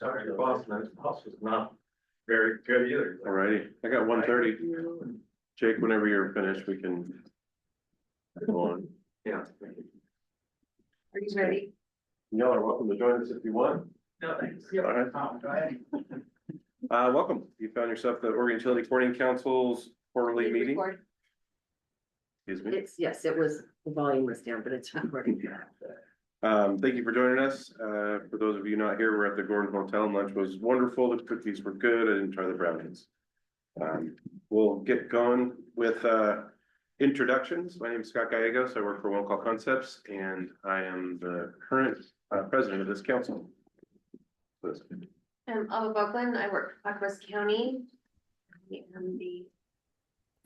Sorry, the boss was not very good either. Alrighty, I got 1:30. Jake, whenever you're finished, we can go on. Yeah. Are you ready? Y'all are welcome to join us if you want. No, thanks. All right. Go ahead. Welcome. You found yourself at the Oregon Utility Coordinating Council's quarterly meeting. Record? Excuse me. Yes, it was, the volume was down, but it's recording. Thank you for joining us. For those of you not here, we're at the Gordon Hotel and lunch was wonderful. The cookies were good. I didn't try the brownies. We'll get going with introductions. My name is Scott Gallegos. I work for One Call Concepts and I am the current president of this council. I'm Alva Buckland. I work for West County. I am the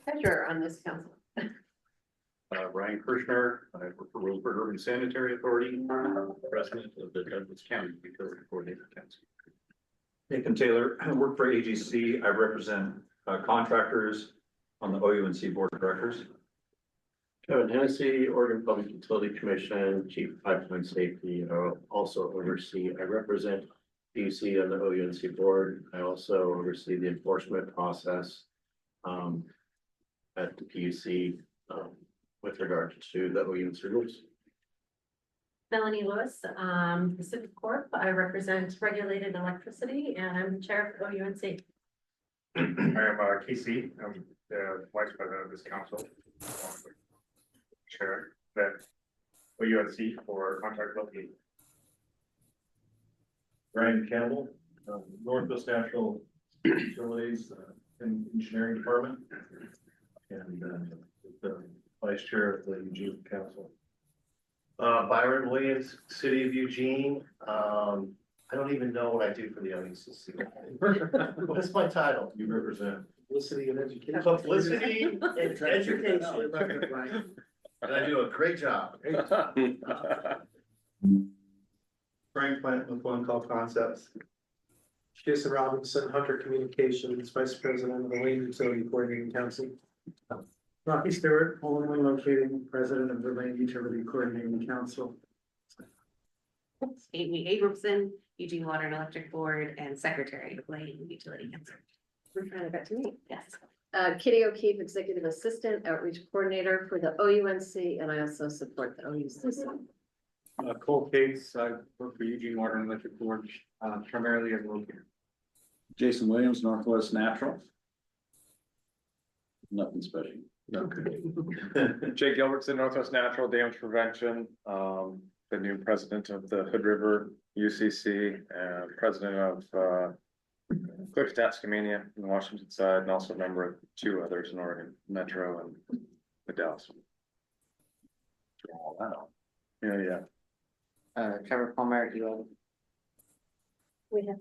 treasurer on this council. Brian Kirschner, I work for Roseburg Urban Sanitary Authority, president of the Douglas County Utility Coordinator Council. Nathan Taylor, I work for AGC. I represent contractors on the OUCC Board of Directors. Kevin Hennessy, Oregon Public Utility Commission, Chief Pipeline Safety, also oversee, I represent PUC on the OUNC board. I also oversee the enforcement process at the PUC with regard to the OUNC rules. Melanie Lewis, Pacific Corp. I represent regulated electricity and I'm the chair of OUNC. I am Casey. I'm the vice president of this council. Chair that OUNC for contract locate. Brian Campbell, Northwest Natural Utilities and Engineering Department, and the vice chair of the Eugene Council. Byron Williams, City of Eugene. I don't even know what I do for the OUCC. What's my title? You represent Publicity and education. Publicity and education. And I do a great job. Frank Plant with One Call Concepts. Jason Robinson, Hunter Communications, Vice President of the Lane Utility Coordinating Council. Rocky Stewart, Illinois Locating, President of the Lane Utility Coordinating Council. Amy Abramson, Eugene Water and Electric Board and Secretary of Lane Utility Council. We're trying to get to me. Yes. Kitty O'Keefe, Executive Assistant, Outreach Coordinator for the OUNC, and I also support the OUCC. Cole Cates, I work for Eugene Water and Electric Board, primarily as a locator. Jason Williams, Northwest Natural. Nothing special. Okay. Jake Gilbertson, Northwest Natural Damage Prevention, the new president of the Hood River UCC, and president of Cliff Tascamania in the Washington side, and also a member of two others in Oregon, Metro and the Dallas. Wow. Yeah. Trevor Palmer, you. We have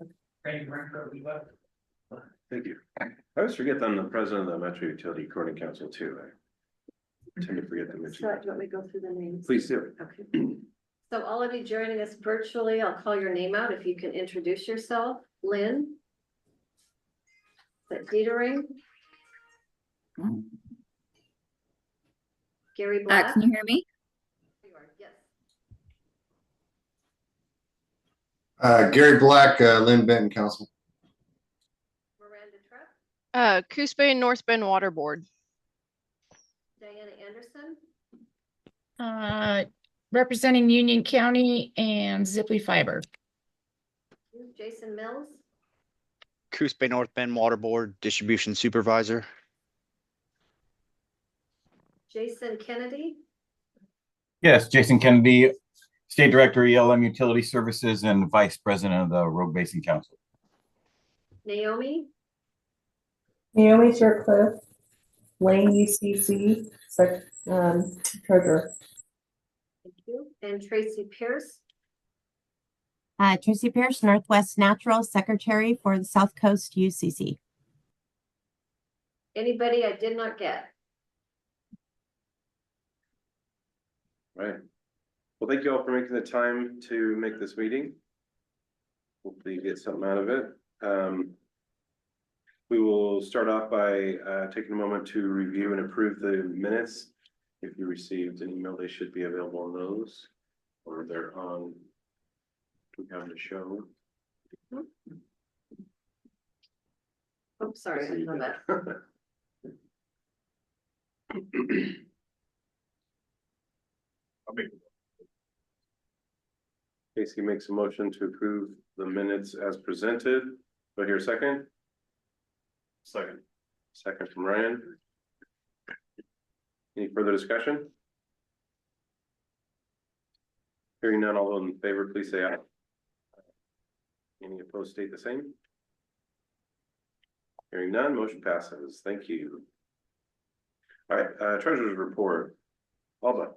Thank you. I always forget that I'm the president of the Metro Utility Coordinating Council too. I tend to forget to mention. So, do you want me to go through the names? Please do. Okay. So all of you joining us virtually, I'll call your name out if you can introduce yourself. Lynn. Is that Dietering? Gary Black. Can you hear me? You are, yes. Gary Black, Lynn Benton Council. Miranda Truck. Coos Bay and North Bend Water Board. Diana Anderson. Representing Union County and Zipley Fiber. Jason Mills. Coos Bay North Bend Water Board Distribution Supervisor. Jason Kennedy. Yes, Jason Kennedy, State Director, ELM Utility Services and Vice President of the Rogue Basin Council. Naomi. Shercliffe, Lane UCC, Treasurer. Thank you. And Tracy Pierce. Tracy Pierce, Northwest Natural Secretary for the South Coast UCC. Anybody I did not get? Right. Well, thank you all for making the time to make this meeting. Hopefully you get something out of it. We will start off by taking a moment to review and approve the minutes. If you received an email, they should be available on those, or they're on. We have to show. Oh, sorry, I know that. I'll make Casey makes a motion to approve the minutes as presented. Do I hear a second? second. Second from Ryan. Any further discussion? Hearing none, all those in favor, please say aye. Any opposed, state the same. Hearing none, motion passes. Thank you. All right, treasurer's report. Alba.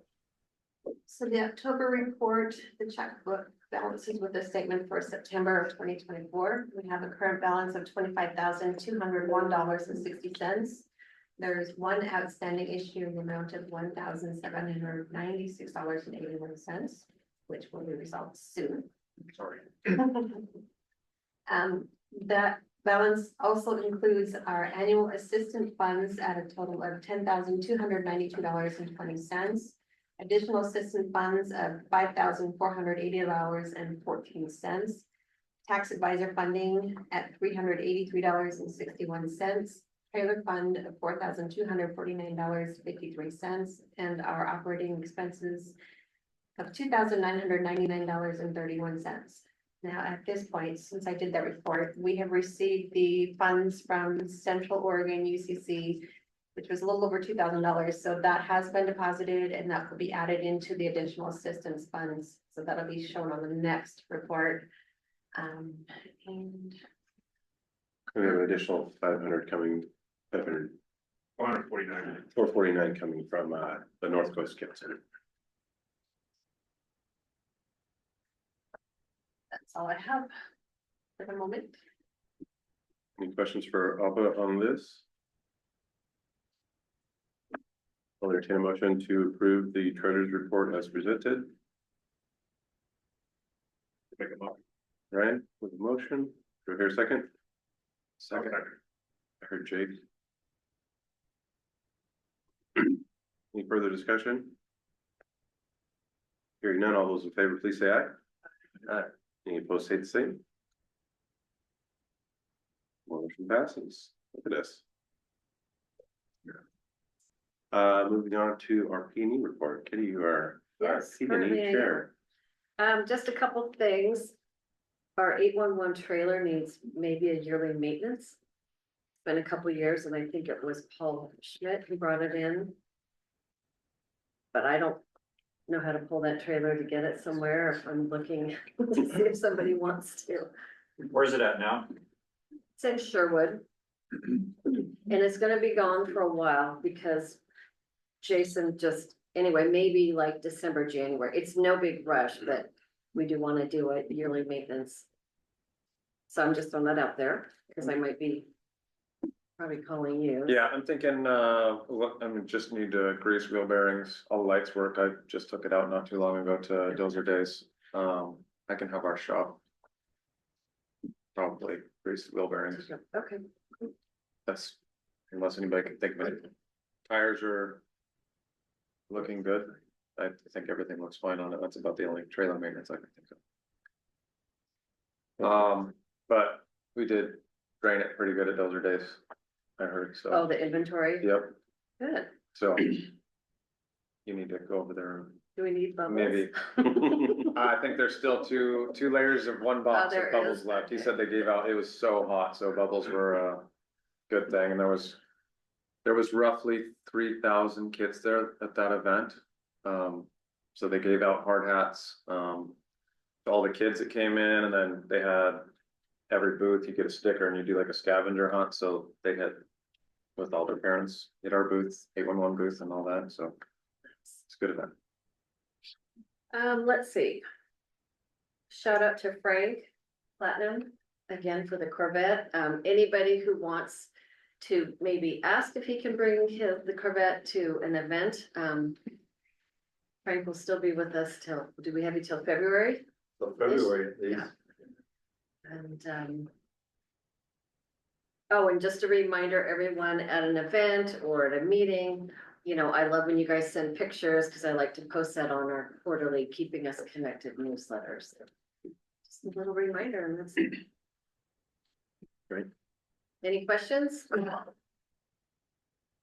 So the October report, the checkbook balances with the statement for September of 2024. We have a current balance of $25,201.60. There's one outstanding issue in the amount of $1,796.81, which will be resolved soon. Sorry. That balance also includes our annual assistant funds at a total of $10,292.20. Additional assistant funds of $5,480.14. Tax advisor funding at $383.61. Trailer fund of $4,249.53, and our operating expenses of $2,999.31. Now, at this point, since I did that report, we have received the funds from Central Oregon UCC, which was a little over $2,000. So that has been deposited, and that will be added into the additional assistance funds. So that'll be shown on the next report. And We have an additional 500 coming, 500, 449. 449 coming from the North Coast Kids Center. that's all I have for the moment. Any questions for Alba on this? I'll entertain a motion to approve the treasurer's report as presented. Make a motion. Ryan with a motion. Do I hear a second? Second. I heard Jake. Any further discussion? Hearing none, all those in favor, please say aye. Aye. Any opposed, say the same. Motion passes. Look at this. Moving on to our P&E report. Kitty, you are our Yes, P&E currently I am. chair. Just a couple things. Our 811 trailer needs maybe a yearly maintenance. It's been a couple years, and I think it was Paul Schmidt who brought it in. But I don't know how to pull that trailer to get it somewhere, if I'm looking to see if somebody wants to. Where's it at now? It's in Sherwood. And it's gonna be gone for a while because Jason just, anyway, maybe like December, January. It's no big rush, but we do want to do it yearly maintenance. So I'm just throwing that out there because I might be probably calling you. Yeah, I'm thinking, just need to grease wheel bearings, all the lights work, I just took it out not too long ago to Dozer Days. I can have our shop probably grease wheel bearings, Okay. that's, unless anybody can think of it. Tires are looking good, I think everything looks fine on it, that's about the only trailer maintenance I can think of. But we did drain it pretty good at Dozer Days, I heard, so. Oh, the inventory? Yep, Good. so. You need to go over there, Do we need bubbles? maybe. I think there's still two layers of one box there of bubbles is? left. He said they gave out, it was so hot, so bubbles were a good thing, and there was roughly 3,000 kids there at that event. So they gave out hard hats, to all the kids that came in, and then they had every booth, you get a sticker and you do like a scavenger hunt, so they had with all their parents at our booth, 811 booth and all that, so it's a good event. Let's see. Shout out to Frank Platinum again for the Corvette. Anybody who wants to maybe ask if he can bring the Corvette to an event. Frank will still be with us till, do we have you till February? So February, Yeah. And oh, and just a reminder, everyone at an event or at a meeting, you know, I love when you guys send pictures because I like to post that on our quarterly Keeping Us Connected newsletters. Just a little reminder and that's it. Great. Any questions?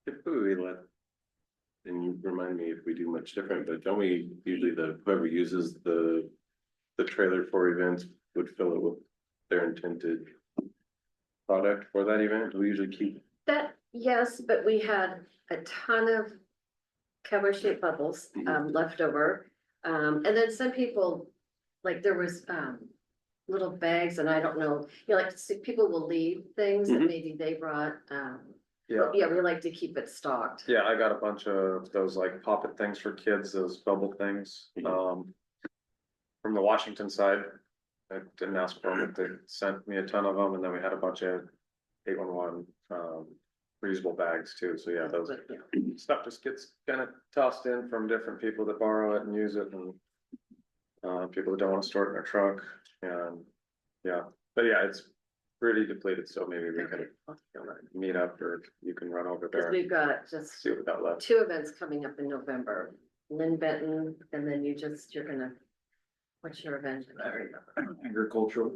If we let, and you remind me if we do much different, but don't we usually whoever uses the trailer for events would fill it with their intended product for that event? Do we usually keep? That, yes, but we had a ton of cover shaped bubbles, left over. And then some people, like there was, little bags and I don't know, you know, like people will leave things that Mhm. maybe they brought, Yeah, yeah, we like to keep it stocked. yeah, I got a bunch of those like pop-it things for kids, those bubble things, from the Washington side. I didn't ask for them, but they sent me a ton of them, and then we had a bunch of 811 reusable bags too, so yeah, those But, yeah. stuff just gets kind of tossed in from different people that borrow it and use it, and people that don't want to store it in their truck, and yeah, but yeah, it's pretty depleted, so maybe we could, meet up, or you can run over Cause there, we've got just see what we got left. 2 events coming up in November, Lynn Benton, and then you're gonna, what's your event? Agricultural.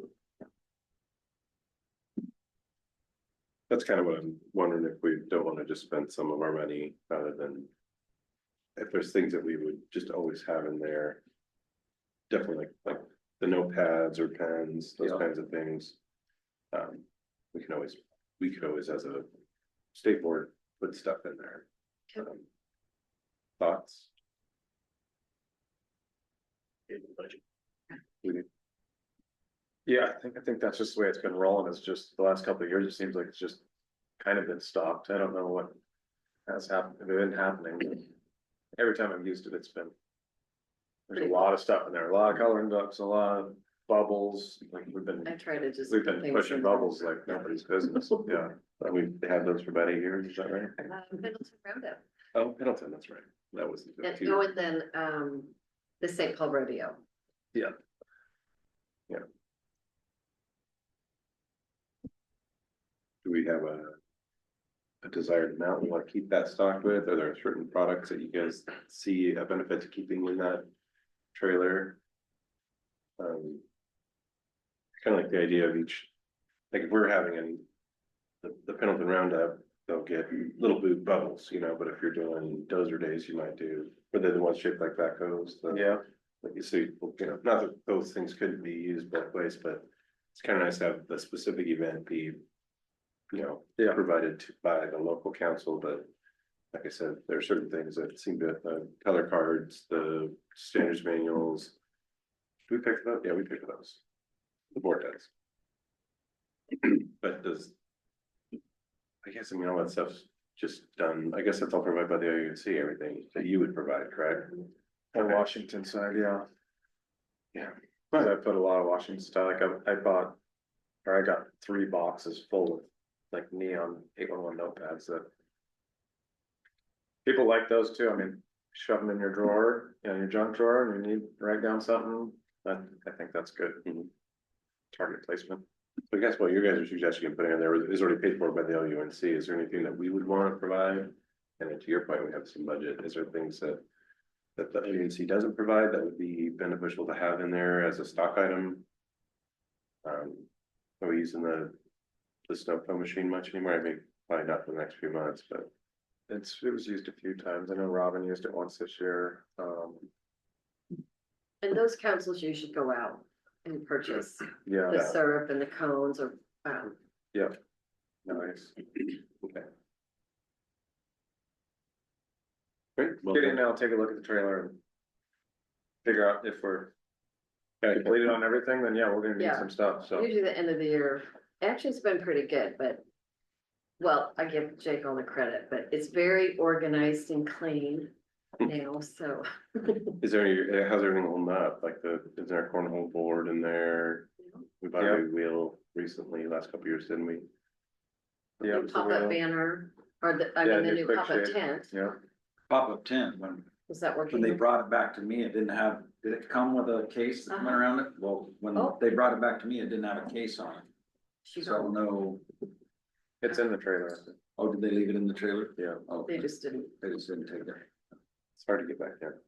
That's kind of what I'm wondering, if we don't want to just spend some of our money rather than. If there's things that we would just always have in there. Definitely like the notepads or pens, those Yeah. kinds of things. We could always as a state board, put stuff in there. Okay. Thoughts? In the budget. Yeah, I think that's just the way it's been rolling, is just the last couple of years, it seems like it's just kind of been stopped, I don't know what has happened, been happening. But every time I've used it, it's been. There's a lot of stuff in there, a lot of coloring books, a lot of bubbles, like I try to just. we've put been things pushing in bubbles like nobody's business, yeah. We've had those for about 8 years, is that right? Middleton Roundup. Oh, Middleton, that's right. That was. And oh, and then, the St. Paul Rodeo. Yeah. Do we have a desired amount we want to keep that stocked with? Are there certain products that you guys see a benefit to keeping in that trailer? Kind of like the idea of each, like if we're having any, the Pendleton Roundup, they'll get little boot bubbles, you know, but if you're doing dozer days, you might do, or they're the ones shaped like backhoes. Yeah, Like you see, you know, not that those things couldn't be used both ways, but it's kind of nice to have the specific event be, you know, Yeah. provided by the local council, but like I said, there are certain things that seem to, color cards, the standards manuals. Do we pick those? Yeah, we pick those. The board does. But does, I guess, I mean, all that stuff's just done, I guess that's all provided by the OUCC, everything that you would provide, correct? on Washington side, yeah. Yeah. But I put a lot of Washington stuff, like I bought, or I got 3 boxes full of like neon 811 notepads that. People like those too, I mean, shove them in your drawer, you know, your junk drawer, and you need to write down something, I think that's good. Target placement. So I guess what you guys are suggesting and putting in there is already paid for by the OUNC. Is there anything that we would want to provide? And then to your point, we have some budget. Is there things that the OUNC doesn't provide that would be beneficial to have in there as a stock item? Are we using the snow plow machine much anymore? I mean, probably not for the next few months, but It was used a few times, I know Robin used it once this year, And those councils usually go out and purchase yeah, the syrup and the cones or, yeah. Nice. okay. Great. Well, Get in now, take a look at the trailer and. Figure out if we're completed on everything, then yeah, we're gonna need Yeah. some stuff, so. usually the end of the year. Actually, it's been pretty good, but. Well, I give Jake all the credit, but it's very organized and clean now, so. Is there any, how's everything holding up? Like is there a cornhole board in there? We bought a new wheel recently, last couple of years, didn't we? Yeah. New pop-up banner, or the, I Yeah, mean, the new new quick pop-up shade. tent, Yeah, Pop-up tent, is that when they working? brought it back to me, it didn't have, did it come with a case that went around it? Well, when Oh. they brought it back to me, it didn't have a case on it. She So I don't know, it's in the trailer, I think. oh, did they leave it in the trailer? Yeah. Oh, They just didn't. they just didn't take it. It's hard to get back there.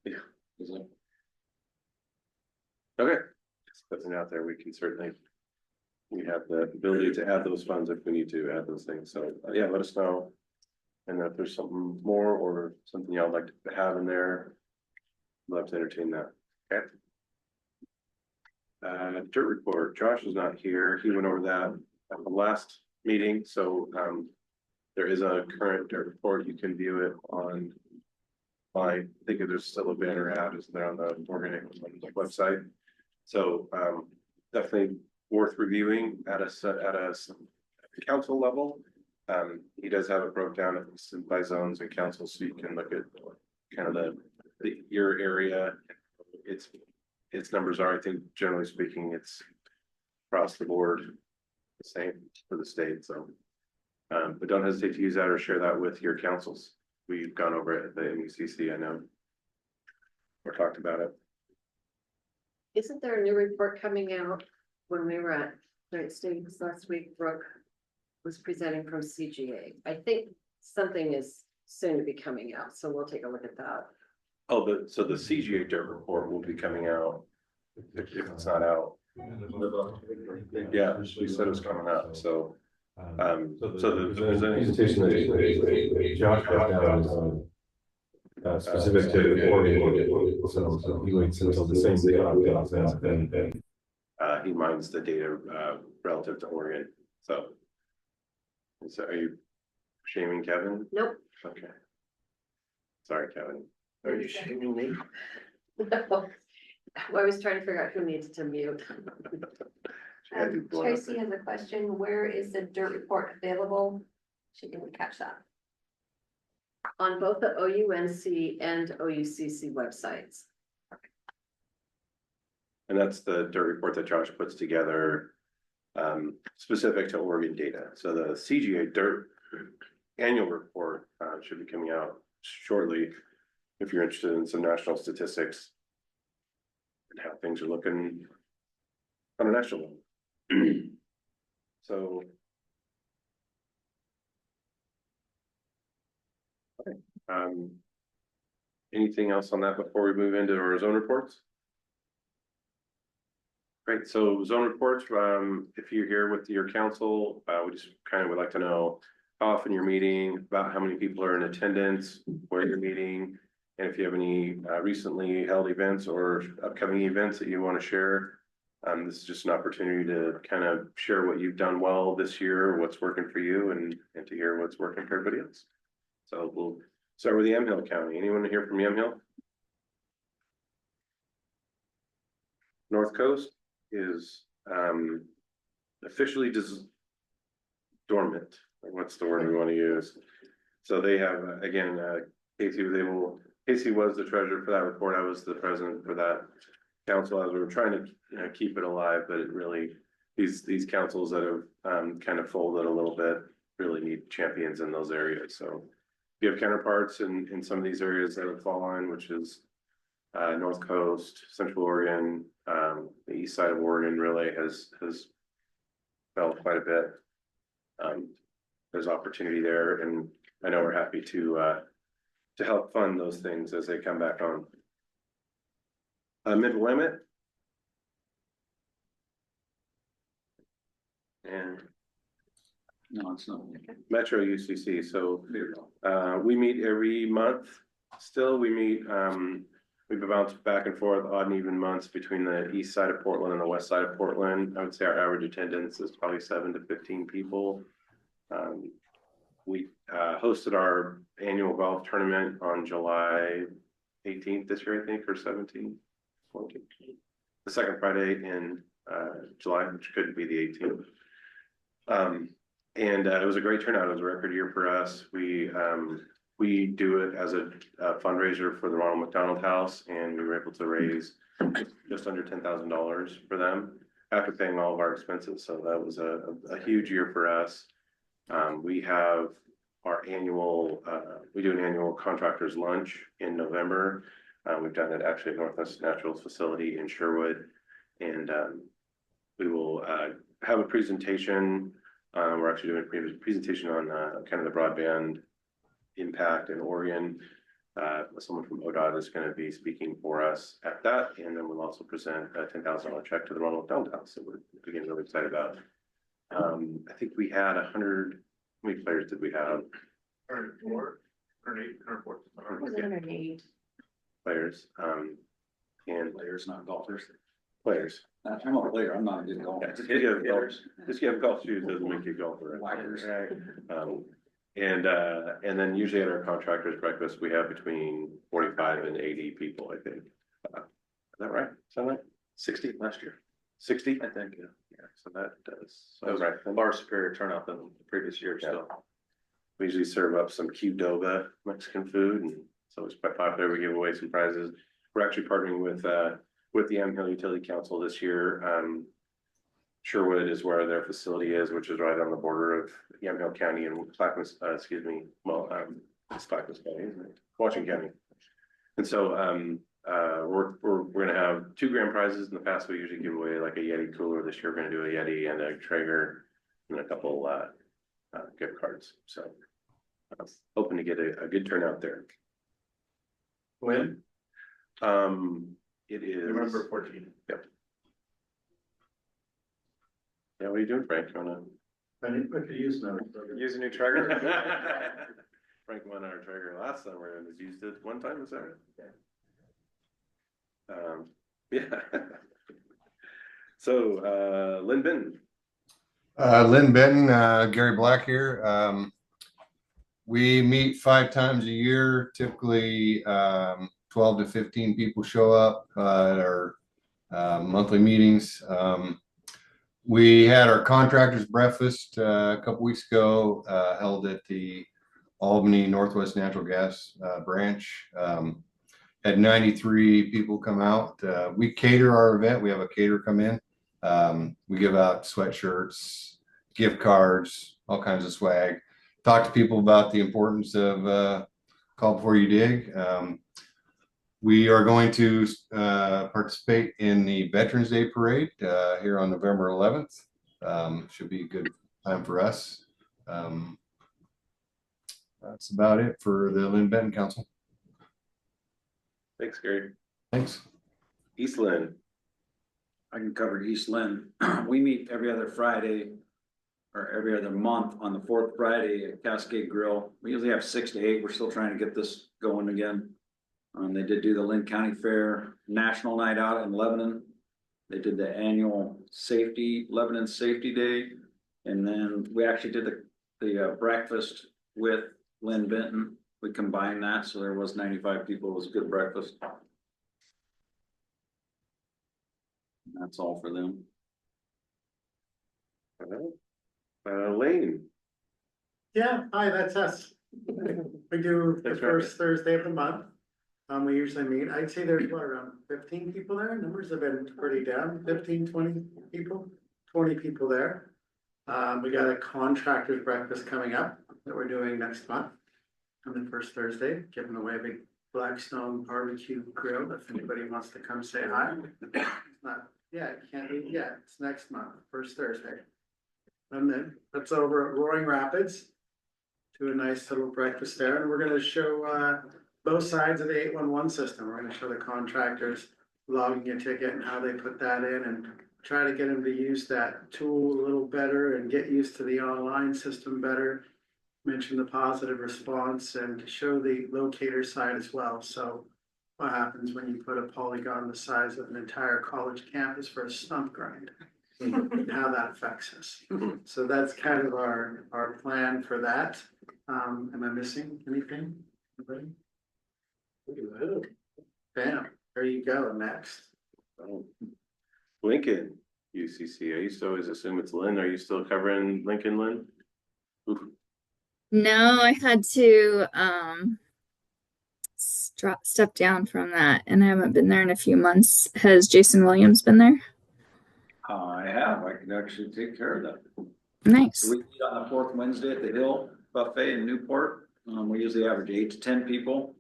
Is it? Okay. something out there, we can certainly. We have the ability to add those funds if we need to add those things, so yeah, let us know. And if there's something more or something y'all like to have in there. Love to entertain that, okay? Dirt report, Josh is not here, he went over that at the last meeting, so there is a current dirt report, you can view it on. I think there's still a banner ad, isn't there, on the organic website? So definitely worth reviewing at a council level. He does have it broke down by zones and council, so you can look at kind of your area. Its numbers are, I think, generally speaking, it's across the board the same for the state. So, but don't hesitate to use that or share that with your councils. We've gone over it at the MUCC, I know, or talked about it. Isn't there a new report coming out? When we were at Great States last week, Brooke was presenting from CGA. I think something is soon to be coming out, so we'll take a look at that. Oh, so the CGA dirt report will be coming out if it's not out. Yeah, she said it was coming up, so. So the presentation that Josh has down is specific to Oregon, so he waits until the same day. He mines the data relative to Oregon, so. So are you shaming Kevin? Nope. Okay. Sorry, Kevin. Are you shaming me? I was trying to figure out who needs to mute. Tracy has a question. Where is the dirt report available? She didn't catch that. On both the OUNC and OUCC websites. And that's the dirt report that Josh puts together, specific to Oregon data. So the CGA dirt annual report should be coming out shortly if you're interested in some national statistics and how things are looking on a national level. So anything else on that before we move into our zone reports? Great, so zone reports, if you're here with your council, we just kind of would like to know how often you're meeting, about how many people are in attendance, where you're meeting, and if you have any recently held events or upcoming events that you want to share. This is just an opportunity to kind of share what you've done well this year, what's working for you, and to hear what's working for everybody else. So we'll start with the Yamhill County. Anyone here from Yamhill? North Coast is officially dormant. What's the word we want to use? So they have, again, Casey was the treasurer for that report. I was the president for that council as we were trying to keep it alive, but it really, these councils that have kind of folded a little bit really need champions in those areas. So you have counterparts in some of these areas that have fallen, which is North Coast, Central Oregon, the east side of Oregon really has fell quite a bit. There's opportunity there, and I know we're happy to help fund those things as they come back on. Mid-Willamette. And No, it's not. Metro UCC, so we meet every month. Still, we meet, we've bounced back and forth odd and even months between the east side of Portland and the west side of Portland. I would say our average attendance is probably 7 to 15 people. We hosted our annual golf tournament on July 18th this year, I think, or 17th, 14th. The second Friday in July, which could be the 18th. And it was a great turnout. It was a record year for us. We do it as a fundraiser for the Ronald McDonald House, and we were able to raise just under $10,000 for them after paying all of our expenses. So that was a huge year for us. We have our annual, we do an annual contractors lunch in November. We've done it actually at Northwest Naturals facility in Sherwood, and we will have a presentation. We're actually doing a presentation on kind of the broadband impact in Oregon. Someone from ODOT is going to be speaking for us at that, and then we'll also present a $10,000 check to the Ronald Downtown. So we're again really excited about. I think we had 100. How many players did we have? 104, 108, 104. It was 108. Players. And Players, not golfers. players. I'm a player, I'm not a good golfer. Yeah, just you have golf shoes doesn't make you a golfer. Whackers. Right. And then usually at our contractors breakfast, we have between 45 and 80 people, I think. Is that right? Sound right? 60 last year. 60? I think, yeah. Yeah, so that does. That was right. far superior turnout than the previous year still. We usually serve up some Qdoba Mexican food, and so it's quite popular. We give away some prizes. We're actually partnering with the Yamhill Utility Council this year. Sherwood is where their facility is, which is right on the border of Yamhill County and Clackamas, Clackamas County, isn't it? Washington County. And so we're gonna have 2 grand prizes. In the past, we usually give away like a Yeti cooler. This year, we're gonna do a Yeti and a Traeger and a couple gift cards. So hoping to get a good turnout there. When? It is November 14th. Yep. Yeah, what are you doing, Frank? I could use another. Use a new trigger. Frank won our trigger last summer and has used it one time, is that right? Yeah. So, Lynn Benton. Lynn Benton, Gary Black here. We meet 5 times a year. Typically, 12 to 15 people show up at our monthly meetings. We had our contractors breakfast a couple weeks ago, held at the Albany Northwest Natural Gas branch. Had 93 people come out. We cater our event. We have a caterer come in. We give out sweatshirts, gift cards, all kinds of swag. Talk to people about the importance of call before you dig. We are going to participate in the Veterans Day Parade here on November 11th. Should be a good time for us. That's about it for the Lynn Benton Council. Thanks, Gary. Thanks. East Lynn. I can cover East Lynn. We meet every other Friday or every other month on the 4th Friday at Cascade Grill. We usually have 6 to 8. We're still trying to get this going again. They did do the Lynn County Fair National Night Out in Lebanon. They did the annual Lebanon Safety Day. And then we actually did the breakfast with Lynn Benton. We combined that, so there was 95 people. It was a good breakfast. That's all for them. Lane. Yeah, hi, that's us. We do the first Thursday of the month. We usually meet, I'd say there's what, around 15 people there? Numbers have been pretty down, 15, 20 people, 20 people there. We got a contractors breakfast coming up that we're doing next month on the first Thursday, giving away a big Blackstone barbecue grill if anybody wants to come say hi. It's next month, first Thursday. And then that's over at Roaring Rapids. Do a nice little breakfast there, and we're gonna show both sides of the 811 system. We're gonna show the contractors logging a ticket and how they put that in, and try to get them to use that tool a little better and get used to the online system better. Mention the positive response and show the locator side as well. So what happens when you put a polygon the size of an entire college campus for a stump grind? And how that affects us. So that's kind of our plan for that. Am I missing anything? Anybody? Bam, there you go, next. Lincoln UCC. I used to always assume it's Lynn. Are you still covering Lincoln, Lynn? Oof. No, I had to step down from that, and I haven't been there in a few months. Has Jason Williams been there? I have. I can actually take care of that. Nice. So we meet on the 4th Wednesday at the Hill Buffet in Newport. We usually average 8 to 10 people.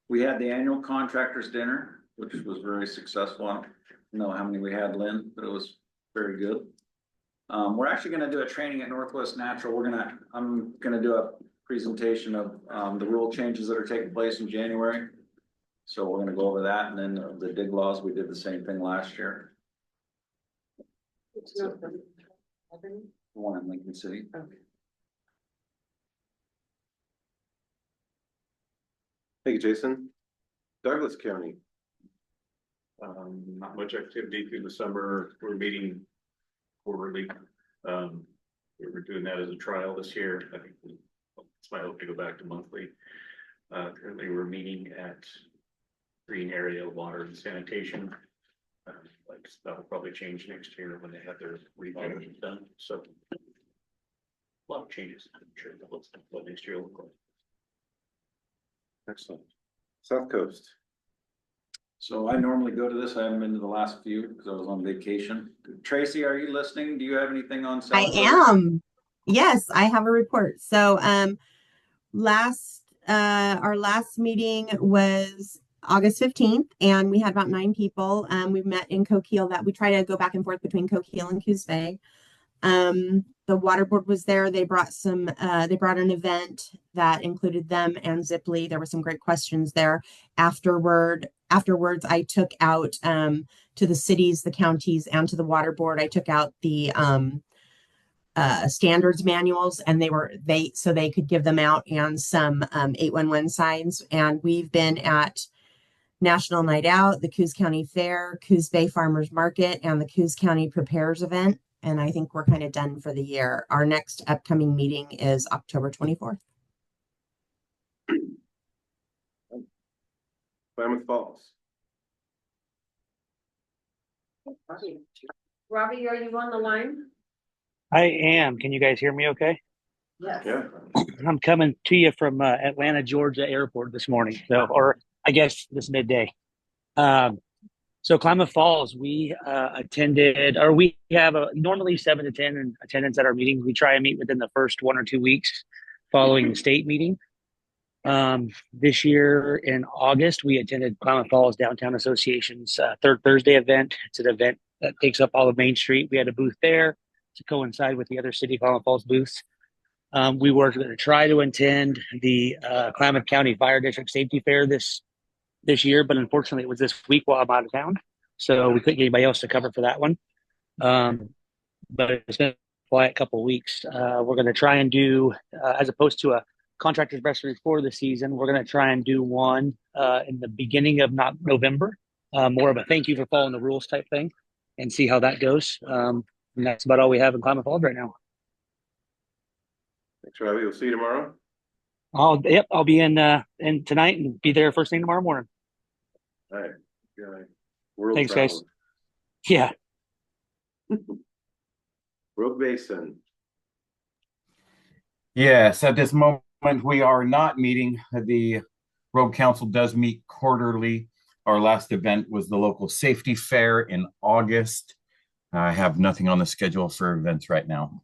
We had the annual contractors dinner, which was very successful. I don't know how many we had, Lynn, but it was very good. We're actually going to do a training at Northwest Natural. I'm going to do a presentation of, the rule changes that are taking place in January. So we're gonna go over that, and then the dig laws, we did the same thing last year. One in Lincoln City. Thank you, Jason. Douglas County. Not much activity through the summer. We're meeting quarterly. We were doing that as a trial this year. I think it's my hope to go back to monthly. Currently we're meeting at green area, water and sanitation. Like that'll probably change next year when they have their review done. So a lot of changes. I'm sure that looks what next year will look like. Excellent. South Coast. So I normally go to this. I haven't been to the last few because I was on vacation. Tracy, are you listening? Do you have anything on South I Coast? am. Yes, I have a report. So our last meeting was August 15th, and we had about 9 people. We met in Coquille. That we try to go back and forth between Coquille and Coos Bay. The water board was there. They brought an event that included them and Zipley. There were some great questions there. Afterwards, I took out to the cities, the counties, and to the water board, I took out the standards manuals, and so they could give them out, and some 811 signs. And we've been at National Night Out, the Coos County Fair, Coos Bay Farmers Market, and the Coos County Prepares event. And I think we're kind of done for the year. Our next upcoming meeting is October 24th. Klamath Falls. Robbie, are you on the line? I am. Can you guys hear me okay? Yes. Yeah. I'm coming to you from Atlanta, Georgia airport this morning. So, or I guess this midday. So Klamath Falls, we attended, or we have normally 7 to 10 in attendance at our meetings. We try and meet within the first 1 or 2 weeks following the state meeting. This year in August, we attended Klamath Falls Downtown Association's third Thursday event. It's an event that takes up all of Main Street. We had a booth there to coincide with the other City of Klamath Falls booths. We were going to try to attend the Klamath County Fire District Safety Fair this year, but unfortunately it was this week while I'm out of town, so we couldn't get anybody else to cover for that one. But it's been a quiet couple of weeks. We're going to try and do, as opposed to a contractor's best for the season, we're going to try and do one in the beginning of November, more of a thank you for following the rules type thing, and see how that goes. And that's about all we have in Klamath Falls right now. Thanks, Robbie. We'll see you tomorrow. I'll be in tonight and be there first thing tomorrow morning. All right. Yeah. World Thanks, travel. guys. Yeah. Rogue Basin. Yes, at this moment, we are not meeting. The Road Council does meet quarterly. Our last event was the local safety fair in August. I have nothing on the schedule for events right now.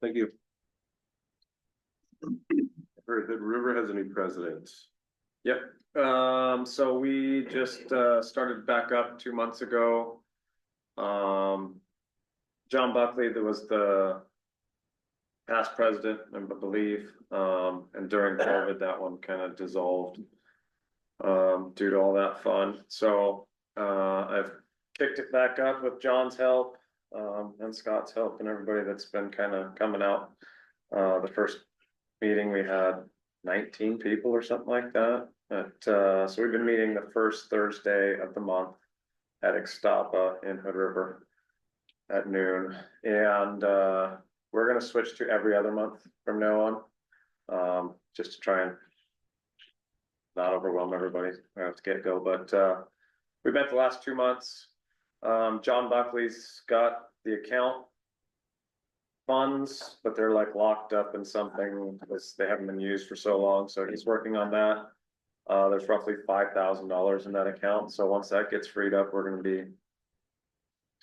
Thank you. Heard Hood River has a new president. Yep. So we just started back up 2 months ago. John Buckley, that was the past president, I believe. And during COVID, that one kind of dissolved due to all that fun. So I've kicked it back up with John's help and Scott's help and everybody that's been kind of coming out. The first meeting we had 19 people or something like that. So we've been meeting the first Thursday of the month at Ixtapa in Hood River at noon. And we're going to switch to every other month from now on, just to try and not overwhelm everybody. I have to get go, but we met the last 2 months. John Buckley's got the account funds, but they're like locked up in something because they haven't been used for so long. So he's working on that. There's roughly $5,000 in that account. So once that gets freed up, we're going to be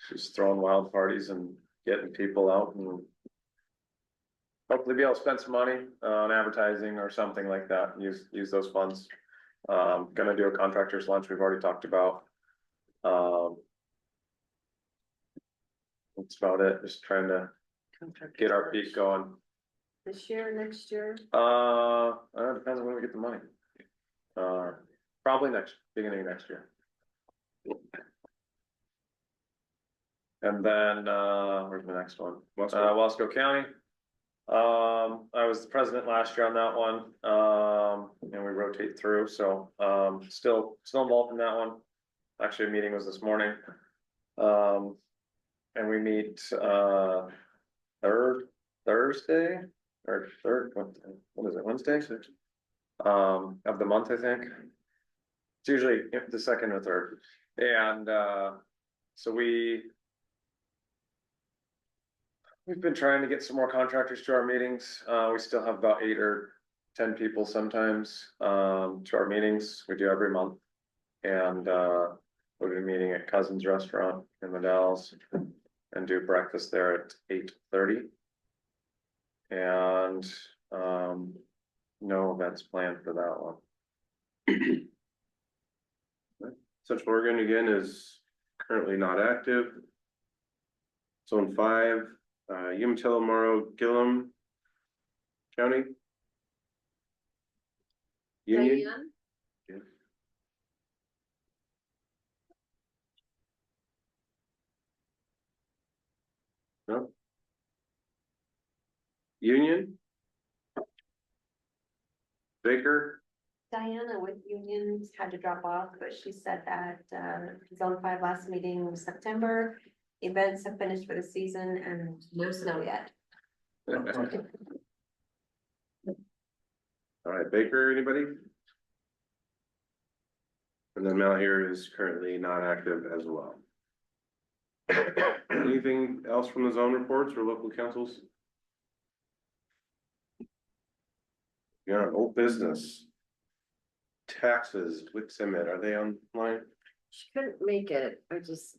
just throwing wild parties and getting people out and hopefully be able to spend some money on advertising or something like that. Use those funds. Gonna do a contractor's lunch we've already talked about. That's about it. Just trying to get our feet going. This year, next year? Depends on when we get the money. Probably beginning of next year. And then, where's the next one? Wasco County. I was the president last year on that one, and we rotate through, so, still involved in that one. Actually, a meeting was this morning. And we meet, Thursday, or what is it, Wednesday? Of the month, I think. It's usually the second or third, and, so we've been trying to get some more contractors to our meetings. We still have about 8 or 10 people sometimes, to our meetings. We do every month. And, we'll be meeting at Cousins Restaurant in the Dalles and do breakfast there at 8:30. And, no events planned for that one. Central Oregon again is currently not active. Zone 5, Umatilla, Morrow, Gillum County. Union. Diane? Yeah. No. Union. Baker. Diana with unions had to drop off, but she said that zone 5 last meeting was September. Events have finished for the season and no snow yet. All right, Baker, anybody? And then Mount here is currently not active as well. Anything else from the zone reports or local councils? Yeah, old business. Taxes, Wix Emmett, are they online? She couldn't make it. I just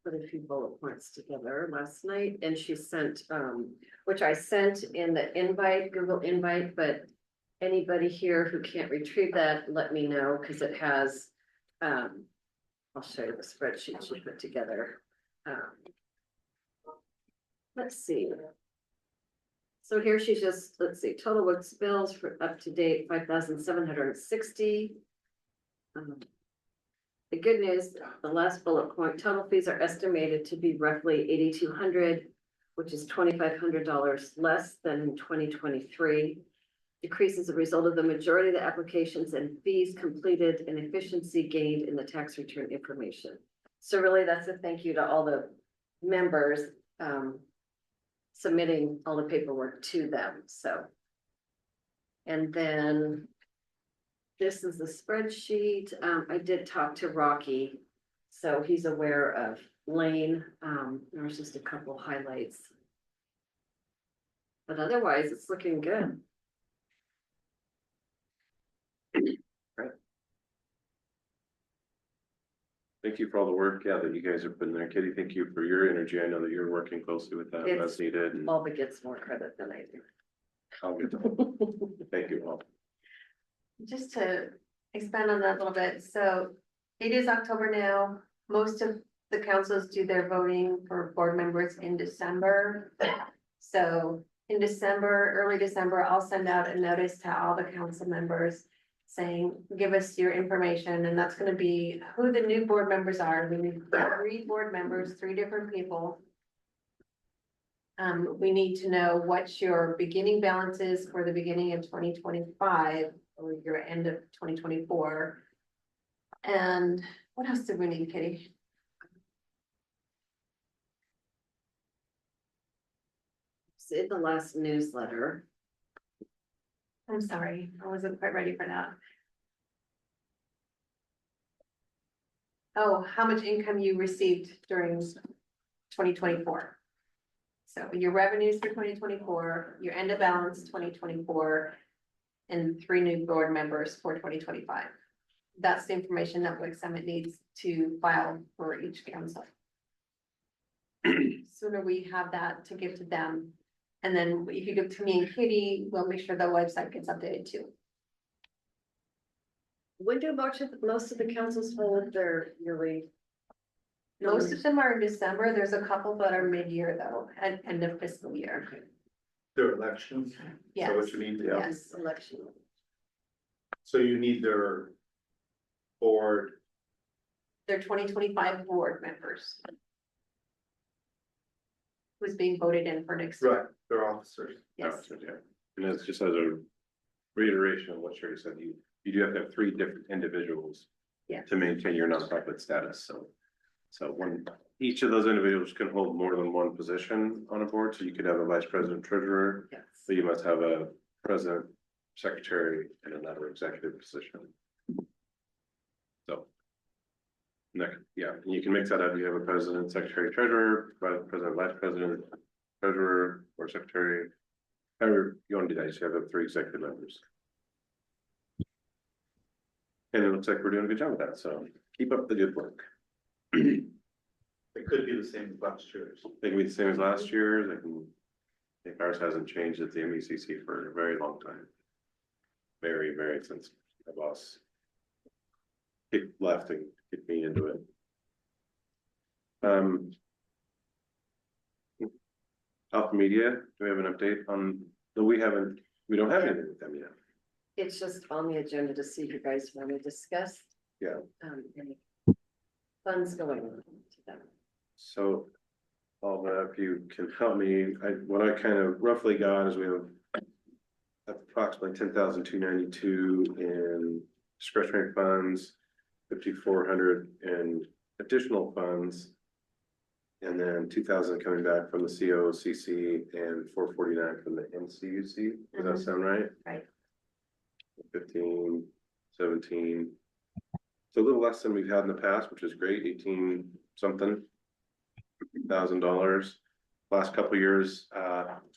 put a few bullet points together last night and she sent, which I sent in the invite, Google invite, but anybody here who can't retrieve that, let me know, because it has, I'll show you the spreadsheet she put together. Let's see. So here she's just, let's see, total Wix bills for up to date, 5,760. The good news, the last bullet point, total fees are estimated to be roughly 8,200, which is $2,500 less than in 2023. Decrease as a result of the majority of the applications and fees completed and efficiency gained in the tax return information. So really that's a thank you to all the members submitting all the paperwork to them, so. And then this is the spreadsheet. I did talk to Rocky, so he's aware of Lane. There's just a couple highlights. But otherwise, it's looking good. Right. Thank you for all the work, yeah, that you guys have been there. Kitty, thank you for your energy. I know that you're working closely with that as needed. And All but gets more credit than I do. I'll get thank you all. Just to expand on that a little bit, so it is October now. Most of the councils do their voting for board members in December. So in December, early December, I'll send out a notice to all the council members saying, give us your information, and that's gonna be who the new board members are. We need 3 board members, 3 different people. We need to know what your beginning balance is for the beginning of 2025 or your end of 2024. And what else did we need, Kitty? It's in the last newsletter. I'm sorry, I wasn't quite ready for that. Oh, how much income you received during 2024. So your revenues for 2024, your end of balance 2024, and 3 new board members for 2025. That's the information that WIC Summit needs to file for each council. Sooner we have that to give to them. And then if you give to me and Katie, we'll make sure the website gets updated too. When do most of the councils hold their yearly? Most of them are in December. There's a couple that are mid-year though, at end of fiscal year. Their elections? Is that what Yes, you mean? Yes, election. So you need their board, they're 2025 board members. Who's being voted in for next year. right, their officers. Yes, Yeah. And that's just as a reiteration of what Sherry said, you do have to have 3 different individuals yes, to maintain your nonprofit status, so one, each of those individuals can hold more than one position on a board, so you could have a vice president treasurer, yes. so you must have a president, secretary, and another executive position. So. Next, yeah, and you can mix that up, you have a president, secretary, treasurer, president, vice president, treasurer, or secretary. However you want to do that, you should have 3 executive members. And it looks like we're doing a good job with that, so keep up the good work. It could be the same as last year's. They can be the same as last year, I think ours hasn't changed at the MECC for a very long time. Very, very since my boss left and get me into it. Alpha Media, do we have an update on, no, we don't have anything with them yet. It's just on the agenda to see if you guys want to discuss. Yeah. Any funds going on to them. So, if you can help me, what I kind of roughly got is we have approximately 10,292 in discretionary funds, 5,400 in additional funds, and then 2,000 coming back from the OUCC and 449 from the NCUC. Does that sound right? Right. 15, 17. It's a little less than we've had in the past, which is great. 18 something $1,000. Last couple of years,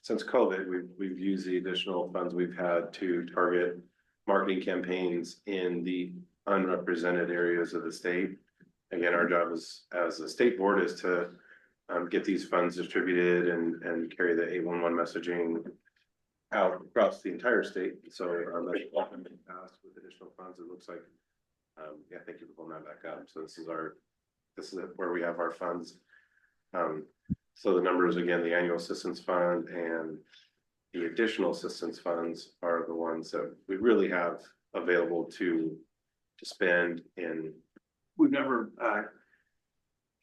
since COVID, we've used the additional funds we've had to target marketing campaigns in the unrepresented areas of the state. Again, our job as a state board is to get these funds distributed and carry the 811 messaging out across the entire state. So that's often been passed with additional funds. It looks like, yeah, thank you for pulling that back up. So this is where we have our funds. So the numbers, again, the annual assistance fund and the additional assistance funds are the ones that we really have available to spend, and we've never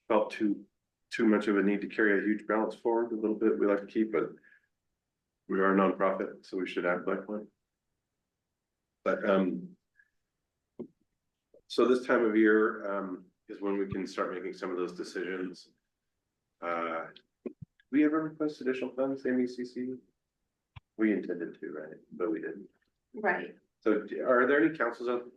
felt too much of a need to carry a huge balance forward. A little bit we like to keep, but we are a nonprofit, so we should act like one. But so this time of year is when we can start making some of those decisions. We ever request additional funds, MECC? We intended to, right? But we didn't. Right. So are there any councils out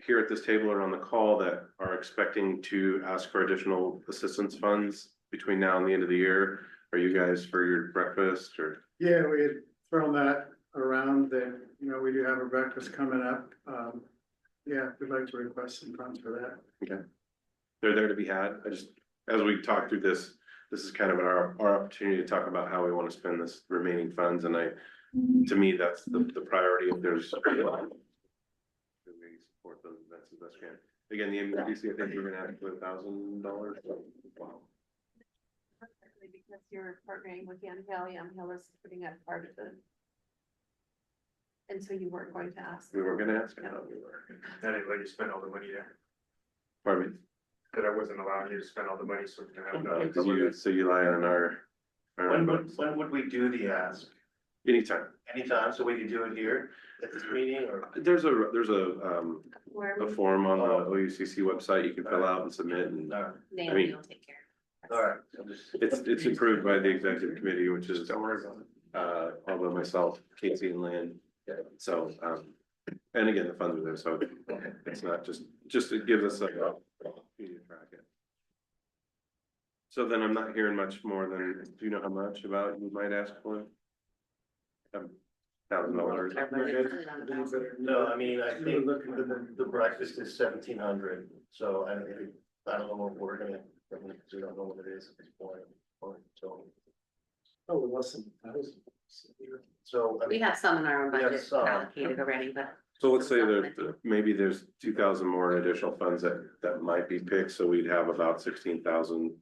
here at this table or on the call that are expecting to ask for additional assistance funds between now and the end of the year? Are you guys for your breakfast or? Yeah, we had thrown that around that, we do have a breakfast coming up. Yeah, we'd like to request some funds for that. Okay. They're there to be had. As we talk through this is kind of our opportunity to talk about how we want to spend this remaining funds. And to me, that's the priority. If there's we support those events as best we can. Again, the MECC, I think we're gonna ask for $1,000. Wow. Because you're partnering with Young Hill is putting up part of the. And so you weren't going to ask. We weren't gonna ask. No. No, we were. I didn't let you spend all the money there. Pardon me. That I wasn't allowing you to spend all the money, so we can have. So you lie on our. When would we do the ask? Anytime. Anytime, so we can do it here at this meeting or? There's a Where a form on the OUCC website you can fill out and submit, and Naomi I mean, will take care. All right. it's approved by the executive committee, which is although myself, Casey and Lynn. So and again, the funds are there, so it's not just it gives us a opportunity to track it. So then I'm not hearing much more than, do you know how much about you might ask for? $1,000. No, I mean, I think the breakfast is 1,700, so I don't know what we're gonna, we don't know what it is at this point. So. Oh, less than 1,000. So. We have some in our own We have budget some. allocated already, but. So let's say that maybe there's 2,000 more in additional funds that might be picked, so we'd have about 16,000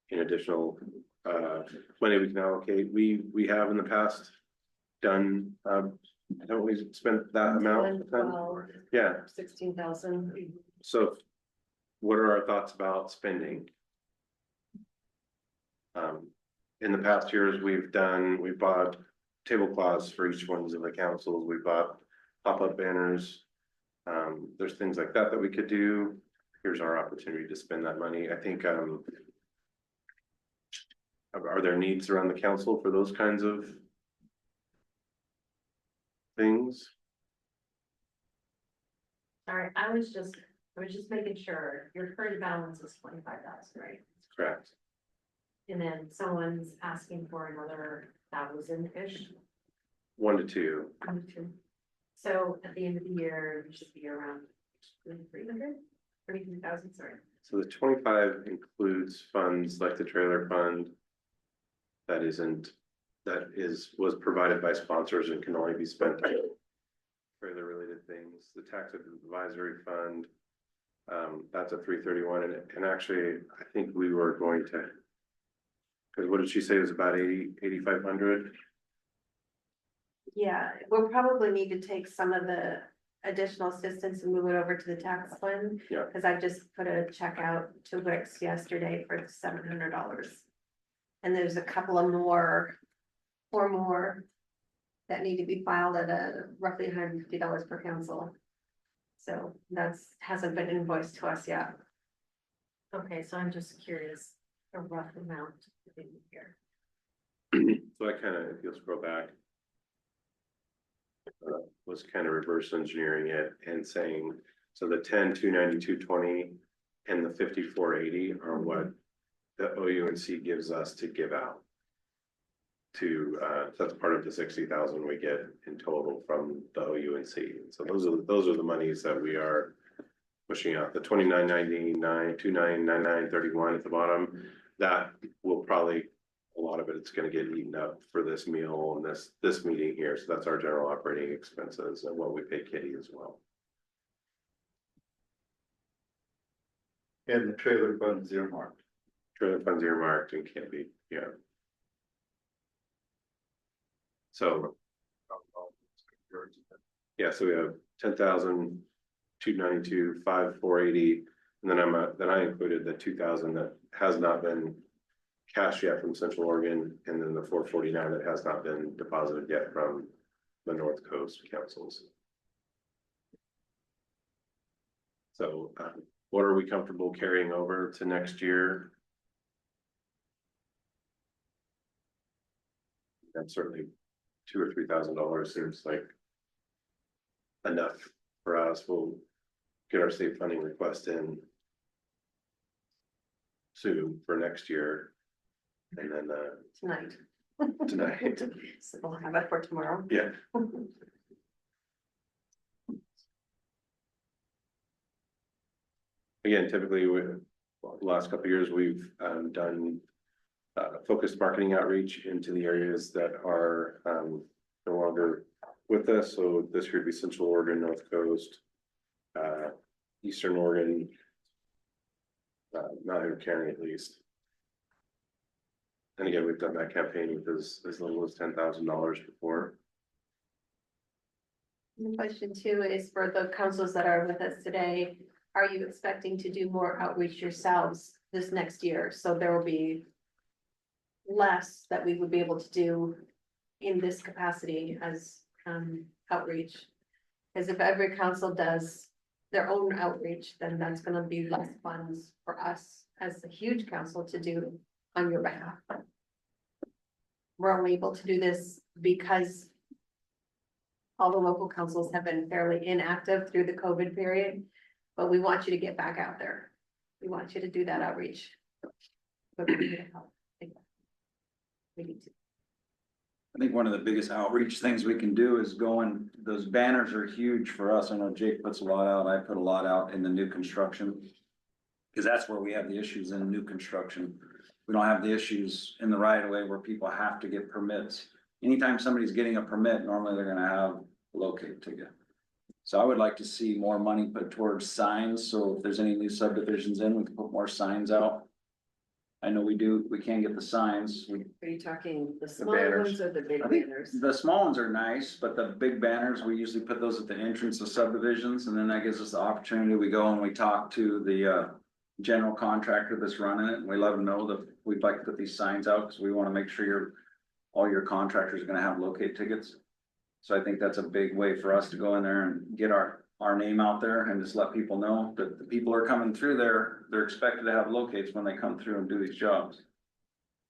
in additional money we can allocate. We have in the past done, haven't we spent that amount? Yeah, 16,000. so what are our thoughts about spending? In the past years, we bought tablecloths for each one of the councils, we bought pop-up banners. There's things like that we could do. Here's our opportunity to spend that money. I think, are there needs around the council for those kinds of things? Sorry, I was just making sure your current balance is 25,000, right? Correct. And then someone's asking for another 1,000-ish. 1 to 2. So at the end of the year, it should be around 33,000, sorry. So the 25 includes funds like the trailer fund. Was provided by sponsors and can only be spent on trailer related things. The tax advisory fund, that's a 331, and actually I think we were going to, because what did she say, it was about 8,500. Yeah, we'll probably need to take some of the additional assistance and move it over to the tax fund. Yeah. Because I just put a check out to Wix yesterday for $700. And there's a couple of four more that need to be filed at roughly $150 per council. So hasn't been invoiced to us yet. Okay, so I'm just curious, a rough amount here. So I kind of, if you'll scroll back, was kind of reverse engineering it and saying, so the 10, 290, 220 and the 5480 are what the OUNC gives us to give out to, that's part of the 60,000 we get in total from the OUNC. So those are the monies that we are pushing out. The 2999, 2999, 31 at the bottom, that will probably, a lot of it's going to get eaten up for this meal and this meeting here. So that's our general operating expenses and what we pay Kitty as well. And the trailer funds earmarked. Trailer funds earmarked and can't be, yeah. So, yeah, so we have 10,000, 292, 480, and then I included the 2,000 that has not been cashed yet from Central Oregon, and then the 449 that has not been deposited yet from the North Coast councils. So, what are we comfortable carrying over to next year? And certainly $2,000 or $3,000 seems like enough for us. We'll get our state funding request in soon for next year, and then tonight. So we'll have it for tomorrow. Yeah. Again, typically, the last couple of years, we've done focused marketing outreach into the areas that are no longer with us. So this year would be Central Oregon, North Coast, Eastern Oregon, Malheur County at least. And again, we've done that campaign with as little as $10,000 before. The question too is for the councils that are with us today, are you expecting to do more outreach yourselves this next year? So there will be less that we would be able to do in this capacity as outreach. Because if every council does their own outreach, then that's gonna be less funds for us as a huge council to do on your behalf. We're only able to do this because all the local councils have been fairly inactive through the COVID period, but we want you to get back out there. We want you to do that outreach. But we need help. We need to. I think one of the biggest outreach things we can do is those banners are huge for us. I know Jake puts a lot out. I put a lot out in the new construction. Because that's where we have the issues in new construction. We don't have the issues in the right of way where people have to get permits. Anytime somebody's getting a permit, normally they're gonna have a locate ticket. So I would like to see more money put towards signs. So if there's any new subdivisions in, we can put more signs out. I know we can get the signs. Are you talking the smaller banners. ones or the big I think banners? the small ones are nice, but the big banners, we usually put those at the entrance of subdivisions, and then that gives us the opportunity. We go and we talk to the general contractor that's running it, and we let them know that we'd like to put these signs out, because we want to make sure all your contractors are gonna have locate tickets. So I think that's a big way for us to go in there and get our name out there and just let people know that the people are coming through there, they're expected to have locates when they come through and do these jobs.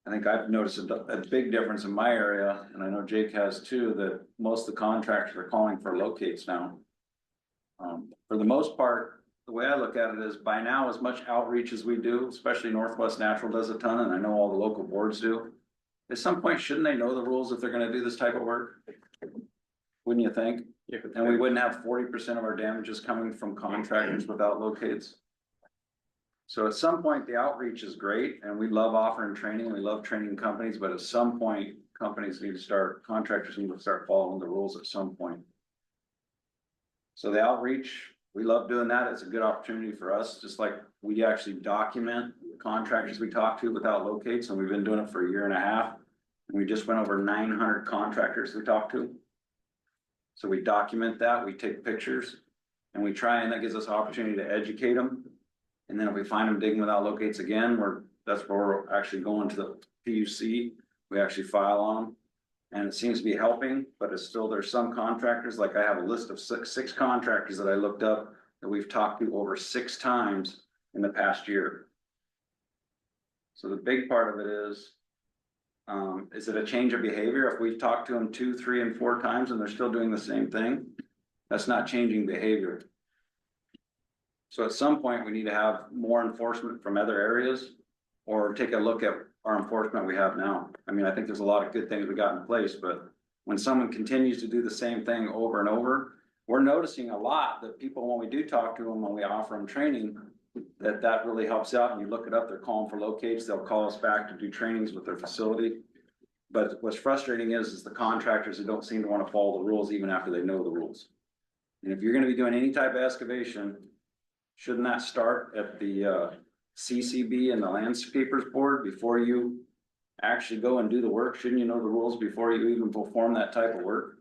I think I've noticed a big difference in my area, and I know Jake has too, that most of the contractors are calling for locates now. For the most part, the way I look at it is by now, as much outreach as we do, especially Northwest Natural does a ton, and I know all the local boards do. At some point, shouldn't they know the rules if they're gonna do this type of work? Wouldn't you think? And we wouldn't have 40% of our damages coming from contractors without locates. So at some point, the outreach is great, and we love offering training, we love training companies, but at some point, contractors need to start following the rules at some point. So the outreach, we love doing that, it's a good opportunity for us, just like we actually document contractors we talk to without locates, and we've been doing it for 1.5 years. And we just went over 900 contractors we talked to. So we document that, we take pictures, and we try, and that gives us an opportunity to educate them. And then if we find them digging without locates again, that's where we're actually going to the PUC. We actually file on them. And it seems to be helping, but it's still, there's some contractors, like I have a list of six contractors that I looked up that we've talked to over 6 times in the past year. So the big part of it is it a change of behavior? If we've talked to them 2, 3, and 4 times and they're still doing the same thing, that's not changing behavior. So at some point, we need to have more enforcement from other areas, or take a look at our enforcement we have now. I mean, I think there's a lot of good things we got in place, but when someone continues to do the same thing over and over, we're noticing a lot that people, when we do talk to them, when we offer them training, that really helps out. And you look it up, they're calling for locates, they'll call us back to do trainings with their facility. But what's frustrating is the contractors that don't seem to want to follow the rules even after they know the rules. And if you're going to be doing any type of excavation, shouldn't that start at the CCB and the landscapers board before you actually go and do the work? Shouldn't you know the rules before you even perform that type of work?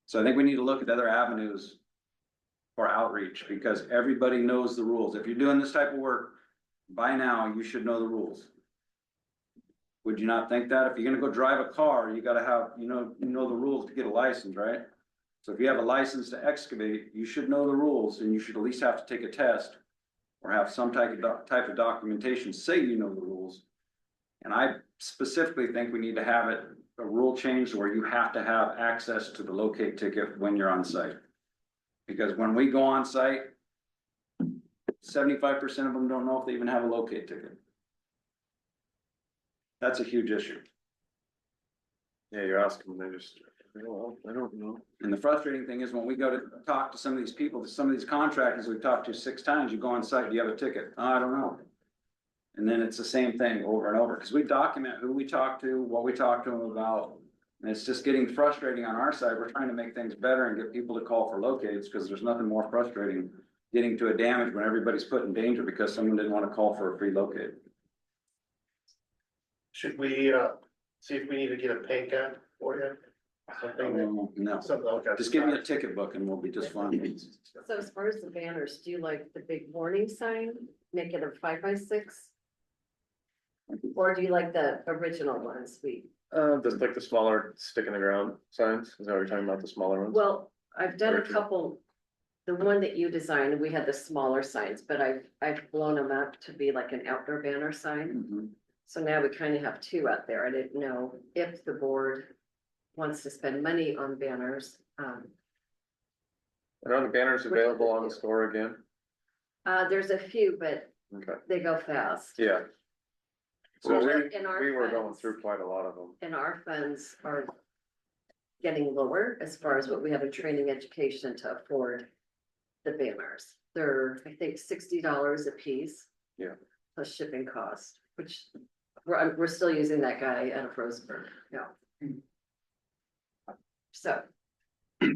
So I think we need to look at other avenues for outreach, because everybody knows the rules. If you're doing this type of work, by now you should know the rules. Would you not think that? If you're gonna go drive a car, you gotta have, you know the rules to get a license, right? So if you have a license to excavate, you should know the rules, and you should at least have to take a test or have some type of documentation say you know the rules. And I specifically think we need to have a rule change where you have to have access to the locate ticket when you're on site. Because when we go on site, 75% of them don't know if they even have a locate ticket. That's a huge issue. Yeah, you're asking, they just, well, I don't know. And the frustrating thing is when we go to talk to some of these people, some of these contractors we've talked to 6 times, you go on site, do you have a ticket? Oh, I don't know. And then it's the same thing over and over, because we document who we talk to, what we talk to them about. And it's just getting frustrating on our side. We're trying to make things better and get people to call for locates, because there's nothing more frustrating getting to a damage when everybody's put in danger because someone didn't want to call for a free locate. Should we, see if we need to get a paint gun for you? No, Something like that. just give me a ticket book and we'll be just fine. So as far as the banners, do you like the big warning sign, make it a 5x6? Or do you like the original ones? Just like the smaller stick in the ground signs, is that what you're talking about, the smaller ones? Well, I've done a Original. couple, the one that you designed, we had the smaller signs, but I've blown them up to be like an outdoor banner sign. So now we kind of have 2 out there. I didn't know if the board wants to spend money on banners. Are the banners available on the store again? There's a few, but Okay, they go fast. yeah. So Well, we in our were going funds- through quite a lot of them. And our funds are getting lower as far as what we have in training education to afford the banners. They're, I think, $60 a piece. Yeah. Plus shipping cost, which we're still using that guy out of Roseburg, yeah. So, I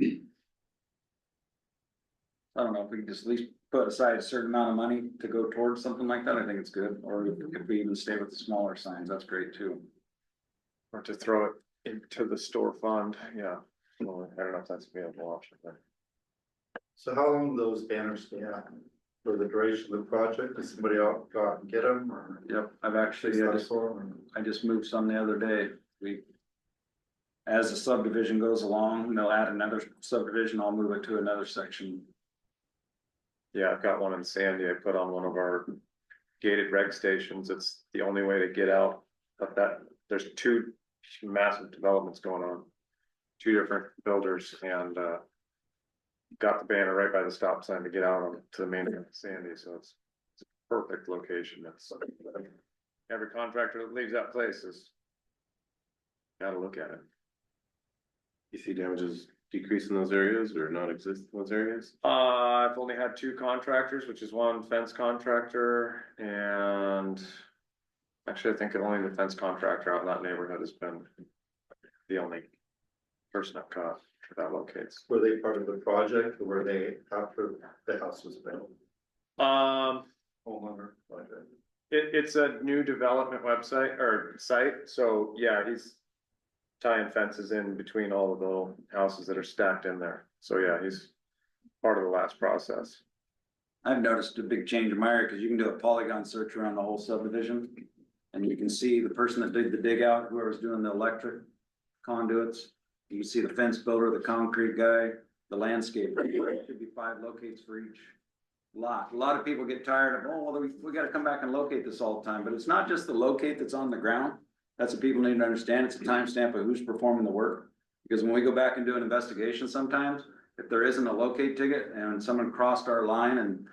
don't know if we can just at least put aside a certain amount of money to go towards something like that, I think it's good, or if we even stay with the smaller signs, that's great too. Or to throw it into the store fund, yeah. Well, I don't know if that's a viable option, but. So how long do those banners stay out? For the duration of the project, does somebody out go out and get them or? Yep, I've actually, I just moved some the other day, as the subdivision goes along, they'll add another subdivision, I'll move it to another section. Yeah, I've got one in Sandy. I put on one of our gated reg stations. It's the only way to get out of that. There's two massive developments going on. Two different builders and got the banner right by the stop sign to get out on to the main of Sandy. So it's a perfect location. It's every contractor that leaves that place is gotta look at it. You see damages decrease in those areas or not exist in those areas? I've only had two contractors, which is one fence contractor and actually I think only the fence contractor out in that neighborhood has been the only person I've caught that locates. Were they part of the project or were they after the house was built? Homeowner project. It's a new development website or site, so yeah, he's tying fences in between all of the little houses that are stacked in there. So yeah, he's part of the last process. I've noticed a big change in my area, because you can do a polygon search around the whole subdivision. And you can see the person that did the dig out, whoever's doing the electric conduits. You can see the fence builder, the concrete guy, the landscaper. There should be 5 locates for each lot. A lot of people get tired of, oh, well, we gotta come back and locate this all the time, but it's not just the locate that's on the ground. That's what people need to understand. It's a timestamp of who's performing the work. Because when we go back and do an investigation sometimes, if there isn't a locate ticket and someone crossed our line and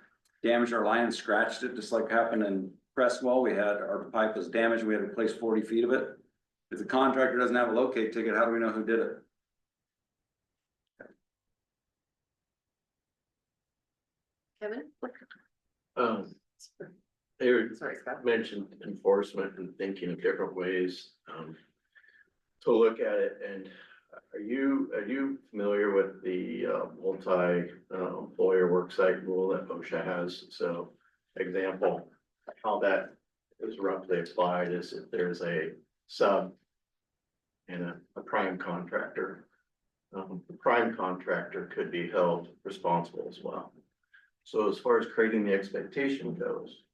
damaged our line and scratched it, just like happened in Crestwell, we had, our pipe was damaged, we had to replace 40 feet of it. If the contractor doesn't have a locate ticket, how do we know who did it? Kevin? They Sorry, Scott. mentioned enforcement and thinking of different ways to look at it. And are you familiar with the multi-employer worksite rule that OSHA has? So, example, how that is roughly applied is if there's a sub and a prime contractor, the prime contractor could be held responsible as well. So as far as creating the expectation goes,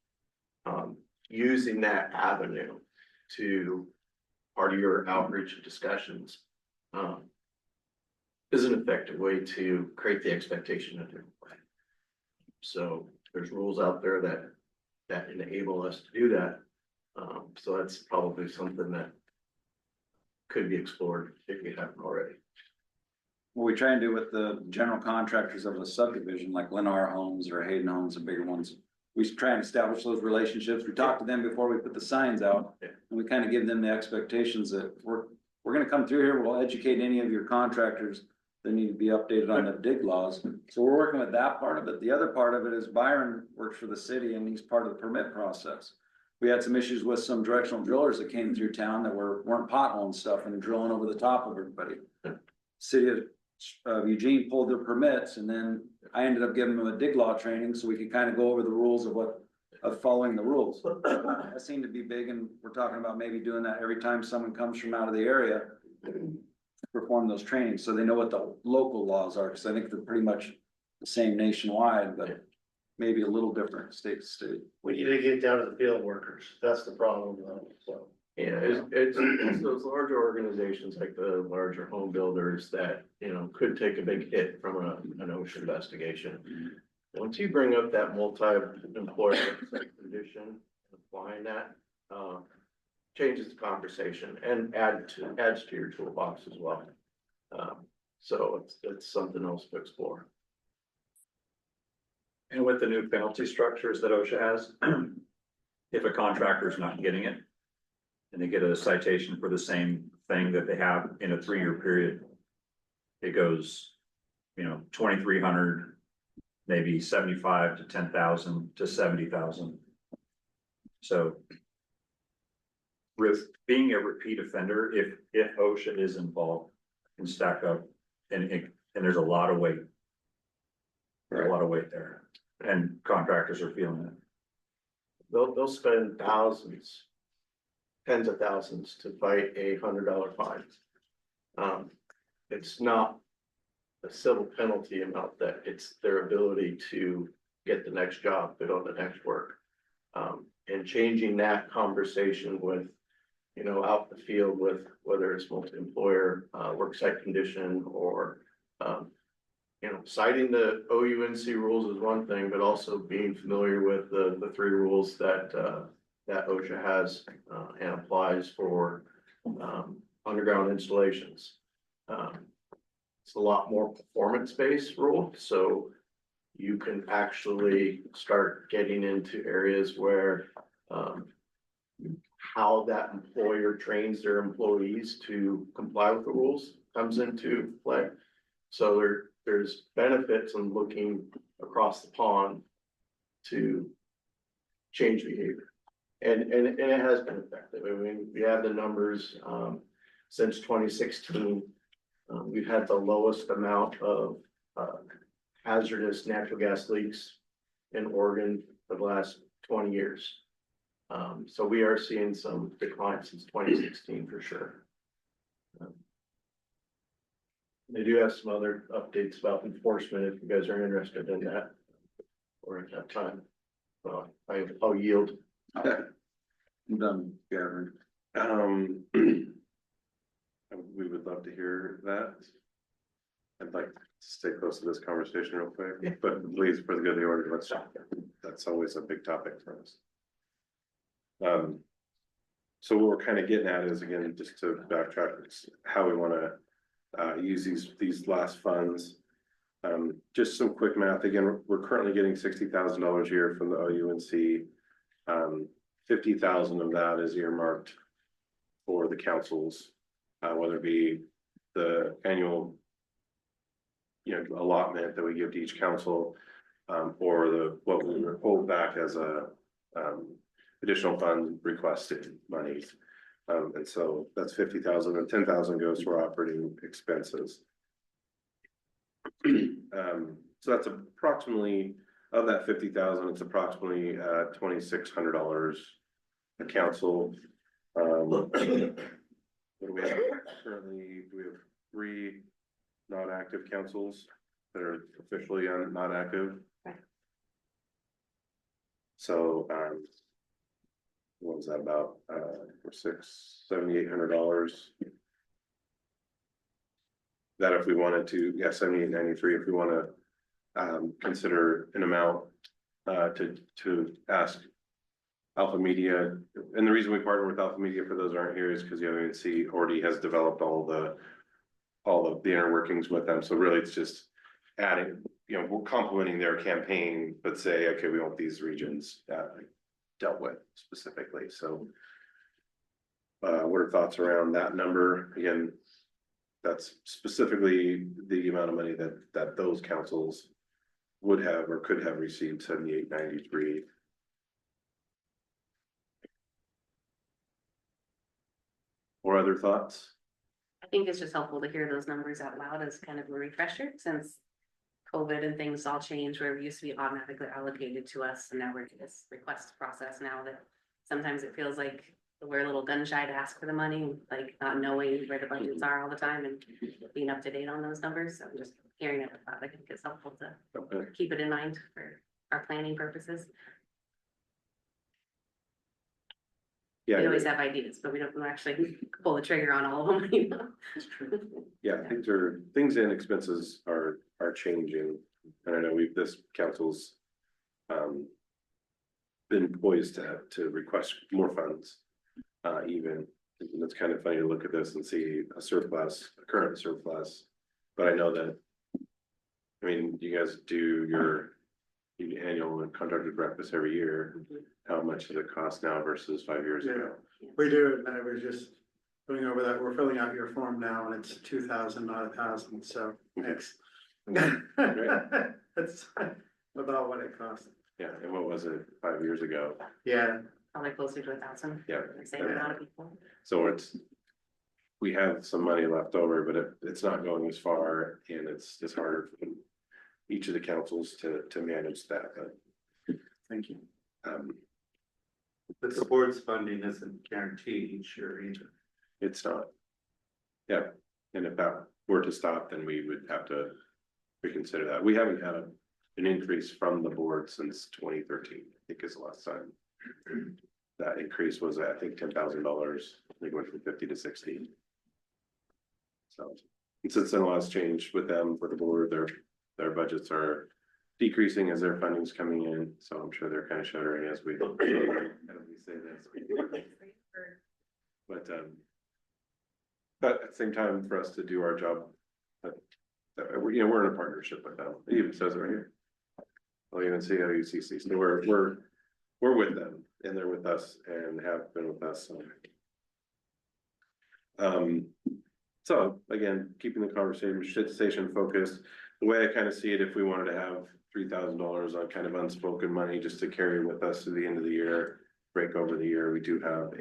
using that avenue to part of your outreach discussions is an effective way to create the expectation in a different way. So there's rules out there that enable us to do that. So that's probably something that could be explored if you haven't already. What we try and do with the general contractors of the subdivision, like Lennar Homes or Hayden Homes, the bigger ones, we try and establish those relationships. We talk to them before we put the signs out, and we kind of give them the expectations that we're going to come through here. We'll educate any of your contractors that need to be updated on the dig laws. So we're working with that part of it. The other part of it is Byron works for the city and he's part of the permit process. We had some issues with some directional drillers that came through town that weren't potholing stuff and drilling over the top of everybody. City of Eugene pulled their permits, and then I ended up giving them a dig law training so we could kind of go over the rules of following the rules. That seemed to be big, and we're talking about maybe doing that every time someone comes from out of the area, perform those trainings, so they know what the local laws are, because I think they're pretty much the same nationwide, but maybe a little different state to state. We need to get down to the field workers. That's the problem, so. Yeah, it's those larger organizations like the larger home builders that, could take a big hit from an OSHA investigation. Once you bring up that multi-employer condition, applying that, changes the conversation and adds to your toolbox as well. So it's something else to explore. And with the new penalty structures that OSHA has, if a contractor is not getting it, and they get a citation for the same thing that they have in a 3-year period, it goes, 2,300, maybe 75 to 10,000 to 70,000. So with being a repeat offender, if OSHA is involved, can stack up, and there's a lot of weight. There's a lot of weight there. And contractors are feeling it. They'll spend thousands, tens of thousands to fight $100 fine. It's not a civil penalty amount, that it's their ability to get the next job, bid on the next work. And changing that conversation with, you know, out in the field with whether it's multi-employer, worksite condition, or, you know, citing the OUNC rules is one thing, but also being familiar with the 3 rules that, that OSHA has, and applies for, underground installations. It's a lot more performance-based rule, so you can actually start getting into areas where, how that employer trains their employees to comply with the rules comes into play. So there's benefits in looking across the pond to change behavior. And it has been effective. I mean, we have the numbers, since 2016, we've had the lowest amount of hazardous natural gas leaks in Oregon for the last 20 years. So we are seeing some decline since 2016 for sure. They do have some other updates about enforcement if you guys are interested in that, or at that time. I'll yield. I'm done, Gavin. We would love to hear that. I'd like to stay close to this conversation real quick, but please, for the good of the order, let's stop there. That's always a big topic for us. So what we're kind of getting at is, again, just to backtrack, it's how we want to use these last funds. Just some quick math. Again, we're currently getting $60,000 a year from the OUNC. 50,000 of that is earmarked for the councils, whether it be the annual, you know, allotment that we give to each council, or what we hold back as a additional fund requested monies. And so that's 50,000, and 10,000 goes to our operating expenses. So that's approximately, of that 50,000, it's approximately $2,600 a council. What do we have currently? We have 3 non-active councils that are officially not active. Right. So what was that about? For $7,800. That if we wanted to, yeah, 7,893. If we want to consider an amount to ask Alpha Media, and the reason we partner with Alpha Media, for those who aren't here, is because the OUNC already has developed all of the inner workings with them. So really, it's just adding, you know, we're complementing their campaign, but say, okay, we want these regions dealt with specifically. So, what are thoughts around that number? Again, that's specifically the amount of money that those councils would have or could have received, 7,893. Or other thoughts? I think it's just helpful to hear those numbers out loud as kind of a refresher, since COVID and things all changed, where it used to be automatically allocated to us, and now we're in this request process now that sometimes it feels like we're a little gun shy to ask for the money, like not knowing where the budgets are all the time and being up to date on those numbers. So I'm just hearing it. I think it's helpful to keep it in mind for our planning purposes. Yeah, we always have ideas, but we don't actually pull the trigger on all of them. You know? Yeah, things and expenses are changing, and I know this council's been poised to request more funds, even. And it's kind of funny to look at this and see a current surplus, but I know that, I mean, you guys do your annual and contracted breakfast every year. How much does it cost now versus 5 years ago? We do, and I was just going over that. We're filling out your form now, and it's 2,000, not 1,000. So it's that's about what it costs. Yeah, and what was it 5 years ago? Yeah, probably closer to 1,000. Yeah, the same amount of people. So we have some money left over, but it's not going as far, and it's harder. each of the councils to manage that, but. Thank you. But the board's funding isn't guaranteed each year either. It's not. Yeah, and if that were to stop, then we would have to reconsider that. We haven't had an increase from the board since 2013, I think is the last time. That increase was, I think, $10,000. I think it went from 50 to 60. So, and since then, a lot's changed with them, with the board, their budgets are decreasing as their funding's coming in. So I'm sure they're kind of shuddering as we say this. But at the same time, for us to do our job, we're in a partnership with them. It even says it right here. I'll even see OUCC. So we're with them, and they're with us, and have been with us. So again, keeping the conversation focused. The way I kind of see it, if we wanted to have $3,000 on kind of unspoken money just to carry with us to the end of the year, break over the year, we do have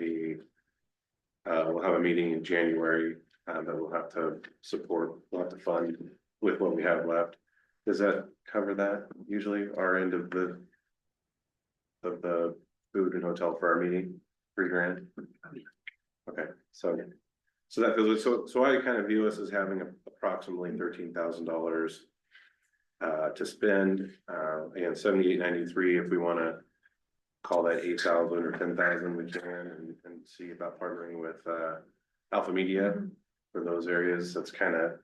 we'll have a meeting in January that we'll have to support, we'll have to fund with what we have left. Does that cover that? Usually our end of the food and hotel for our meeting, $3,000. Okay, so that feels, so I kind of view us as having approximately $13,000 to spend, and 7893 if we want to call that 8,000 or 10,000, we can, and see about partnering with Alpha Media for those areas. That's kind of,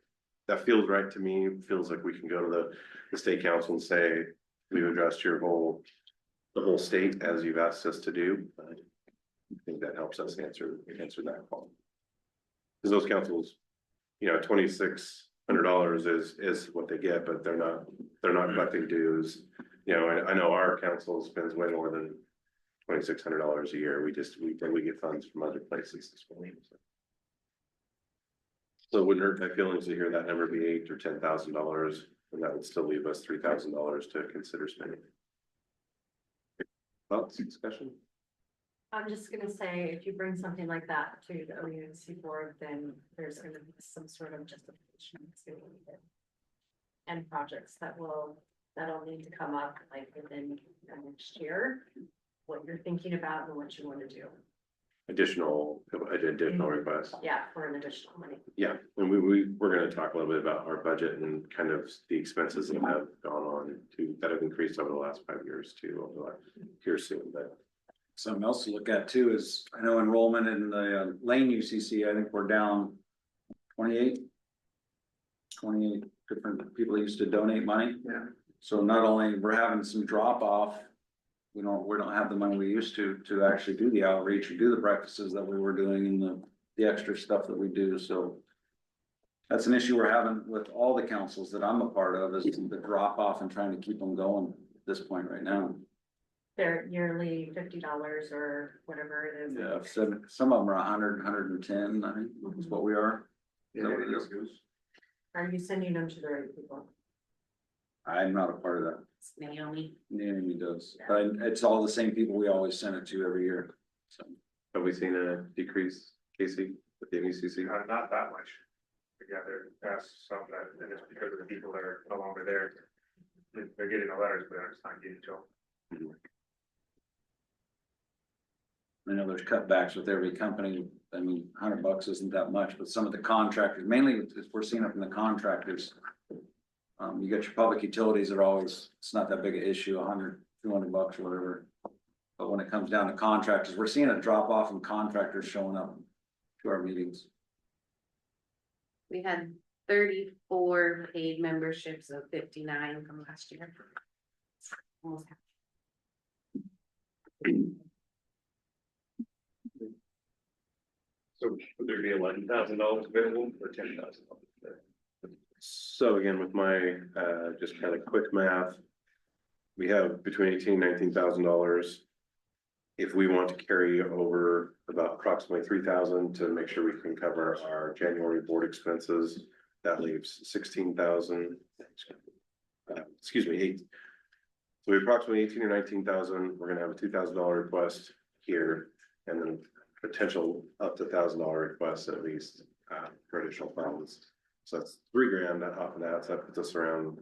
that feels right to me. Feels like we can go to the state council and say, we've addressed the whole state as you've asked us to do. I think that helps us answer that call. Because those councils, $2,600 is what they get, but they're not collecting dues. I know our council spends way more than $2,600 a year. We get funds from other places as well. So it wouldn't hurt my feelings to hear that number be $8,000 or $10,000, and that would still leave us $3,000 to consider spending. Thoughts, discussion? I'm just gonna say, if you bring something like that to the OUNC board, then there's gonna be some sort of justification that's gonna be needed. And projects that'll need to come up like within next year, what you're thinking about and what you want to do. Additional requests. Yeah, for an additional money. Yeah, and we're going to talk a little bit about our budget and kind of the expenses that have gone on that have increased over the last 5 years too, here soon, but. Something else to look at too is, I know enrollment in the Lane UCC, I think we're down 28 different people used to donate money. Yeah. So not only we're having some drop off, we don't have the money we used to actually do the outreach or do the breakfasts that we were doing and the extra stuff that we do. So that's an issue we're having with all the councils that I'm a part of, is the drop off and trying to keep them going at this point right now. They're yearly $50 or whatever it is. Yeah, some of them are 100, 110, I think is what we are. Yeah, Are you sending them to the right people? I'm not a part of that. It's Naomi. Naomi does, but it's all the same people we always send it to every year. So have we seen a decrease, Casey, with the MUCC? Not that much. Together, that's some that, and it's because of the people that are no longer there. They're getting the letters, but it's not getting to them. I know there's cutbacks with every company. I mean, $100 isn't that much, but some of the contractors, mainly we're seeing it from the contractors. You got your public utilities are always, it's not that big an issue, $100, $200 or whatever. But when it comes down to contractors, we're seeing a drop off in contractors showing up to our meetings. We had 34 paid memberships of 59 from last year. Almost half. So would there be $11,000 available or $10,000? So again, with my just kind of quick math, we have between $18,000 and $19,000. If we want to carry over about approximately 3,000 to make sure we can cover our January board expenses, that leaves 16,000. Excuse me, 8. So we approximately 18 or 19,000. We're going to have a $2,000 request here, and then potential up to $1,000 requests at least for additional funds. So that's $3,000 off of that. So that puts us around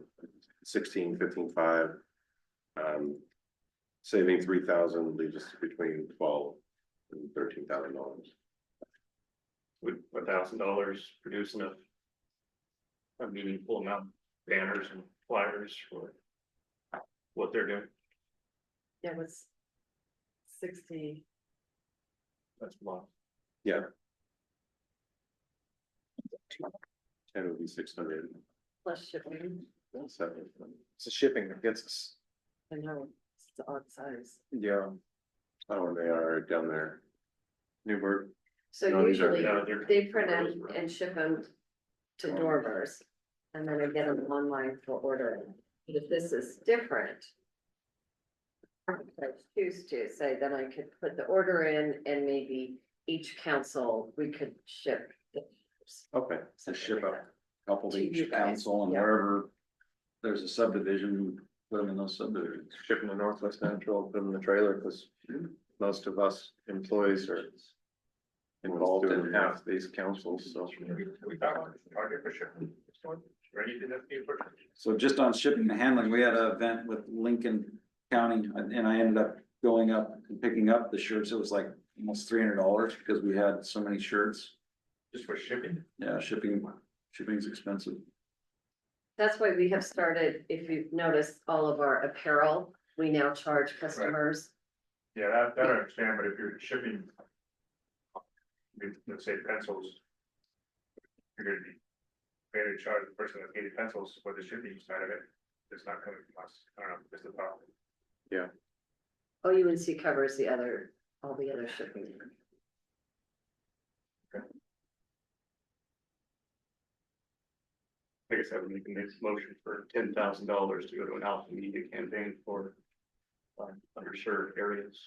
16, 15.5. Saving 3,000 leaves us between 12 and $13,000. Would $1,000 produce enough? A meaningful amount of banners and flyers for what they're doing? It was 60. That's a lot. Yeah. 10 would be 600. Plus shipping. 7. It's the shipping that gets us. I know, it's the odd size. Yeah. Oh, they are down there. Newburgh. So No, these are- usually they print them and ship them to Dormers. And then I get them online for ordering. But if this is different. If I choose to say, then I could put the order in and maybe each council, we could ship. Okay, so ship a couple to To you each guys, council and yeah. wherever there's a subdivision, put them in those subdivisions. Shipping to Northwest Natural, put them in the trailer, because most of us employees are involved in half these councils, so. We got on target for shipping. Ready to that paper? So just on shipping and handling, we had an event with Lincoln County and I ended up going up and picking up the shirts. It was like almost $300 because we had so many shirts. Just for shipping? Yeah, shipping's expensive. That's why we have started, if you've noticed, all of our apparel, we now charge customers. Yeah, that I understand, but if you're shipping. Let's say pencils. You're gonna be. Paying to charge the person that's getting pencils for the shipping side of it. It's not coming from us. I don't know, it's the problem. Yeah. OUNC covers all the other shipping. I guess I would make a next motion for $10,000 to go to an alpha media campaign for underserved areas.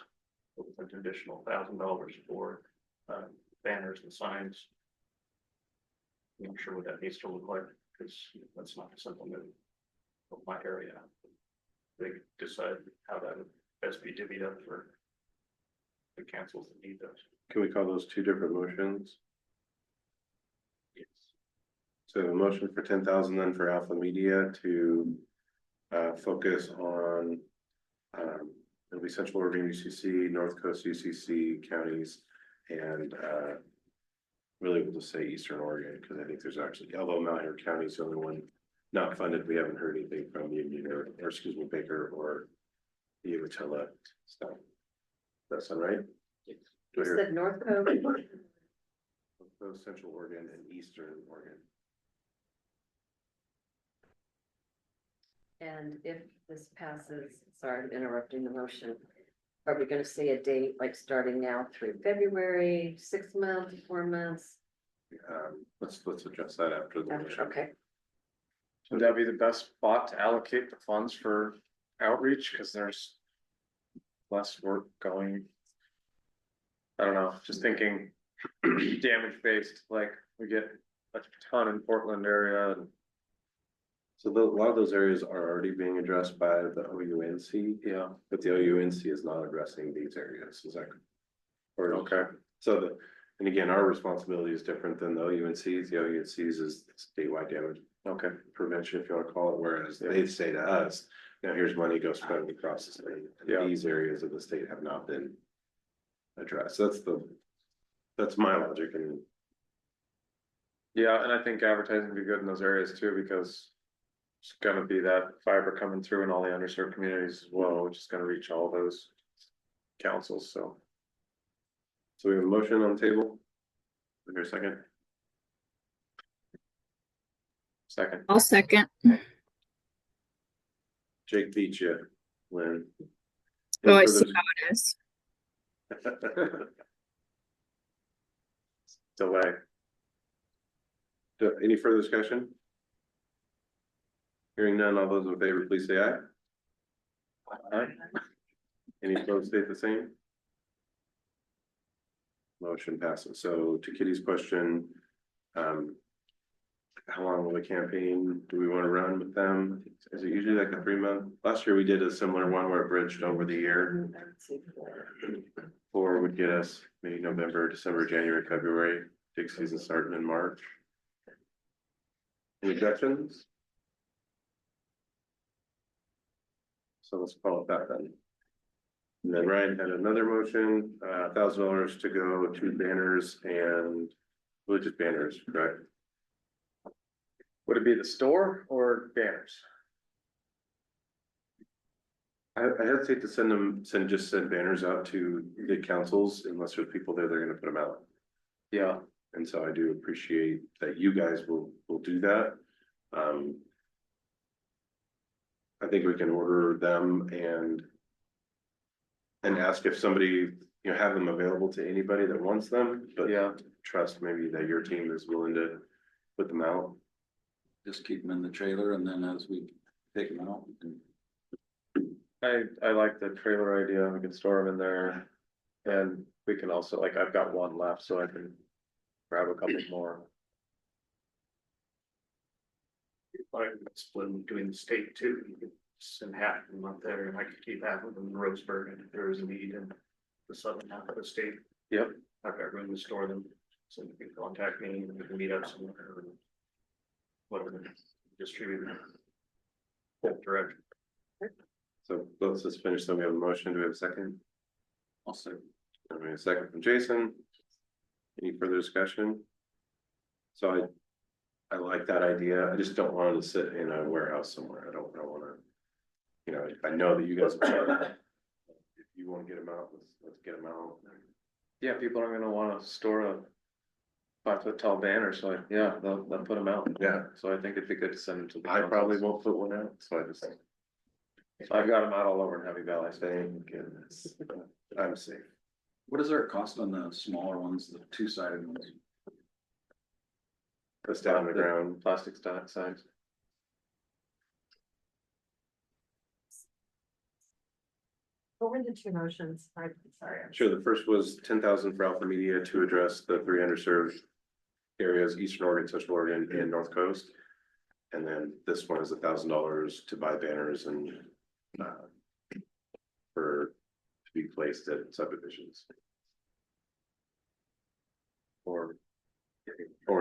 With an additional $1,000 for banners and signs. I'm not sure what that needs to look like, because that's not something that of my area. They decide how that would best be divvied up for the councils that need those. Can we call those two different motions? Yes. So a motion for 10,000 then for Alpha Media to focus on it'll be Central Oregon UCC, North Coast UCC counties, and really we'll just say Eastern Oregon, because I think there's actually, although Mount Airy County is the only one not funded, we haven't heard anything from Union or excuse me, Baker or the Umatilla stuff. That sound right? Do I You hear- said North Cove. Both Central Oregon and Eastern Oregon. And if this passes, sorry, I'm interrupting the motion. Are we gonna say a date, like starting now through February, 6 months, 4 months? Let's address that after the motion. Okay, Would that be the best spot to allocate the funds for outreach? Cause there's less work going. I don't know, just thinking damage based, like we get a ton in Portland area and. So a lot of those areas are already being addressed by the OUNC. Yeah. But the OUNC is not addressing these areas, is that? Or, Okay. So and again, our responsibility is different than the OUNC's. The OUNC's is statewide damage. Okay. Prevention, if you want to call it, whereas they say to us, now here's money, go spread it across the state. And these areas of the state have not been addressed. That's my logic and. Yeah, and I think advertising would be good in those areas too, because. It's gonna be that fiber coming through in all the underserved communities as well, which is gonna reach all those councils, so. So we have a motion on the table. Is there a second? Second. I'll second. Jake beat you, Lynn. Oh, I Any see further- how it is. Delay. Any further discussion? Hearing none, all those in favor, please say aye. Aye. Any opposed, state the same. Motion passes. So to Kitty's question, how long will the campaign, do we want to run with them? Is it usually like a 3-month? Last year we did a similar one where it bridged over the year. 4 would get us maybe November, December, January, February, dig season starting in March. Any objections? So let's call it that then. And then Ryan had another motion, $1,000 to go to banners and religious banners, correct? Would it be the store or banners? I hesitate to send banners out to the councils unless there's people there, they're gonna put them out. Yeah, And so I do appreciate that you guys will do that. I think we can order them and ask if somebody, have them available to anybody that wants them, but yeah, trust maybe that your team is willing to put them out. Just keep them in the trailer and then as we take them out. I like the trailer idea. We can store them in there. And we can also, like, I've got one left, so I can grab a couple more. I could split them between the state too, you could send half of them up there, and I could keep half of them in Roseburg, and if there is a need in the southern half of the state. Yep. I've got room to store them, so you can contact me, and we can meet up somewhere, or whatever, distribute them. Both direction. So let's just finish. So we have a motion. Do we have a second? I'll say. I mean, a second from Jason. Any further discussion? So I like that idea. I just don't want it to sit in a warehouse somewhere. I don't want to, I know that you guys. If you want to get them out, let's get them out. Yeah, people are gonna wanna store a 5-foot tall banner, so yeah, they'll put them out. Yeah. So I think it'd be good to send them to. the I probably councils. won't put one out, so I just. So I've got them out all over in Happy Valley. Thank goodness. I'm safe. What is our cost on the smaller ones, the two-sided ones? That's down on the ground. Plastic stock size. What were the two motions? I'm sorry. Sure, the first was 10,000 for Alpha Media to address the 3 underserved areas, Eastern Oregon, Central Oregon, and North Coast. And then this one is $1,000 to buy banners and to be placed at subdivisions. Or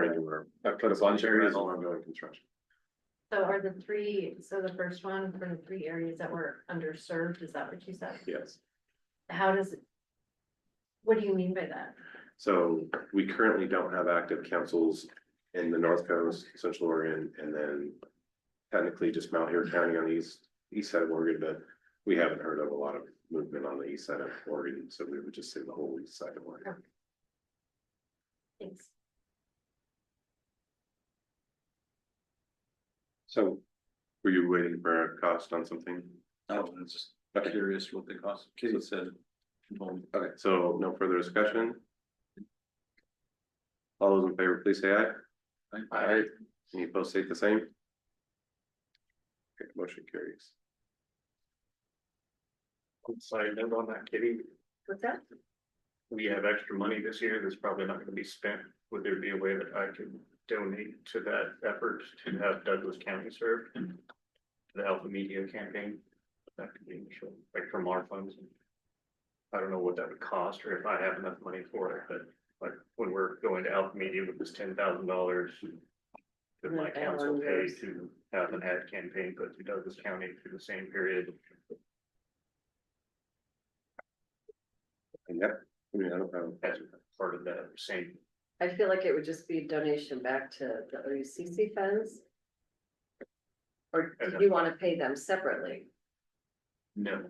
anywhere. I put a bunch of areas them on ongoing construction. So are the three, so the first one for the 3 areas that were underserved, is that what you said? Yes. How does it? What do you mean by that? So we currently don't have active councils in the North Coast, Central Oregon, and then technically just Mount Airy County on the east side of Oregon, but we haven't heard of a lot of movement on the east side of Oregon, so we would just say the whole east side of Oregon. Thanks. So were you waiting for a cost on something? I was just curious what the cost, Kitty said. Okay, so no further discussion. All those in favor, please say aye. Aye. Any opposed, say the same. Okay, motion carries. Side note on that, Kitty, What's that? we have extra money this year that's probably not gonna be spent. Would there be a way that I could donate to that effort to have Douglas County served? The Alpha Media campaign? That could be initial, like from our funds. I don't know what that would cost or if I have enough money for it, but like when we're going to Alpha Media with this $10,000. Could my council pay to have an ad campaign put through Douglas County through the same period? Yeah, I mean, I don't know. As part of that same. I feel like it would just be a donation back to the OUCC funds. Or do you want to pay them separately? No,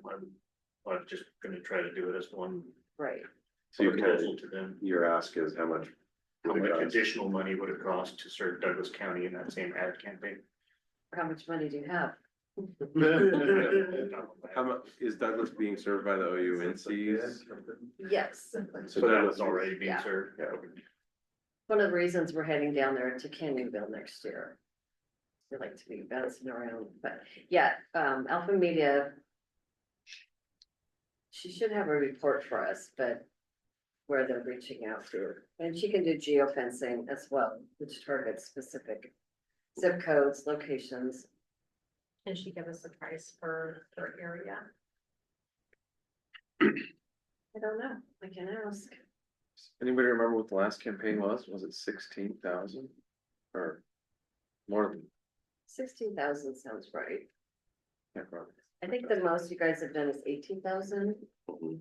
I'm just gonna try to do it as one Right. So you proposal to them. Your ask is how much? How would it much cost? additional money would it cost to serve Douglas County in that same ad campaign? How much money do you have? How much is Douglas being served by the OUNCs? Yes. So that was already being Yeah. served. Yeah. One of the reasons we're heading down there to Canyonville next year. We like to be bouncing around, but yeah, Alpha Media. She should have a report for us, but where they're reaching out to, and she can do geofencing as well, which targets specific zip codes, locations. Can she give us a price per area? I don't know, I can ask. Anybody remember what the last campaign was? Was it 16,000? Or more than? 16,000 sounds right. Yeah, probably. I think the most you guys have done is 18,000,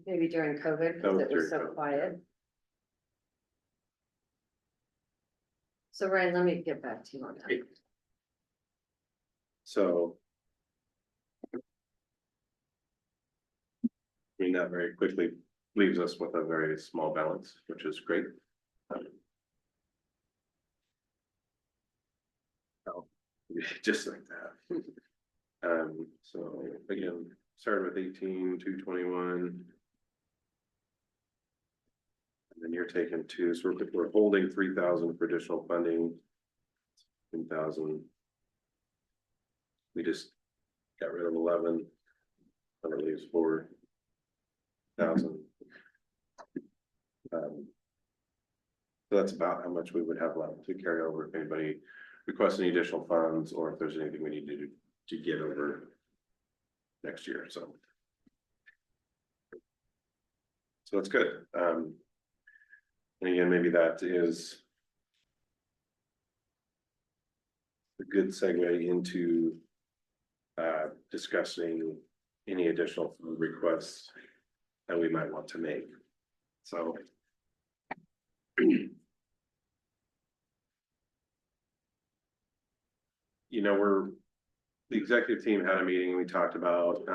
maybe during COVID, because it was so quiet. So Ryan, let me get back to you on that. So. I mean, that very quickly leaves us with a very small balance, which is great. Just like that. So again, started with 18,221. And then you're taking two, so we're holding 3,000 for additional funding. 10,000. We just got rid of 11. That leaves 4,000. So that's about how much we would have left to carry over if anybody requests any additional funds, or if there's anything we need to do to get over next year. So that's good. And again, maybe that is a good segue into discussing any additional requests that we might want to make. So you know, the executive team had a meeting and we talked about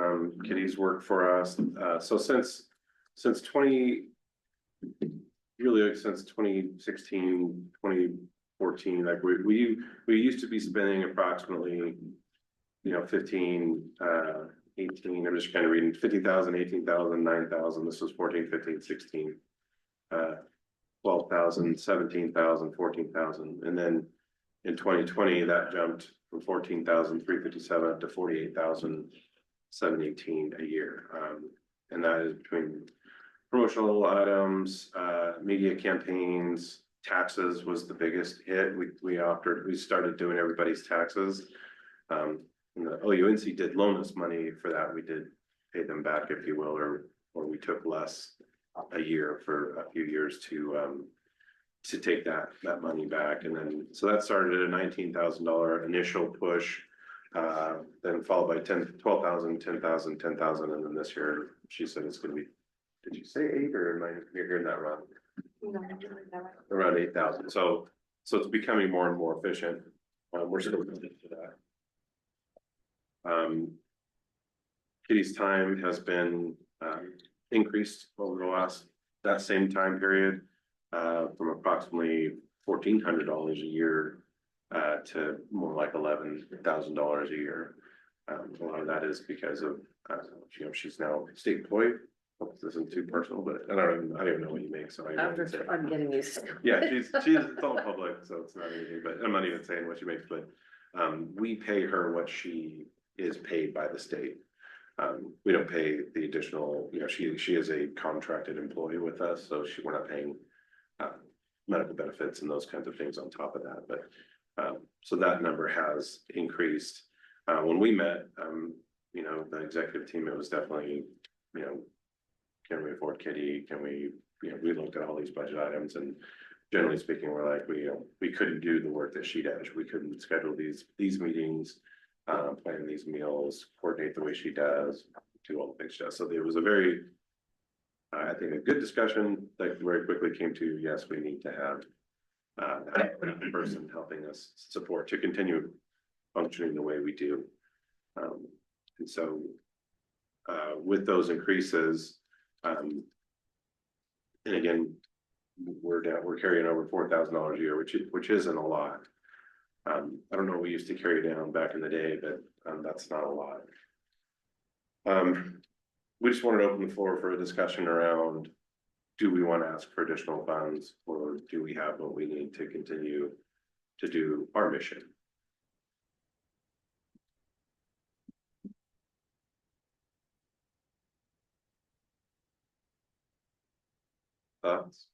Kitty's work for us. So since 2016, 2014, like we used to be spending approximately, 15, 18, I'm just kind of reading 50,000, 18,000, 9,000. This was 14, 15, 16, 12,000, 17,000, 14,000. And then in 2020, that jumped from 14,357 to 48,718 a year. And that is between promotional items, media campaigns, taxes was the biggest hit. We started doing everybody's taxes. And the OUNC did loan us money for that. We did pay them back, if you will, or we took less a year for a few years to take that money back. And then, so that started at a $19,000 initial push, then followed by 12,000, 10,000, 10,000. And then this year, she said it's going to be, did you say 8 or am I hearing that wrong? Around 8,000. So it's becoming more and more efficient. We're still committed to that. Kitty's time has been increased over that same time period, from approximately $1,400 a year to more like $11,000 a year. A lot of that is because of she's now state employed. This isn't too personal, but I don't even know what you make, so I'm getting used to it. Yeah, it's all public, so it's not anything, but I'm not even saying what she makes, but we pay her what she is paid by the state. We don't pay the additional, she is a contracted employee with us, so we're not paying medical benefits and those kinds of things on top of that. But so that number has increased. When we met, the executive team, it was definitely, can we afford Kitty? Can we, we looked at all these budget items, and generally speaking, we're like, we couldn't do the work that she does. We couldn't schedule these meetings, plan these meals, coordinate the way she does, do all the things she does. So it was a very, I think, a good discussion that very quickly came to, yes, we need to have that person helping us support to continue functioning the way we do. And so with those increases, and again, we're carrying over $4,000 a year, which isn't a lot. I don't know, we used to carry down back in the day, but that's not a lot. We just wanted to open the floor for a discussion around, do we want to ask for additional funds, or do we have what we need to continue to do our mission? Thoughts?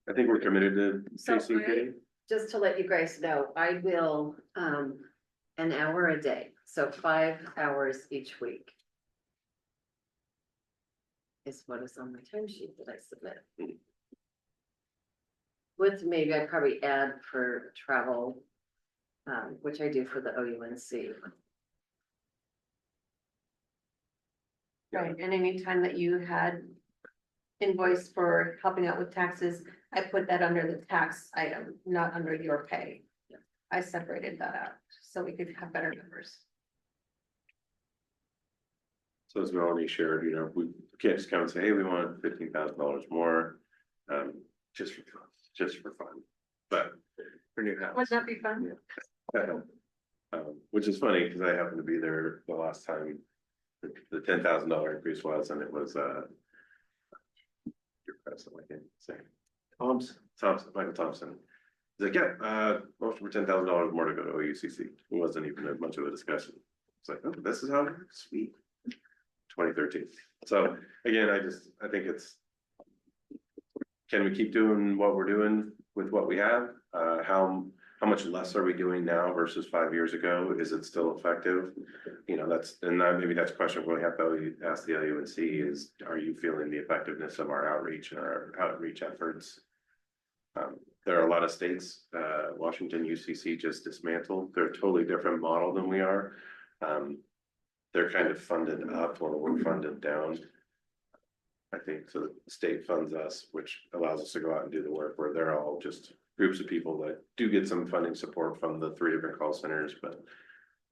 I think we're committed to chasing Kitty. Just to let you guys know, I will, an hour a day, so 5 hours each week is what is on my timesheet that I submit. with maybe I'd probably add for travel, which I do for the OUNC. Right, and anytime that you had invoice for helping out with taxes, I put that under the tax item, not under your pay. I separated that out so we could have better numbers. So as Melanie shared, we can't just come and say, hey, we want $15,000 more, just for fun, but for new house. Would that be fun? Which is funny because I happened to be there the last time the $10,000 increase was, and it was your president, I can't say Michael Thompson. He's like, yeah, motion for $10,000 more to go to OUCC. It wasn't even much of a discussion. It's like, oh, this is how it works. Sweet. 2013. So again, I think it's, can we keep doing what we're doing with what we have? How much less are we doing now versus 5 years ago? Is it still effective? Maybe that's a question we'll have to ask the LUNC is, are you feeling the effectiveness of our outreach and our outreach efforts? There are a lot of states, Washington UCC just dismantled. They're a totally different model than we are. They're kind of funded up or we're funded down. I think so. The state funds us, which allows us to go out and do the work where they're all just groups of people that do get some funding support from the 3 different call centers, but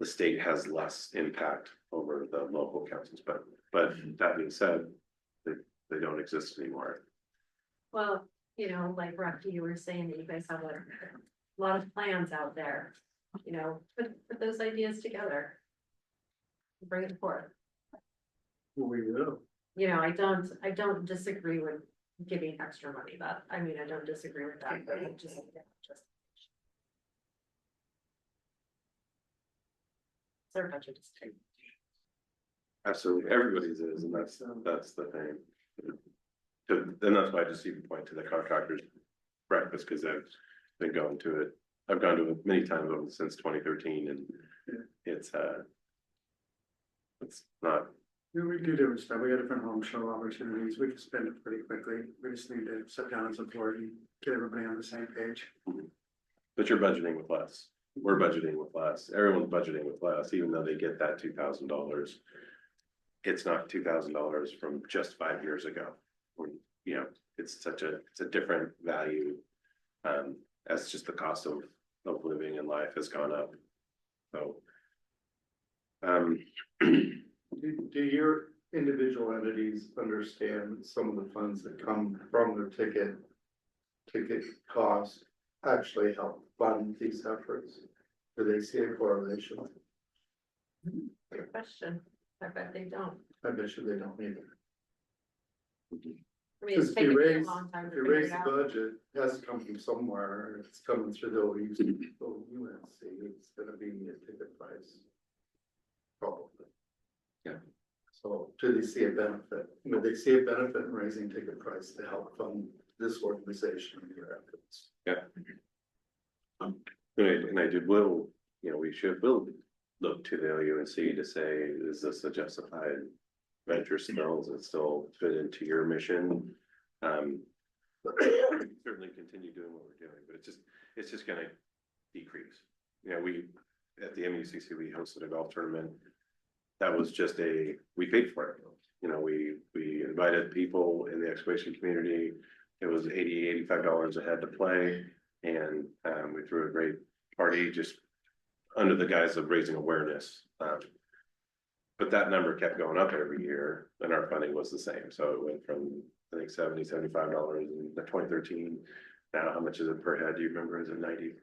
the state has less impact over the local councils. But that being said, they don't exist anymore. Well, like Rocky, you were saying that you guys have a lot of plans out there, put those ideas together. Bring it forth. We will. I don't disagree with giving extra money, I don't disagree with that, but it just. Their budget is tight. Absolutely, everybody's is, and that's the thing. And that's why I just even point to the contractors breakfast, because I've been going to it. I've gone to it many times since 2013, and it's not. We do different stuff. We got different home show opportunities. We can spend it pretty quickly. We just need to sit down as a board and get everybody on the same page. But you're budgeting with less. We're budgeting with less. Everyone's budgeting with less, even though they get that $2,000. It's not $2,000 from just 5 years ago. It's a different value. As just the cost of living and life has gone up. So Do your individual entities understand some of the funds that come from their ticket costs actually help fund these efforts? Do they see a correlation? Good question. I bet they don't. I bet you they don't either. It's If taken you me a raise, long time to if you figure raise it the out. budget, it has to come from somewhere. It's coming through the OUCC. It's gonna be a ticket price. Probably. Yeah. So do they see a benefit? They see a benefit in raising ticket price to help fund this organization and their efforts. Yeah. We'll look to the LUNC to say, is this a justified venture still? Does it still fit into your mission? Certainly continue doing what we're doing, but it's just gonna decrease. We at the MUCC, we hosted a golf tournament. That was just we paid for it. We invited people in the excavation community. It was $85 a head to play, and we threw a great party just under the guise of raising awareness. But that number kept going up every year, and our funding was the same. So it went from, I think, $75 in 2013. Now, how much is it per head? Do you remember? Is it 90?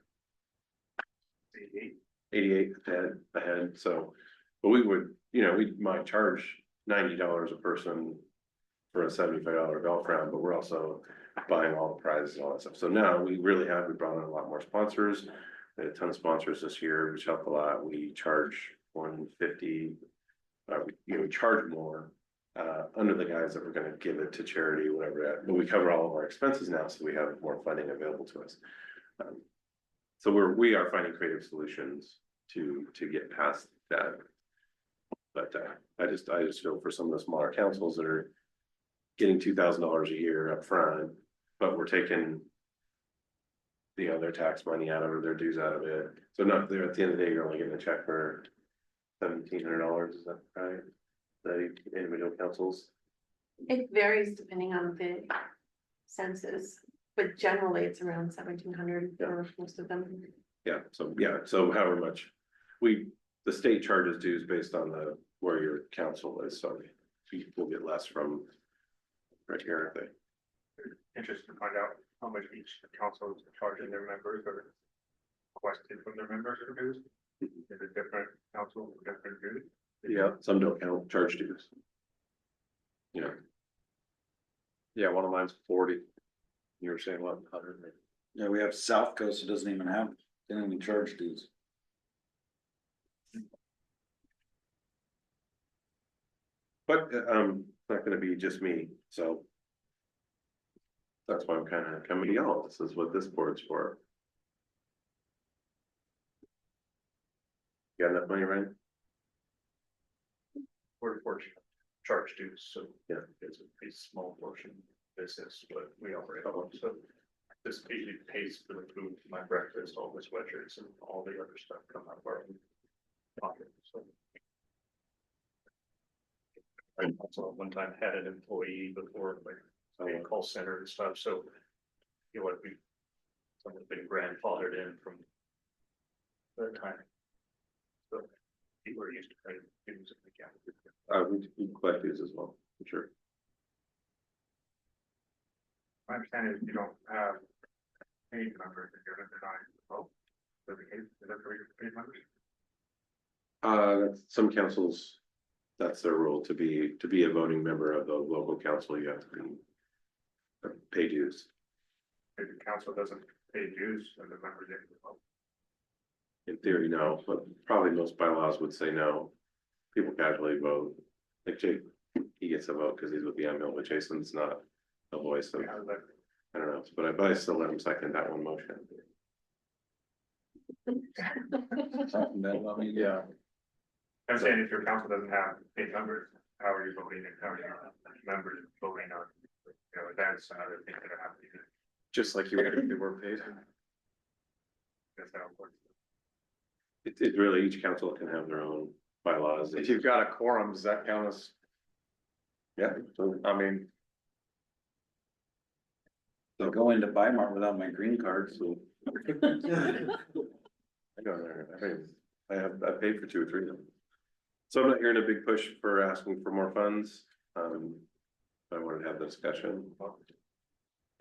88 a head. So, but we might charge $90 a person for a $75 golf round, but we're also buying all the prizes and all that stuff. So now we brought in a lot more sponsors. We had a ton of sponsors this year, which helped a lot. We charge $150. We charge more under the guise that we're going to give it to charity, whatever. But we cover all of our expenses now, so we have more funding available to us. So we are finding creative solutions to get past that. But I just feel for some of the smaller councils that are getting $2,000 a year up front, but we're taking other tax money out of it, their dues out of it. So not there, at the end of the day, you're only getting a check for $1,700, is that right? The individual councils. It varies depending on the census, but generally it's around 1,700 for most of them. So however much the state charges dues based on where your council is, so people get less from right here, I think. Interested to find out how much each council is charging their members or requested from their members or dues. Is it different council, different dues? Yeah, some don't charge dues. Yeah, one of mine's 40. You were saying what, 100? Yeah, we have South Coast, it doesn't even have, they don't even charge dues. But not gonna be just me, so. That's why I'm kind of coming to y'all. This is what this board's for. You got enough money, Ryan? We're fortunate to charge dues, so Yeah. it's a small portion of business, but we operate on, so this usually pays for the food, my breakfast, all the sweatshirts and all the other stuff come out of our own pocket, so. I also at one time had an employee before, like a call center and stuff, so you know what, someone's been grandfathered in from the time. So people are used to paying dues if they can. We collect these as well, for sure. My understanding is you don't have paid members if you're not vote. Is that for your paid members? Some councils, that's their rule, to be a voting member of the local council, you have to be pay dues. If the council doesn't pay dues, then the members get to vote. In theory, no, but probably most bylaws would say no. People casually vote. Like Jake, he gets a vote because he's with the ML, but Jason's not a voice, so I don't know, but I still let him second that one motion. Yeah. I'm saying if your council doesn't have paid members, how are you voting and how are your members voting on, events and other things that are happening? Just like you would if they were paid. That's how it works. It really, each council can have their own bylaws. If you've got a quorum, does that count as? Yeah, so I mean, They'll go into Weimar without my green card, so. I know, I paid for 2 or 3 of them. So I'm not hearing a big push for asking for more funds. I wanted to have the discussion.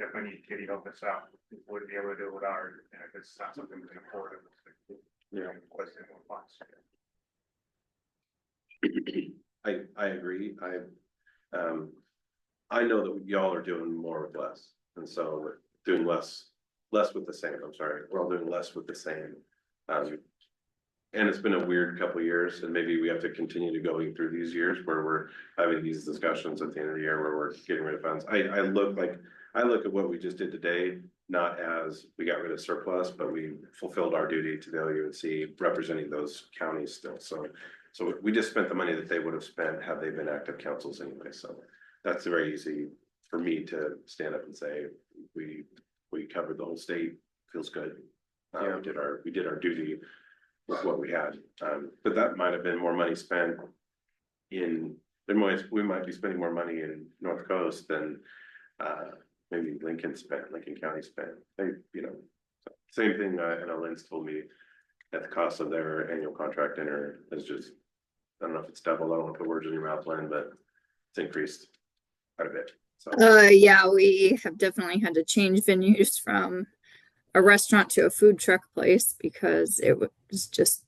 definitely need Kitty to help us out. We wouldn't be able to do it without her, and if it's not something we can afford, requesting more funds. I agree. I know that y'all are doing more with less, and so doing less with the same. I'm sorry, we're all doing less with the same. And it's been a weird couple of years, and maybe we have to continue to going through these years where we're having these discussions at the end of the year where we're getting rid of funds. I look at what we just did today, not as we got rid of surplus, but we fulfilled our duty to the OUCC representing those counties still. So we just spent the money that they would have spent had they been active councils anyway. So that's very easy for me to stand up and say, we covered the whole state, feels good. We did our duty with what we had. But that might have been more money spent we might be spending more money in North Coast than maybe Lincoln County spent. Same thing, I know Lynn's told me that the cost of their annual contract dinner is just, I don't know if it's double, I don't want to put words in your mouth, Lynn, but it's increased quite a bit. So Yeah, we have definitely had to change venues from a restaurant to a food truck place because it was just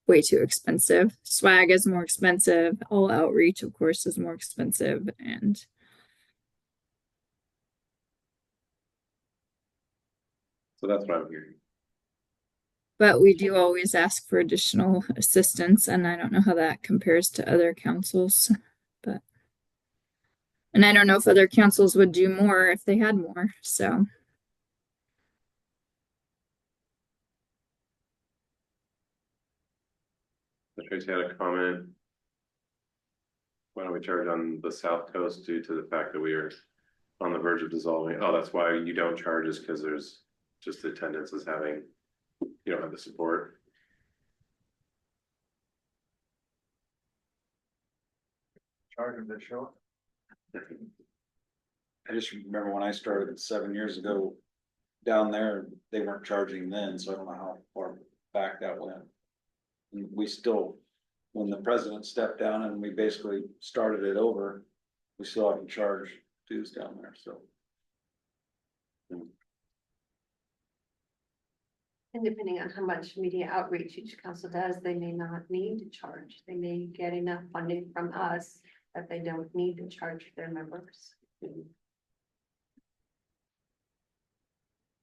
way too expensive. Swag is more expensive. All outreach, of course, is more expensive. And so that's what I'm hearing. but we do always ask for additional assistance, and I don't know how that compares to other councils, and I don't know if other councils would do more if they had more. So Tracy had a comment. Why don't we charge on the South Coast due to the fact that we are on the verge of dissolving? Oh, that's why you don't charge is because there's just the attendance is having, you know, have the support. Charge them to show up. I just remember when I started 7 years ago, down there, they weren't charging then, so I don't know how far back that went. And we still, when the president stepped down and we basically started it over, we still haven't charged dues down there, so. And depending on how much media outreach each council does, they may not need to charge. They may get enough funding from us that they don't need to charge their members.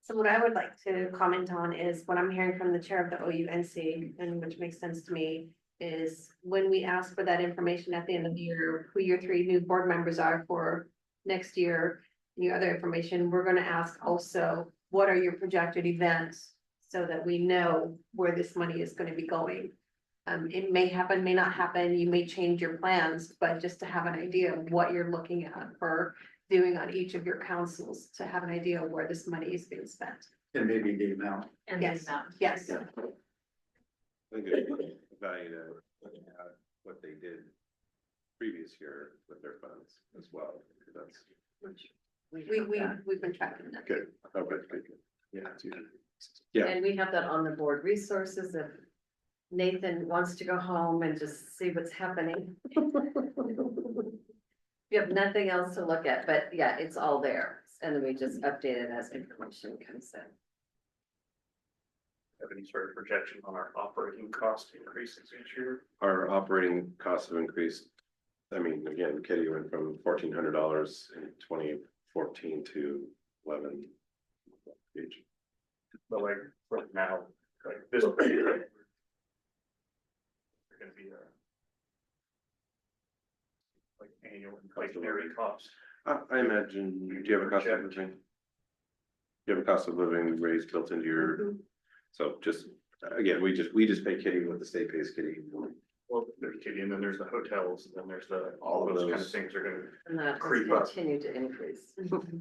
So what I would like to comment on is what I'm hearing from the chair of the OUNC, and which makes sense to me, is when we ask for that information at the end of the year, who your 3 new board members are for next year, any other information, we're gonna ask also, what are your projected events? So that we know where this money is gonna be going. It may happen, may not happen, you may change your plans, but just to have an idea of what you're looking at for doing on each of your councils, to have an idea of where this money is being spent. And maybe the amount. And Yes, then, yes. I think it's value to look at what they did previous year with their funds as well. That's We've been tracking that. good. Oh, good. Yeah. Yeah. And we have that on the board resources if Nathan wants to go home and just see what's happening. You have nothing else to look at, but yeah, it's all there. And then we just update it as information comes in. Have any sort of projection on our operating cost increases each year? Our operating costs have increased. I mean, again, Kitty went from $1,400 in 2014 to 11 each. But like right now, like this year, they're gonna be like annual inflationary costs. I imagine, do you have a cost of living? You have a cost of living raise built into your, so just, again, we just pay Kitty what the state pays Kitty. Well, there's Kitty, and then there's the hotels, and then there's all of those kind of those. things are gonna And that has creep up. continued to increase.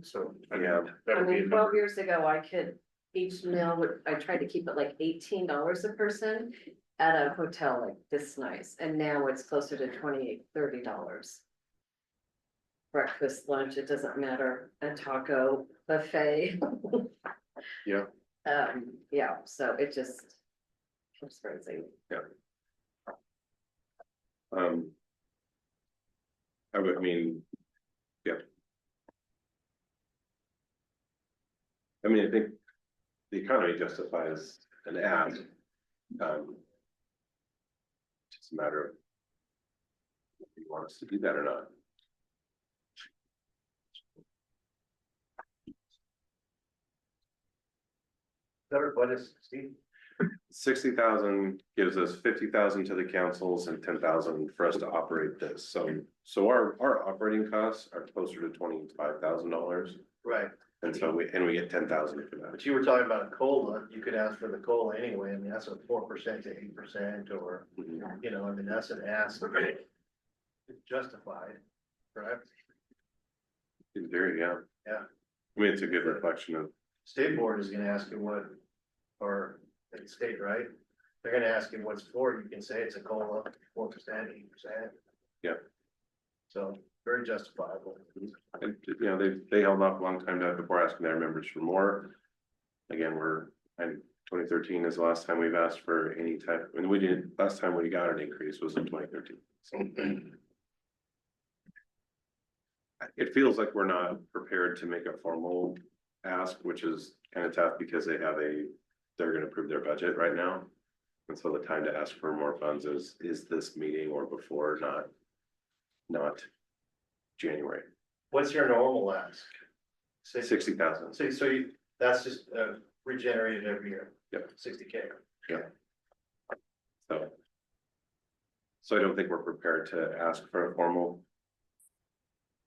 So, I mean, Yeah. that I would be a mean, 12 number. years ago, I could, each meal would, I tried to keep it like $18 a person at a hotel like this nice, and now it's closer to $28, $30. Breakfast, lunch, it doesn't matter, a taco buffet. Yeah. Yeah, so it just keeps rising. Yeah. I mean, yeah. I mean, I think the economy justifies an ask. Just a matter of if you want us to do that or not. Better budget, Steve. 60,000 gives us 50,000 to the councils and 10,000 for us to operate this. So our operating costs are closer to $25,000. Right, And so we get 10,000 for that. but you were talking about a COLA, you could ask for the COLA anyway, I mean, that's a 4% to 8%, or, you know, I mean, that's an ask. It's justified, correct? In theory, yeah. Yeah. I mean, it's a good reflection of, State board is gonna ask you what, or the state, right? They're gonna ask you what's for, you can say it's a COLA, 4%, 8%. yeah. So very justifiable. And, you know, they held off a long time before asking their members for more. Again, and 2013 is the last time we've asked for any type, I mean, last time we got an increase was in 2013. So it feels like we're not prepared to make a formal ask, which is kind of tough because they're gonna approve their budget right now. And so the time to ask for more funds is this meeting or before, not January. What's your normal ask? 60,000. So that's just regenerated every year? Yep. 60K. Yeah. So I don't think we're prepared to ask for a formal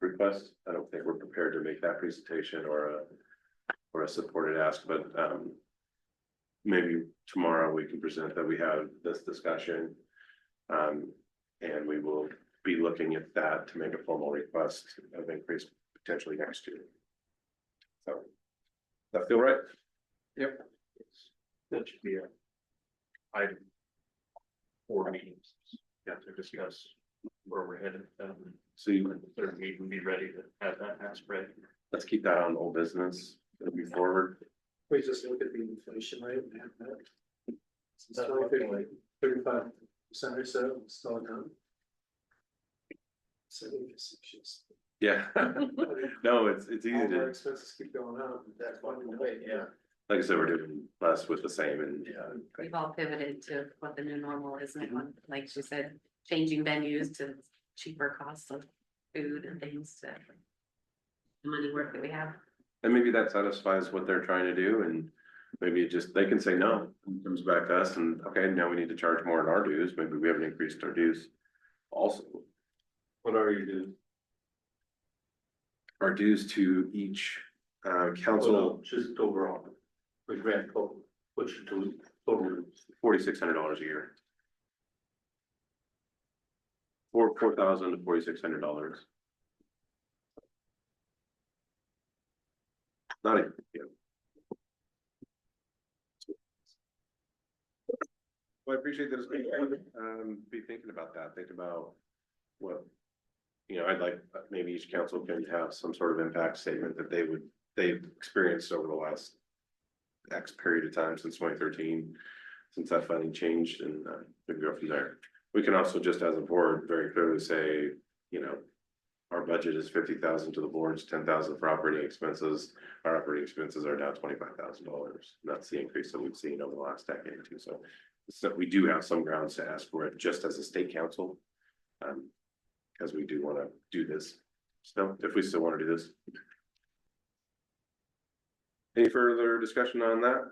request. I don't think we're prepared to make that presentation or a supported ask, but maybe tomorrow we can present that we have this discussion. And we will be looking at that to make a formal request of increase potentially next year. So, that feel right? Yep. That should be a item. 4 meetings, to discuss where we're headed. So you, The third meeting, be ready to have that ask ready. let's keep that on old business, moving forward. We just look at the inflation rate and have that. Since 2015, 35% or so, still down. So it's just. Yeah, no, it's easy All our to, expenses keep going up. That's one way, yeah. like I said, we're doing less with the same and. We've all pivoted to what the new normal is now, like she said, changing venues to cheaper costs of food and things to. The money work that we have. And maybe that satisfies what they're trying to do and maybe it just, they can say no, and comes back to us and, okay, now we need to charge more in our dues, maybe we haven't increased our dues. Also. What are you doing? Our dues to each council, Just overall. The grand total, what should do total? $4,600 a year. $4,000 to $4,600. Not a, yeah. Well, I appreciate that. Be thinking about that, think about what, I'd like, maybe each council can have some sort of impact statement that they've experienced over the last X period of time since 2013, since that funding changed and we can go from there. We can also just as a board very clearly say, our budget is 50,000 to the board's 10,000 for operating expenses. Our operating expenses are now $25,000. That's the increase that we've seen over the last decade or two. So we do have some grounds to ask for it just as a state council. Because we do want to do this. So if we still want to do this. Any further discussion on that?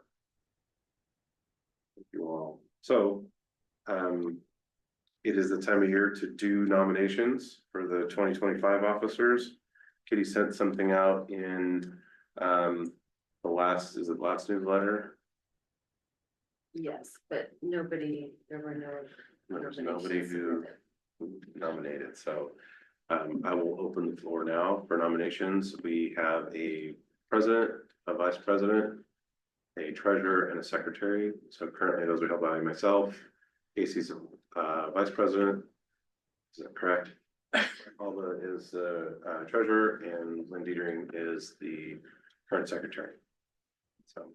Thank you all. So, it is the time of year to do nominations for the 2025 officers. Kitty sent something out in the last newsletter? Yes, but there were no. There's nobody who nominated, so I will open the floor now for nominations. We have a president, a vice president, a treasurer, and a secretary. So currently those are held by myself. Casey's vice president. Is that correct? Alba is the treasurer, and Lynn Dietering is the current secretary. So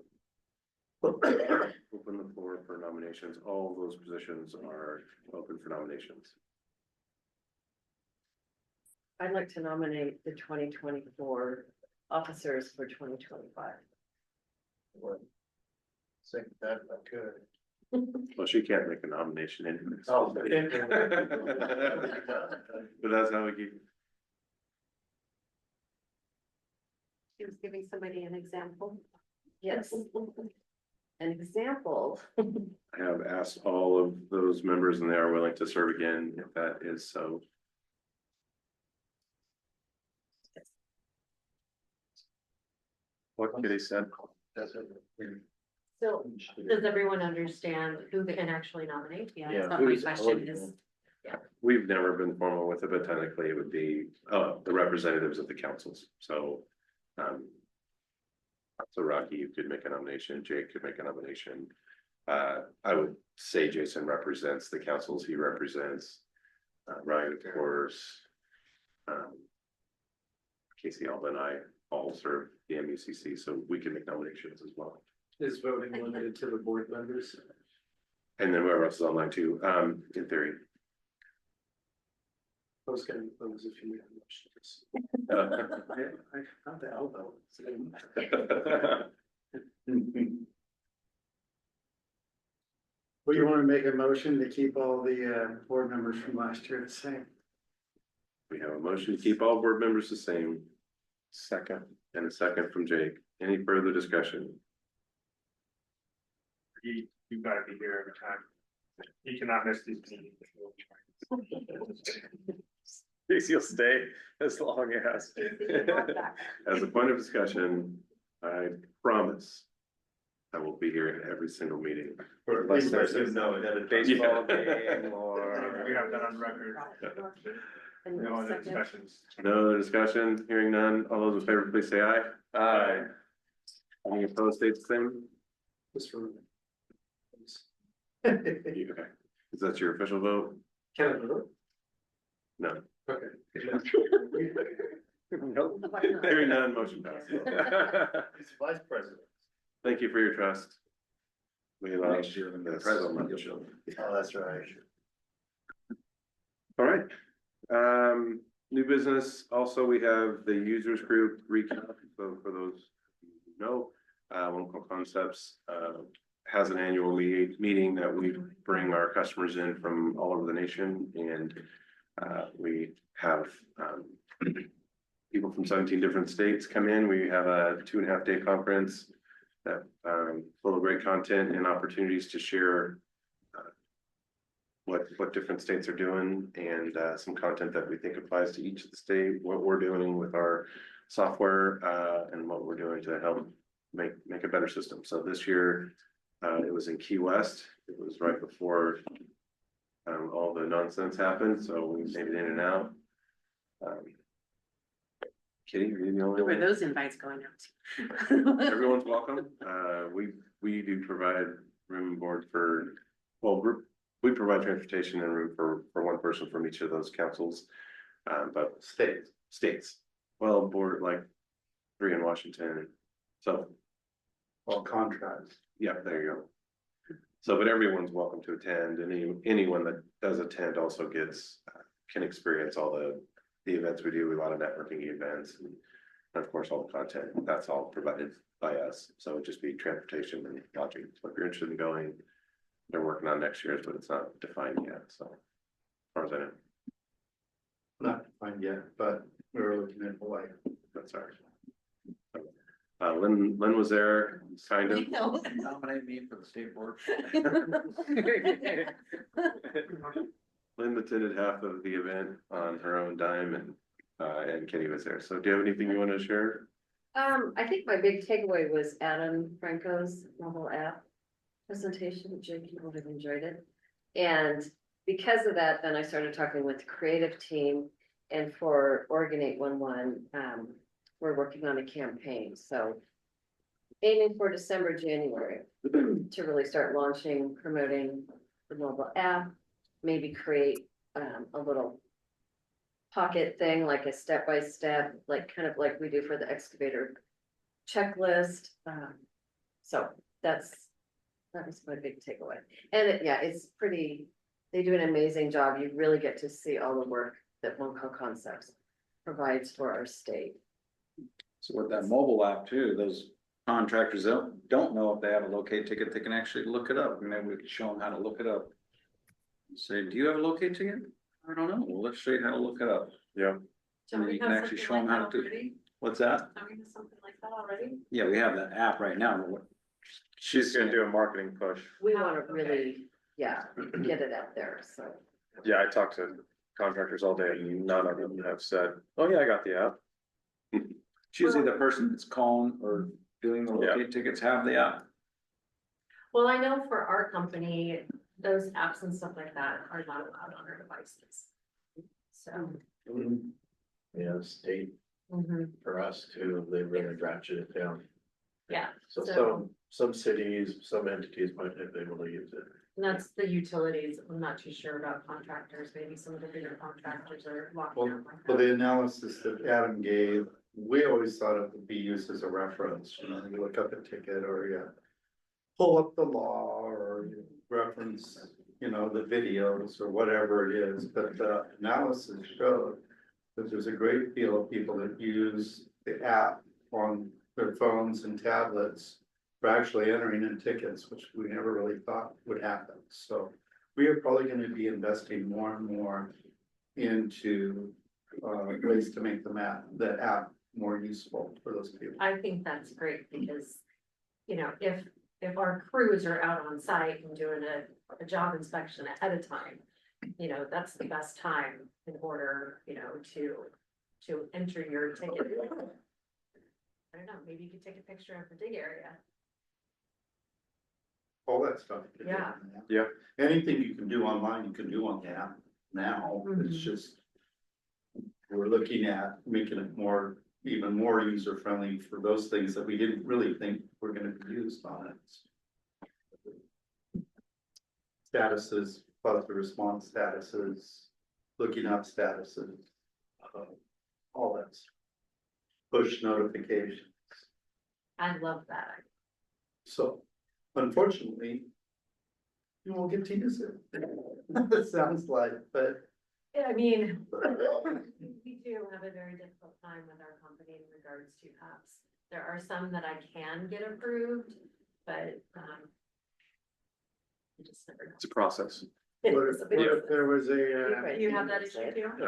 open the floor for nominations. All of those positions are open for nominations. I'd like to nominate the 2024 officers for 2025. Second that if I could. Well, she can't make a nomination anyway. Oh. But that's how we keep. She was giving somebody an example. Yes. An example. I have asked all of those members and they are willing to serve again if that is so. What Kitty said. So does everyone understand who they can actually nominate? Yeah, that's what my question is. We've never been formal with it, but technically it would be the representatives of the councils. So so Rocky, you could make a nomination, Jake could make a nomination. I would say Jason represents the councils he represents. Ryan, of course. Casey, Alba, and I all serve the MUCC, so we can make nominations as well. Is voting limited to the board members? And then whoever else is online too, in theory. I was gonna propose if you have motions. I got the elbow. Well, you want to make a motion to keep all the board members from last year the same? We have a motion to keep all board members the same. Second. And a second from Jake. Any further discussion? You've got to be here every time. You cannot miss these meetings. You'll stay as long as. As a point of discussion, I promise I will be here at every single meeting. Unless there's a baseball game or. We have that on record. No other discussions. No other discussion, hearing none. All those in favor, please say aye. Aye. Any opposed, state the same. Just for. Is that your official vote? Can I vote? No. Okay. Nope. Hearing none, motion passes. He's vice president. Thank you for your trust. We love Next year, when the this. president, you'll show. Oh, that's right. All right. New business, also we have the users group recap, so for those who know, One Call Concepts, has an annual meeting that we bring our customers in from all over the nation, and, we have, people from 17 different states come in. We have a 2.5-day conference that, full of great content and opportunities to share what different states are doing, and some content that we think applies to each of the state, what we're doing with our software, and what we're doing to help make a better system. So this year, it was in Key West. It was right before all the nonsense happened, so we made it in and out. Kitty, are you the only Where one? were those invites going out to? Everyone's welcome. We do provide room and board for, well, we provide transportation and room for one person from each of those councils. But states, well, board like 3 in Washington. So. All contracts. Yeah, there you go. So, but everyone's welcome to attend, and anyone that does attend also gets, can experience all the events we do, a lot of networking events, and of course, all the content, that's all provided by us. So it'd just be transportation and lodging. So if you're interested in going, they're working on next year's, but it's not defined yet, so. As far as I know. Not defined yet, but we were looking at Hawaii. That's ours. Lynn was there, signed up. Nominate me for the state board. Lynn attended half of the event on her own dime, and Kenny was there. So do you have anything you want to share? I think my big takeaway was Adam Franco's mobile app presentation. Jake, you would have enjoyed it. And because of that, then I started talking with the creative team, and for Oregon 811, we're working on a campaign. So aiming for December, January to really start launching, promoting the mobile app, maybe create a little pocket thing, like a step-by-step, like kind of like we do for the excavator checklist. So that was my big takeaway. And it's pretty, they do an amazing job. You really get to see all the work that One Call Concepts provides for our state. So with that mobile app too, those contractors don't know if they have a locate ticket, they can actually look it up, and then we can show them how to look it up. Say, do you have a locate ticket? I don't know. Well, let's show you how to look it up. Yeah. And then you can actually show them how to do. What's that? Something like that already? Yeah, we have the app right now. She's gonna do a marketing push. We want to really, get it out there, so. Yeah, I talked to contractors all day and none of them have said, oh yeah, I got the app. It's usually the person that's calling or doing the locate tickets have the app. Well, I know for our company, those apps and stuff like that are not allowed on our devices. So. Yeah, state Mhm. for us too, they really ratchet it down. Yeah. So some cities, some entities might not be able to use it. And that's the utilities. I'm not too sure about contractors. Maybe some of the bigger contractors are locked down like Well, that. the analysis that Adam gave, we always thought it would be used as a reference, you look up a ticket or you pull up the law or you reference, the videos or whatever it is, but the analysis showed that there's a great deal of people that use the app on their phones and tablets for actually entering in tickets, which we never really thought would happen. So we are probably going to be investing more and more into ways to make the app more useful for those people. I think that's great because, if our crews are out on site and doing a job inspection ahead of time, that's the best time in order, to enter your ticket. I don't know, maybe you could take a picture of the dig area. All that stuff. you can do Yeah. on the app. Yeah. Anything you can do online, you can do on the app now. It's just. We're looking at making it even more user friendly for those things that we didn't really think were gonna be used on it. statuses, positive response statuses, looking up statuses, all that. Push notifications. I love that. So unfortunately, you won't get to use it. It sounds like, but I mean, we do have a very difficult time with our company in regards to apps. There are some that I can get approved, but, you just never know. It's a process. What if there was a, You have that issue too? Yeah,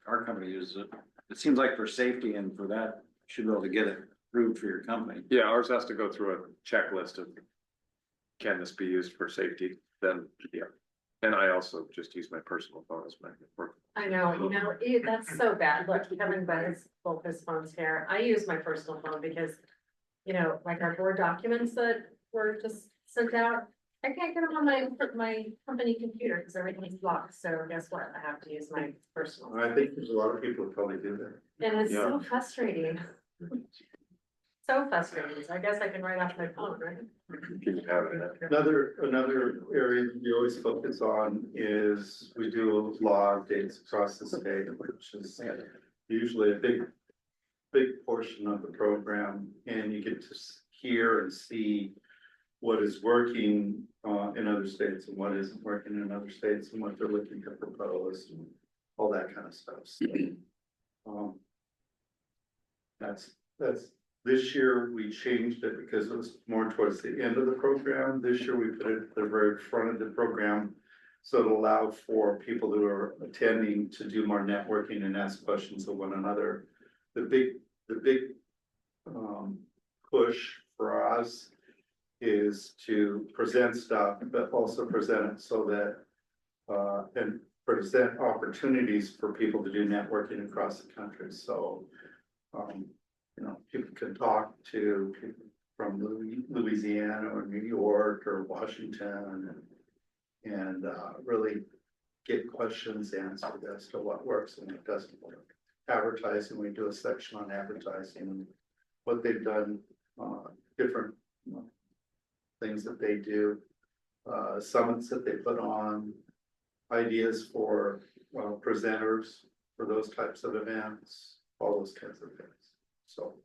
our company uses it. It seems like for safety and for that, you should be able to get it approved for your company. Yeah, ours has to go through a checklist of can this be used for safety, then, yeah. And I also just use my personal phone as my work. I know, that's so bad. Look, Kevin Buzz, both his phones here. I use my personal phone because, like our board documents that were just sent out, I can't get them on my company computer because everything's blocked. So guess what? I have to use my personal. I think there's a lot of people who probably do that. And it's so frustrating. So frustrating. So I guess I can write off my phone, right? Another area we always focus on is we do law updates across the state, which is usually a big portion of the program, and you get to hear and see what is working in other states and what isn't working in other states and what they're looking to propose and all that kind of stuff. So, that's this year we changed it because it was more towards the end of the program. This year we put it at the very front of the program. So it'll allow for people who are attending to do more networking and ask questions of one another. The big push for us is to present stuff, but also present it so that and present opportunities for people to do networking across the country. So people can talk to people from Louisiana or New York or Washington and really get questions answered as to what works and what doesn't work. Advertising, we do a section on advertising and what they've done, different things that they do, summits that they put on, ideas for presenters for those types of events, all those kinds of things. So.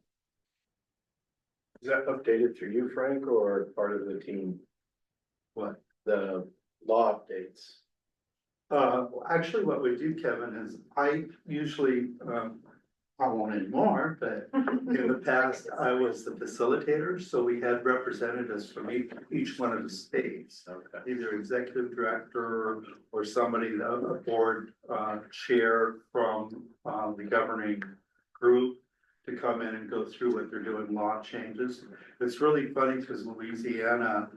Is that updated through you, Frank, or part of the team? What? The law updates? Actually, what we do, Kevin, is I usually, I won't anymore, but in the past, I was the facilitator. So we had representatives from each one of the states, either executive director or somebody, a board chair from the governing group to come in and go through what they're doing, law changes. It's really funny because Louisiana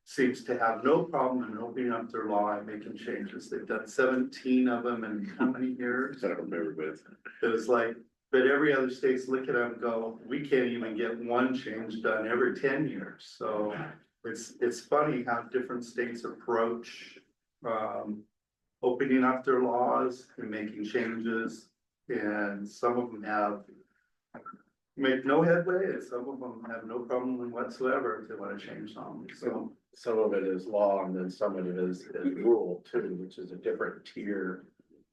seems to have no problem in opening up their law and making changes. They've done 17 of them in how many years? I don't remember, but It was like, but every other state's look at them and go, we can't even get one change done every 10 years. So it's funny how different states approach opening up their laws and making changes. And some of them have make no headway, and some of them have no problem whatsoever if they want to change them. So some of it is law and then some of it is rule too, which is a different tier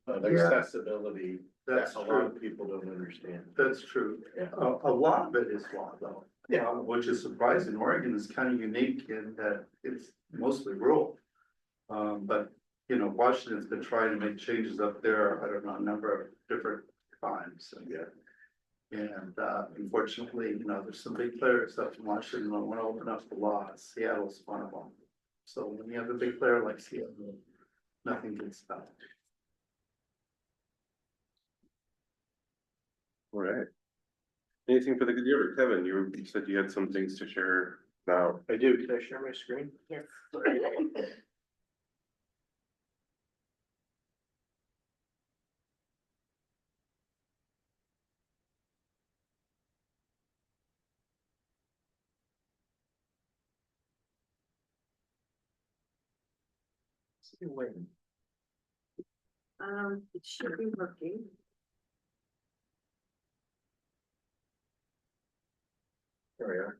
of accessibility. That's that a true. lot of people don't understand. That's true. A lot of it is law though. Yeah, which is surprising. Oregon is kind of unique in that it's mostly rural. But Washington's been trying to make changes up there, I don't know, a number of different times. And unfortunately, there's some big players up in Washington that want to open up the law. Seattle's one of them. So when you have a big player like Seattle, nothing gets done. all right. Anything for the good order? Kevin, you said you had some things to share now. I do. Can I share my screen? Yes. It should be working. There we are.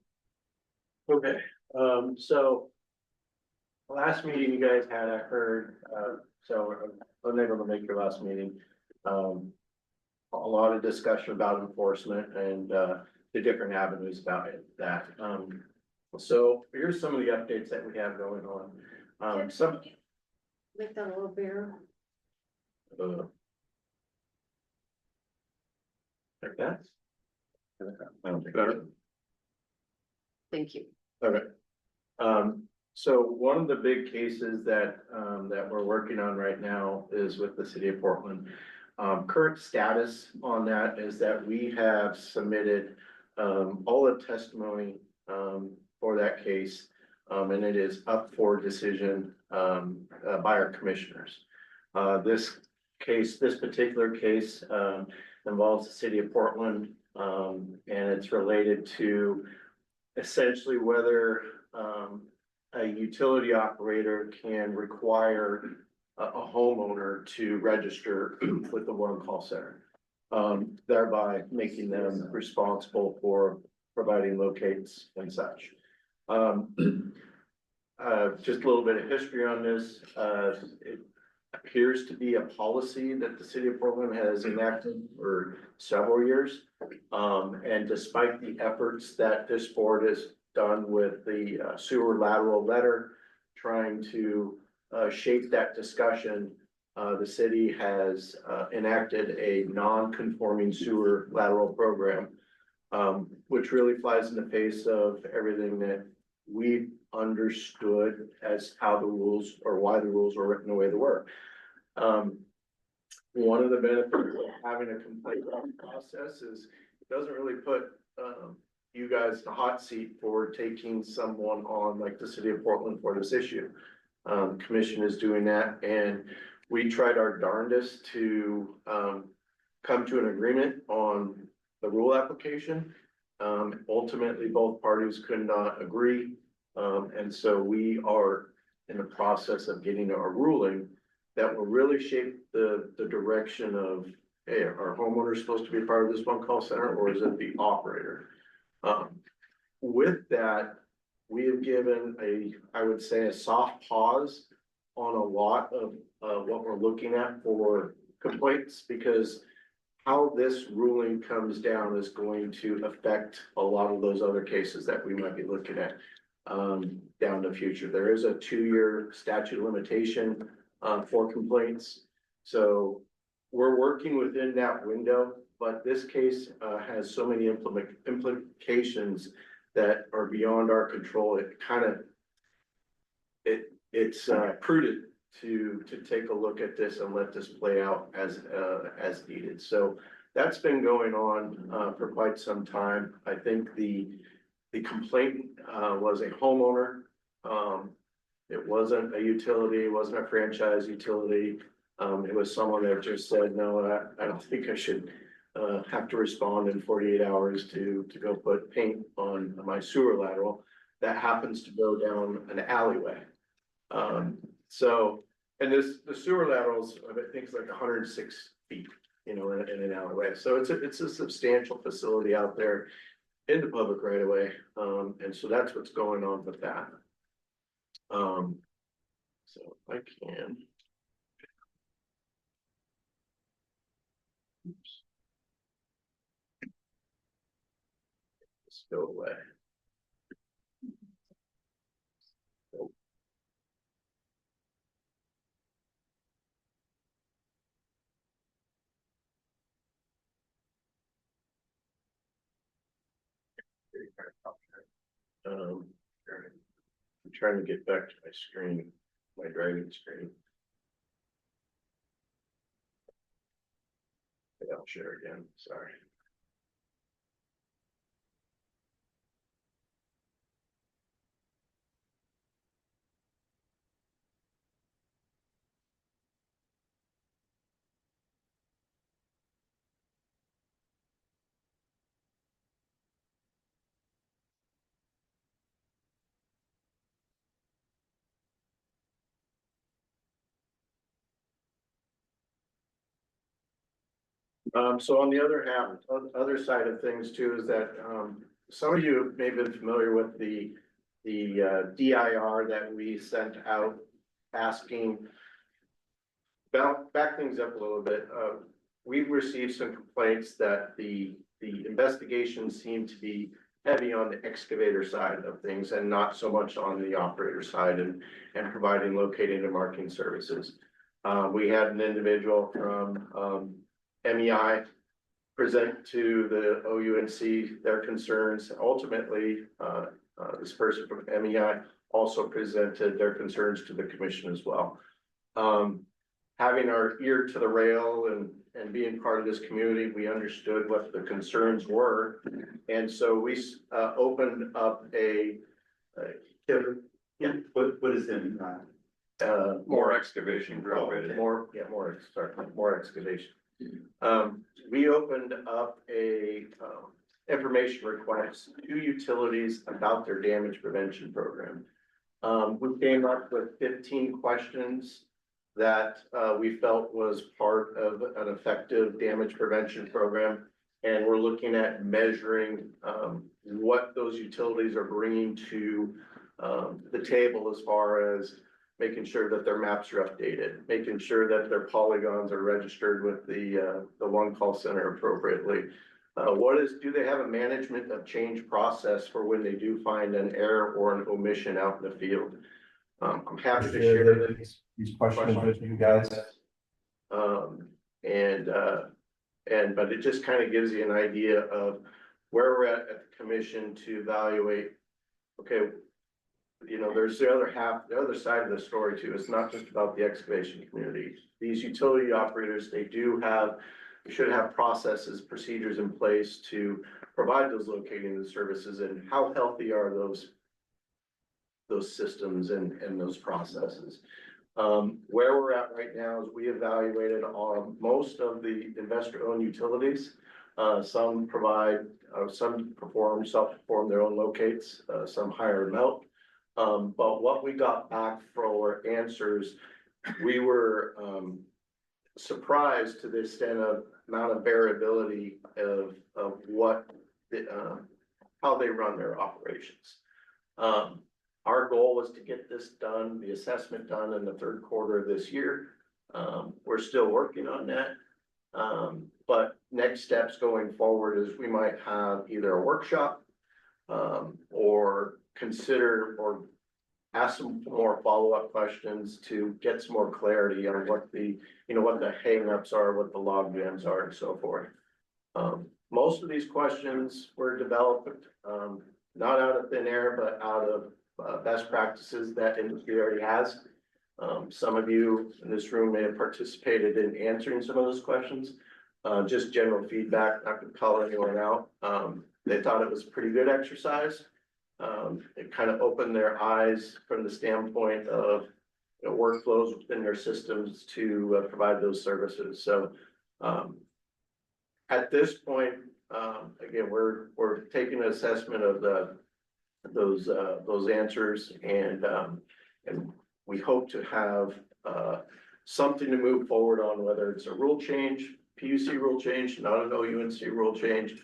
Okay, so last meeting you guys had, I heard, so I was able to make your last meeting. A lot of discussion about enforcement and, the different avenues about it, that, so here's some of the updates that we have going on. Some, Make that a little bigger. like that. I don't think better. Thank you. Okay. So one of the big cases that, that we're working on right now is with the city of Portland. Current status on that is that we have submitted, all the testimony, for that case. And it is up for decision, by our commissioners. This particular case, involves the city of Portland, and it's related to essentially whether a utility operator can require a homeowner to register with the one call center, thereby making them responsible for providing locates and such. Just a little bit of history on this. It appears to be a policy that the city of Portland has enacted for several years. And despite the efforts that this board has done with the sewer lateral letter, trying to shape that discussion, the city has enacted a non-conforming sewer lateral program, which really flies in the face of everything that we understood as how the rules or why the rules were written the way they were. One of the benefits of having a complaint process is it doesn't really put you guys in the hot seat for taking someone on like the city of Portland for this issue. Commission is doing that, and we tried our darndest to come to an agreement on the rule application. Ultimately, both parties could not agree. And so we are in the process of getting a ruling that will really shape the direction of, hey, are homeowners supposed to be part of this one call center, or is it the operator? With that, we have given I would say a soft pause on a lot of what we're looking at for complaints, because how this ruling comes down is going to affect a lot of those other cases that we might be looking at down the future. There is a 2-year statute of limitation for complaints. So we're working within that window, but this case has so many implications that are beyond our control. It's prudent to take a look at this and let this play out as needed. So that's been going on for quite some time. I think the complaint was a homeowner. It wasn't a utility, it wasn't a franchise utility. It was someone that just said, no, I don't think I should have to respond in 48 hours to go put paint on my sewer lateral that happens to go down an alleyway. So, and the sewer laterals, I think it's like 106 feet, you know, in an alleyway. So it's a substantial facility out there in the public right away. And so that's what's going on with that. So if I can. Oops. Let's go away. Oh. I'm trying to get back to my screen, my driving screen. I'll share again, sorry. So on the other hand, on the other side of things too, is that some of you may have been familiar with the DIR that we sent out asking back things up a little bit. We've received some complaints that the investigation seemed to be heavy on the excavator side of things and not so much on the operator side and providing locating and marking services. We had an individual from MEI present to the OUNC their concerns. Ultimately, this person from MEI also presented their concerns to the commission as well. Having our ear to the rail and being part of this community, we understood what the concerns were. And so we opened up what is in that? More excavation. More excavation. We opened up a information request to utilities about their damage prevention program. We came up with 15 questions that we felt was part of an effective damage prevention program. And we're looking at measuring what those utilities are bringing to the table as far as making sure that their maps are updated, making sure that their polygons are registered with the one call center appropriately. Do they have a management of change process for when they do find an error or an omission out in the field? I'm happy to share these questions with you guys. But it just kind of gives you an idea of where we're at the commission to evaluate, okay, there's the other side of the story too. It's not just about the excavation community. These utility operators, they should have processes, procedures in place to provide those locating the services, and how healthy are those systems and those processes. Where we're at right now is we evaluated on most of the investor-owned utilities. Some self-perform their own locates, some hire them out. But what we got back for answers, we were surprised to the extent of amount of variability of how they run their operations. Our goal was to get this done, the assessment done in the third quarter of this year. We're still working on that. But next steps going forward is we might have either a workshop or consider or ask some more follow-up questions to get some more clarity on what the hang-ups are, what the log jams are, and so forth. Most of these questions were developed not out of thin air, but out of best practices that industry already has. Some of you in this room may have participated in answering some of those questions. Just general feedback, not gonna call anyone out. They thought it was a pretty good exercise. It kind of opened their eyes from the standpoint of workflows within their systems to provide those services. So at this point, again, we're taking an assessment of those answers, and we hope to have something to move forward on, whether it's a rule change, PUC rule change, not an OUNC rule change.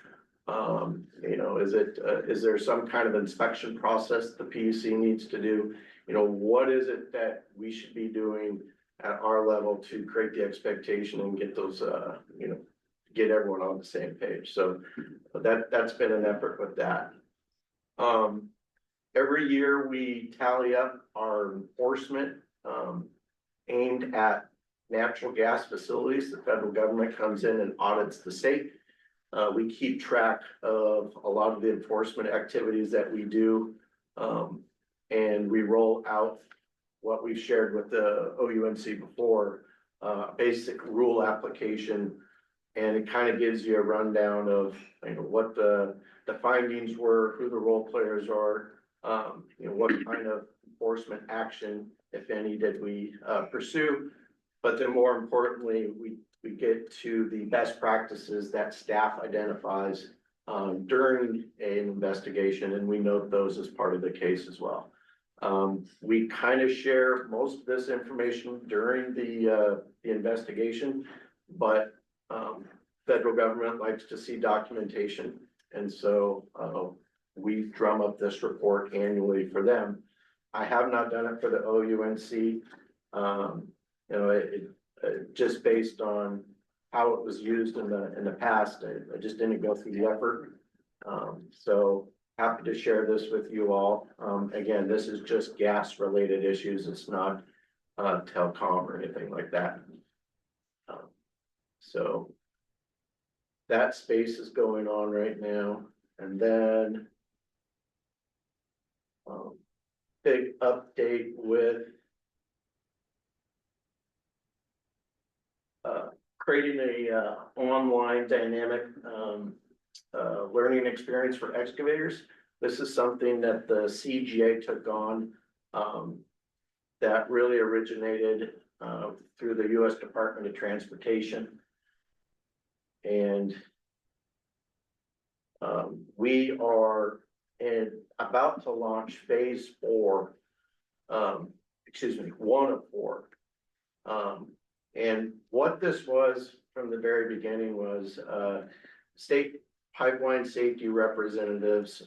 Is there some kind of inspection process the PUC needs to do? What is it that we should be doing at our level to create the expectation and get those, get everyone on the same page? So that's been an effort with that. Every year we tally up our enforcement aimed at natural gas facilities. The federal government comes in and audits the state. We keep track of a lot of the enforcement activities that we do, and we roll out what we've shared with the OUNC before, basic rule application, and it kind of gives you a rundown of what the findings were, who the role players are, what kind of enforcement action, if any, did we pursue. But then more importantly, we get to the best practices that staff identifies during an investigation, and we note those as part of the case as well. We kind of share most of this information during the investigation, but federal government likes to see documentation. And so we drum up this report annually for them. I have not done it for the OUNC. You know, just based on how it was used in the past, I just didn't go through the effort. So happy to share this with you all. Again, this is just gas related issues. It's not telecom or anything like that. So that space is going on right now. And then big update with creating a online dynamic learning experience for excavators. This is something that the CGA took on that really originated through the U.S. Department of Transportation. And we are about to launch phase 4, excuse me, 1 of 4. And what this was from the very beginning was state pipeline safety representatives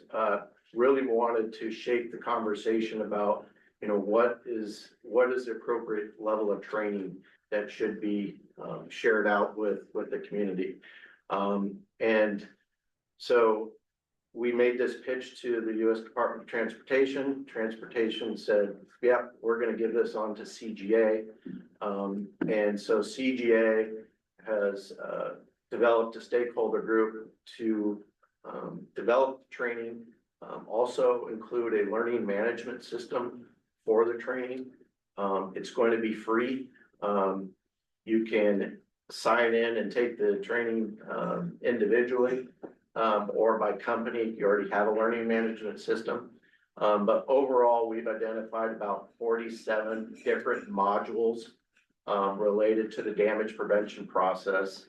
really wanted to shape the conversation about, you know, what is the appropriate level of training that should be shared out with the community. And so we made this pitch to the U.S. Department of Transportation. Transportation said, yeah, we're going to give this on to CGA. And so CGA has developed a stakeholder group to develop training, also include a learning management system for the training. It's going to be free. You can sign in and take the training individually or by company. You already have a learning management system. But overall, we've identified about 47 different modules related to the damage prevention process.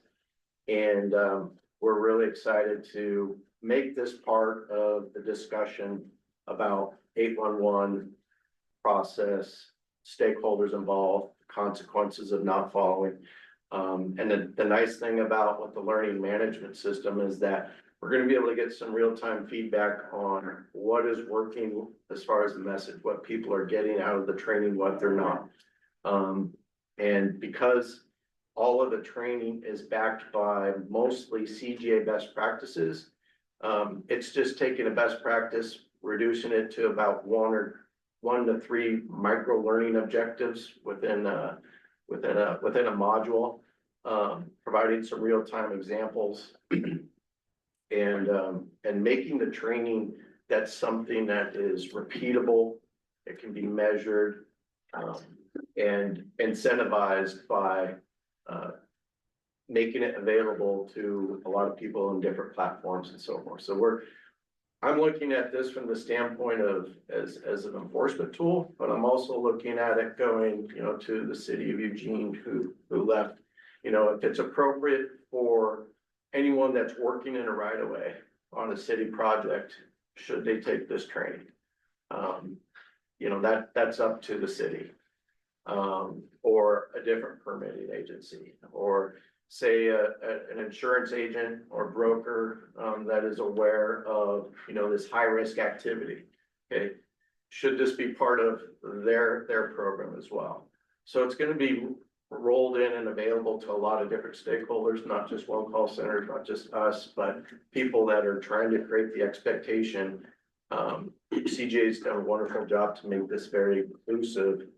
And we're really excited to make this part of the discussion about 811 process, stakeholders involved, consequences of not following. And the nice thing about what the learning management system is that we're going to be able to get some real-time feedback on what is working as far as the message, what people are getting out of the training, what they're not. And because all of the training is backed by mostly CGA best practices, it's just taking a best practice, reducing it to about 1 to 3 micro learning objectives within a module, providing some real-time examples and making the training that's something that is repeatable. It can be measured and incentivized by making it available to a lot of people on different platforms and so forth. So I'm looking at this from the standpoint of as an enforcement tool, but I'm also looking at it going, you know, to the city of Eugene who left, you know, if it's appropriate for anyone that's working in a right of way on a city project, should they take this training? You know, that's up to the city or a different permitting agency, or say an insurance agent or broker that is aware of, you know, this high risk activity. Okay, should this be part of their program as well? So it's going to be rolled in and available to a lot of different stakeholders, not just one call centers, not just us, but people that are trying to create the expectation. CJ's done a wonderful job to make this very inclusive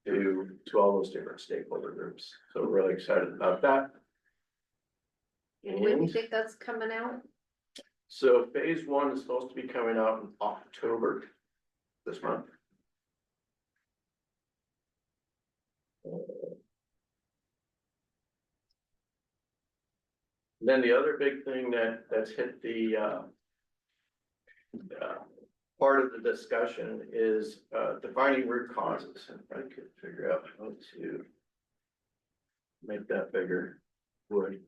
to all those different stakeholder groups. So we're really excited about that. When do you think that's coming out? So phase 1 is supposed to be coming out in October this month. Then the other big thing that's hit the part of the discussion is defining root causes. If I could figure out how to make that bigger, would.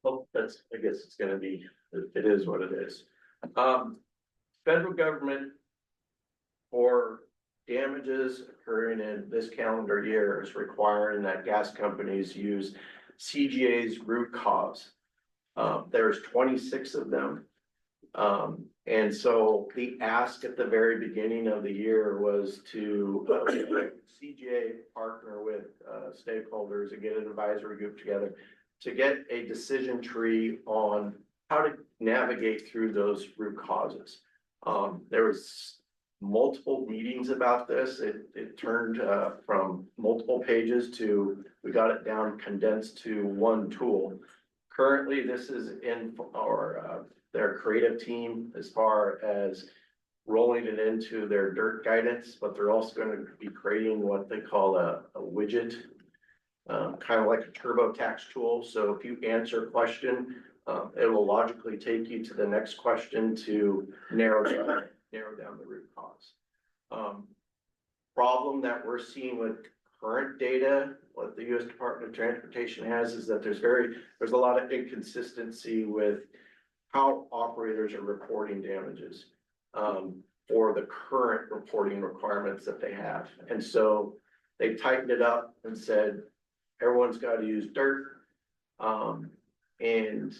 Oh, I guess it's gonna be, it is what it is. Federal government for damages occurring in this calendar year is requiring that gas companies use CGA's root cause There's 26 of them. And so the ask at the very beginning of the year was to CGA partner with stakeholders and get an advisory group together to get a decision tree on how to navigate through those root causes. There was multiple meetings about this. It turned from multiple pages to, we got it down condensed to one tool. Currently, this is in our their creative team as far as rolling it into their dirt guidance, but they're also going to be creating what they call a widget, kind of like a TurboTax tool. So if you answer a question, it will logically take you to the next question to narrow down the root cause. Problem that we're seeing with current data, what the U.S. Department of Transportation has, is that there's a lot of inconsistency with how operators are reporting damages for the current reporting requirements that they have. And so they tightened it up and said, everyone's got to use dirt. And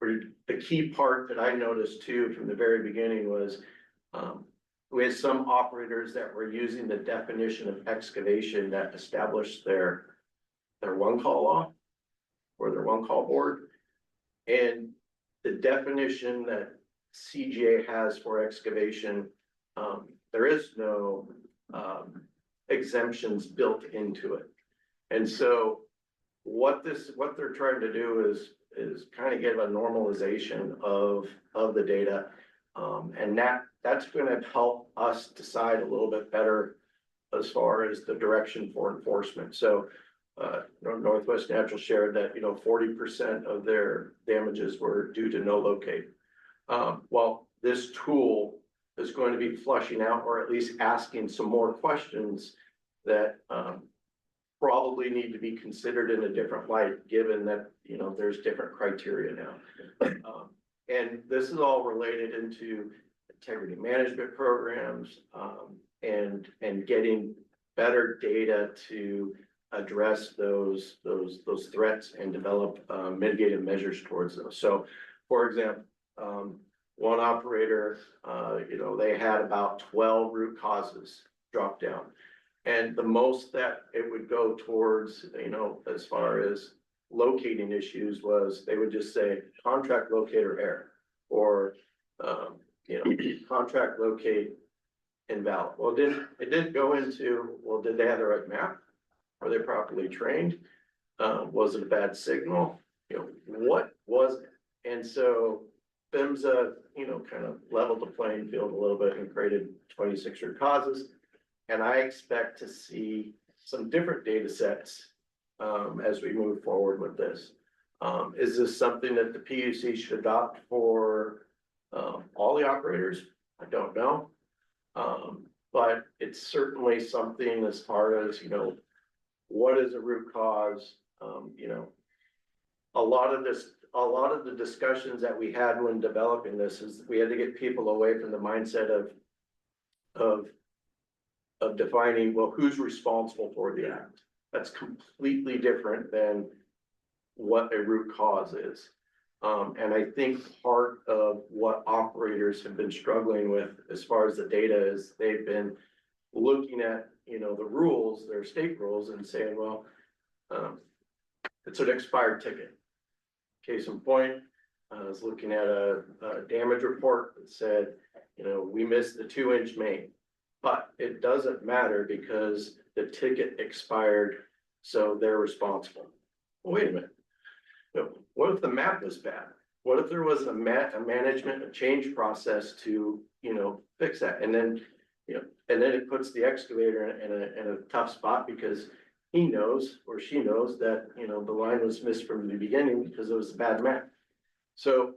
the key part that I noticed too from the very beginning was we had some operators that were using the definition of excavation that established their one call law or their one call board. And the definition that CGA has for excavation, there is no exemptions built into it. And so what they're trying to do is kind of get a normalization of the data. And that's going to help us decide a little bit better as far as the direction for enforcement. So Northwest Natural shared that 40% of their damages were due to no locate. Well, this tool is going to be flushing out, or at least asking some more questions that probably need to be considered in a different light, given that there's different criteria now. And this is all related into integrity management programs and getting better data to address those threats and develop mitigated measures towards those. So, for example, one operator, they had about 12 root causes drop down, and the most that it would go towards, as far as locating issues, was they would just say contract locator error or contract locate invalid. Well, it didn't go into, well, did they have the right map? Are they properly trained? Was it a bad signal? What was it? And so PHMSA, kind of leveled the playing field a little bit and created 26 root causes. And I expect to see some different data sets as we move forward with this. Is this something that the PUC should adopt for all the operators? I don't know. But it's certainly something as far as, what is a root cause? A lot of the discussions that we had when developing this is we had to get people away from the mindset of defining, well, who's responsible for the act. That's completely different than what a root cause is. And I think part of what operators have been struggling with as far as the data is they've been looking at, the rules, their state rules, and saying, well, it's an expired ticket. Case in point, I was looking at a damage report that said, we missed the 2-inch main, but it doesn't matter because the ticket expired, so they're responsible. Well, wait a minute. What if the map was bad? What if there was a management, a change process to, fix that? And then, and then it puts the excavator in a tough spot because he knows or she knows that, the line was missed from the beginning because it was a bad map. So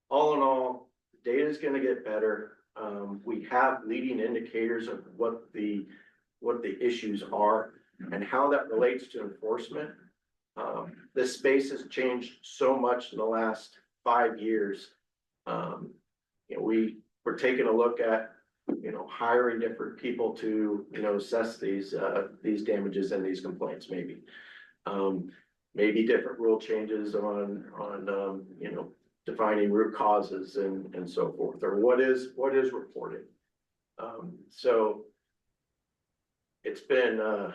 all in all, data is going to get better. We have leading indicators of what the issues are and how that relates to enforcement. This space has changed so much in the last 5 years. We're taking a look at, hiring different people to, assess these damages and these complaints maybe. maybe different rule changes on, you know, defining root causes and so forth, or what is reported. So it's been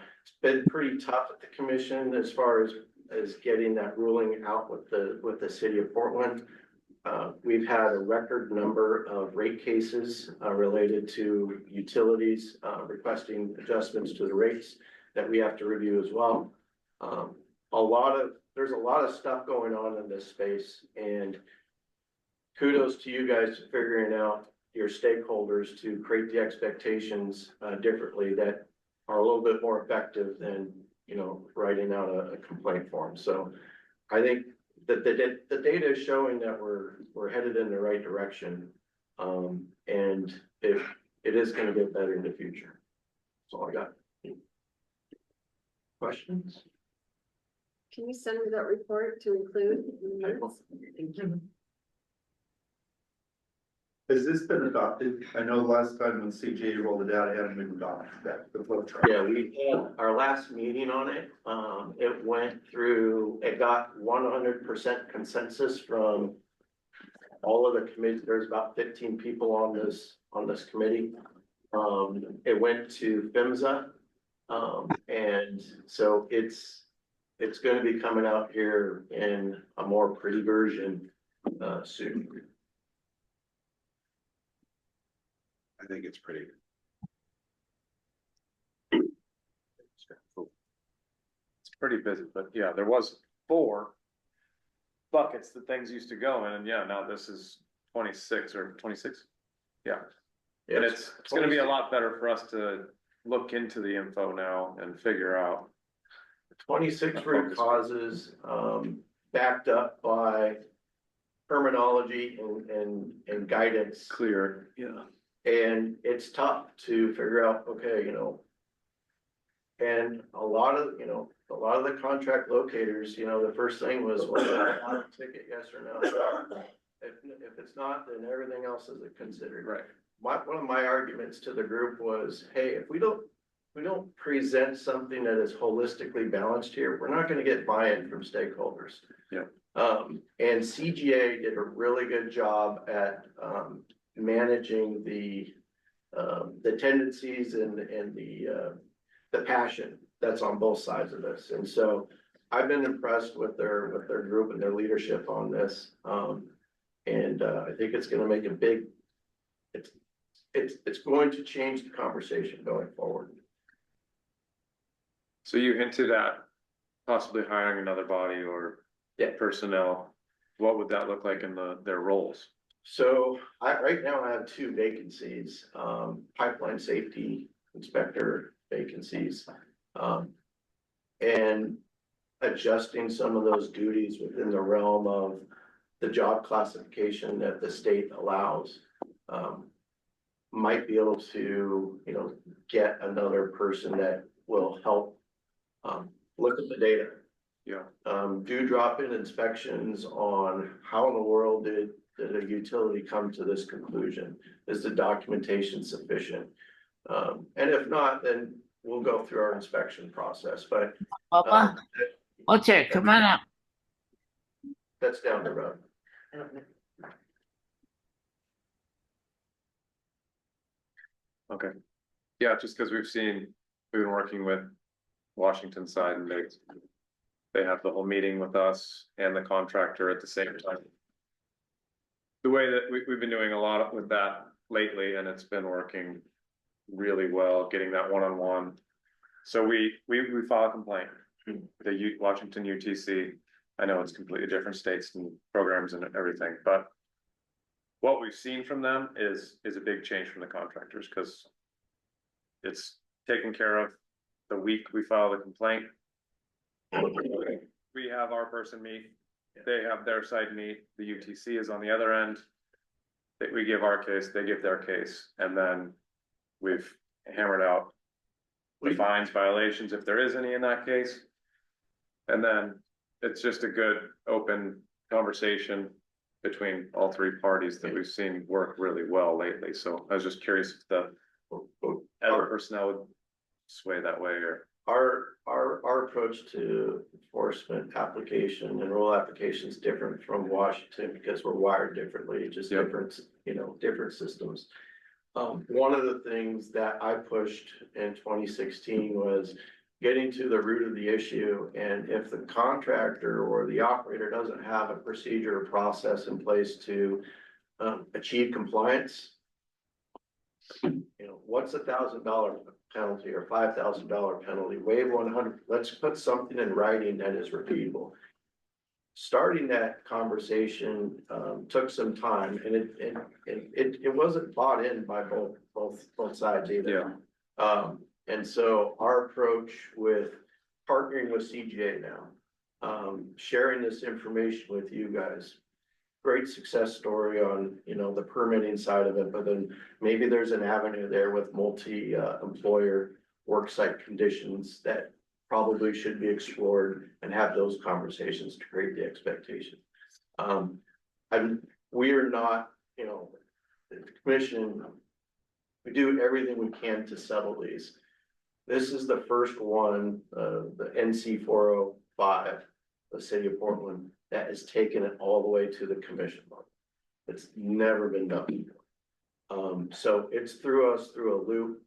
pretty tough at the commission as far as getting that ruling out with the city of Portland. We've had a record number of rate cases related to utilities requesting adjustments to the rates that we have to review as well. There's a lot of stuff going on in this space, and kudos to you guys for figuring out your stakeholders to create the expectations differently that are a little bit more effective than, you know, writing out a complaint form. So I think that the data is showing that we're headed in the right direction. And it is going to get better in the future. That's all I got. Questions? Can you send me that report to include? In the minutes? Thank you. Has this been adopted? I know last time when CJ rolled it out, it hadn't been adopted, that the flow chart. Yeah, we had our last meeting on it. It went through, it got 100% consensus from all of the committees. There's about 15 people on this committee. It went to PHMSA. And so it's going to be coming out here in a more pretty version soon. I think it's pretty. It's pretty busy, but yeah, there was 4 buckets that things used to go in, and yeah, now this is 26 or 26. Yeah. And it's gonna be a lot better for us to look into the info now and figure out. 26 root causes, backed up by terminology and guidance. Clear, yeah. And it's tough to figure out, okay, you know, and a lot of the contract locators, you know, the first thing was, well, a ticket, yes or no. If it's not, then everything else is considered. Right. One of my arguments to the group was, hey, if we don't present something that is holistically balanced here, we're not gonna get buy-in from stakeholders. Yeah. And CGA did a really good job at, managing the tendencies and the passion that's on both sides of this. And so I've been impressed with their group and their leadership on this. And I think it's going to make a big, it's going to change the conversation going forward. So you hinted at possibly hiring another body or personnel. What would that look like in their roles? So right now I have 2 vacancies, pipeline safety inspector vacancies. And adjusting some of those duties within the realm of the job classification that the state allows. Might be able to, you know, get another person that will help look at the data. Yeah. Do drop-in inspections on how in the world did a utility come to this conclusion? Is the documentation sufficient? And if not, then we'll go through our inspection process, but. Okay, come on up. That's down the road. Okay. Yeah, just because we've been working with Washington side, and they have the whole meeting with us and the contractor at the same time. The way that we've been doing a lot with that lately, and it's been working really well, getting that one-on-one. So we file a complaint, the Washington UTC. I know it's completely different states and programs and everything, but what we've seen from them is a big change from the contractors, because it's taken care of the week we file the complaint. We have our person meet, they have their side meet, the UTC is on the other end. We give our case, they give their case, and then we've hammered out the fines, violations, if there is any in that case. And then it's just a good open conversation between all 3 parties that we've seen work really well lately. So I was just curious if the other personnel would sway that way, or. our approach to enforcement application and rule application is different from Washington because we're wired differently, just different, different systems. One of the things that I pushed in 2016 was getting to the root of the issue. And if the contractor or the operator doesn't have a procedure or process in place to achieve compliance, what's $1,000 penalty or $5,000 penalty? Waive 100. Let's put something in writing that is repeatable. Starting that conversation took some time, and it wasn't bought in by both sides either. And so our approach with partnering with CGA now, sharing this information with you guys. Great success story on, the permitting side of it, but then maybe there's an avenue there with multi-employer worksite conditions that probably should be explored and have those conversations to create the expectation. We are not, the commission, we do everything we can to settle these. This is the first one, the NC 405, the city of Portland, that has taken it all the way to the commission level. It's never been done before. So it's through us through a loop.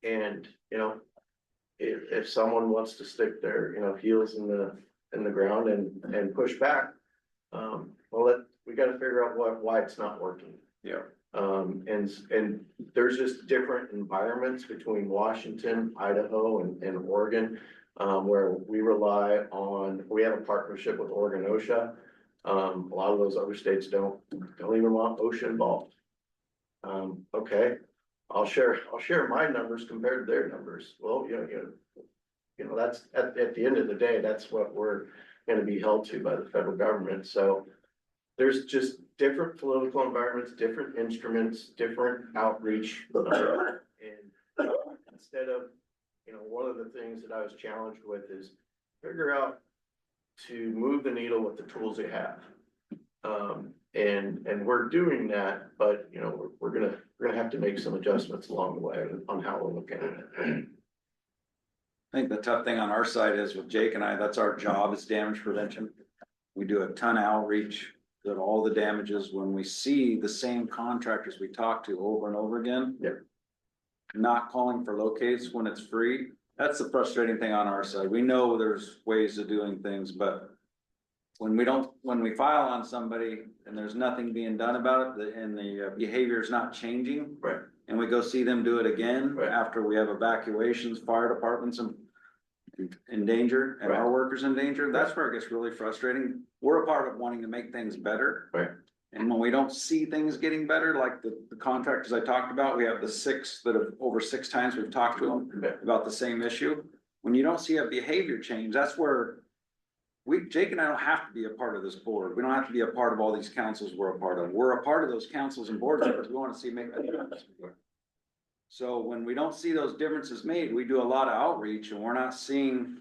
And if someone wants to stick their heels in the ground and push back, we got to figure out why it's not working. And there's just different environments between Washington, Idaho, and Oregon. Where we we have a partnership with Oregon OSHA. A lot of those other states don't even want OSHA involved. Okay, I'll share my numbers compared to their numbers. Well, that's at the end of the day, that's what we're going to be held to by the federal government. So there's just different political environments, different instruments, different outreach. And instead of, one of the things that I was challenged with is figure out to move the needle with the tools they have. And we're doing that, but we're gonna have to make some adjustments along the way on how we're looking at it. I think the tough thing on our side is with Jake and I, that's our job, is damage prevention. We do a ton of outreach that all the damages, when we see the same contractors we talk to over and over again. Not calling for locates when it's free. That's the frustrating thing on our side. We know there's ways of doing things, but when we file on somebody and there's nothing being done about it, and the behavior is not changing. Right. And we go see them do it again after we have evacuations, fire departments in danger, and our workers in danger. That's where it gets really frustrating. We're a part of wanting to make things better. Right. And when we don't see things getting better, like the contractors I talked about, we have the 6 that have over 6 times we've talked to them about the same issue. When you don't see a behavior change, that's where Jake and I don't have to be a part of this board. We don't have to be a part of all these councils we're a part of. We're a part of those councils and boards because we want to see make a difference. So when we don't see those differences made, we do a lot of outreach and we're not seeing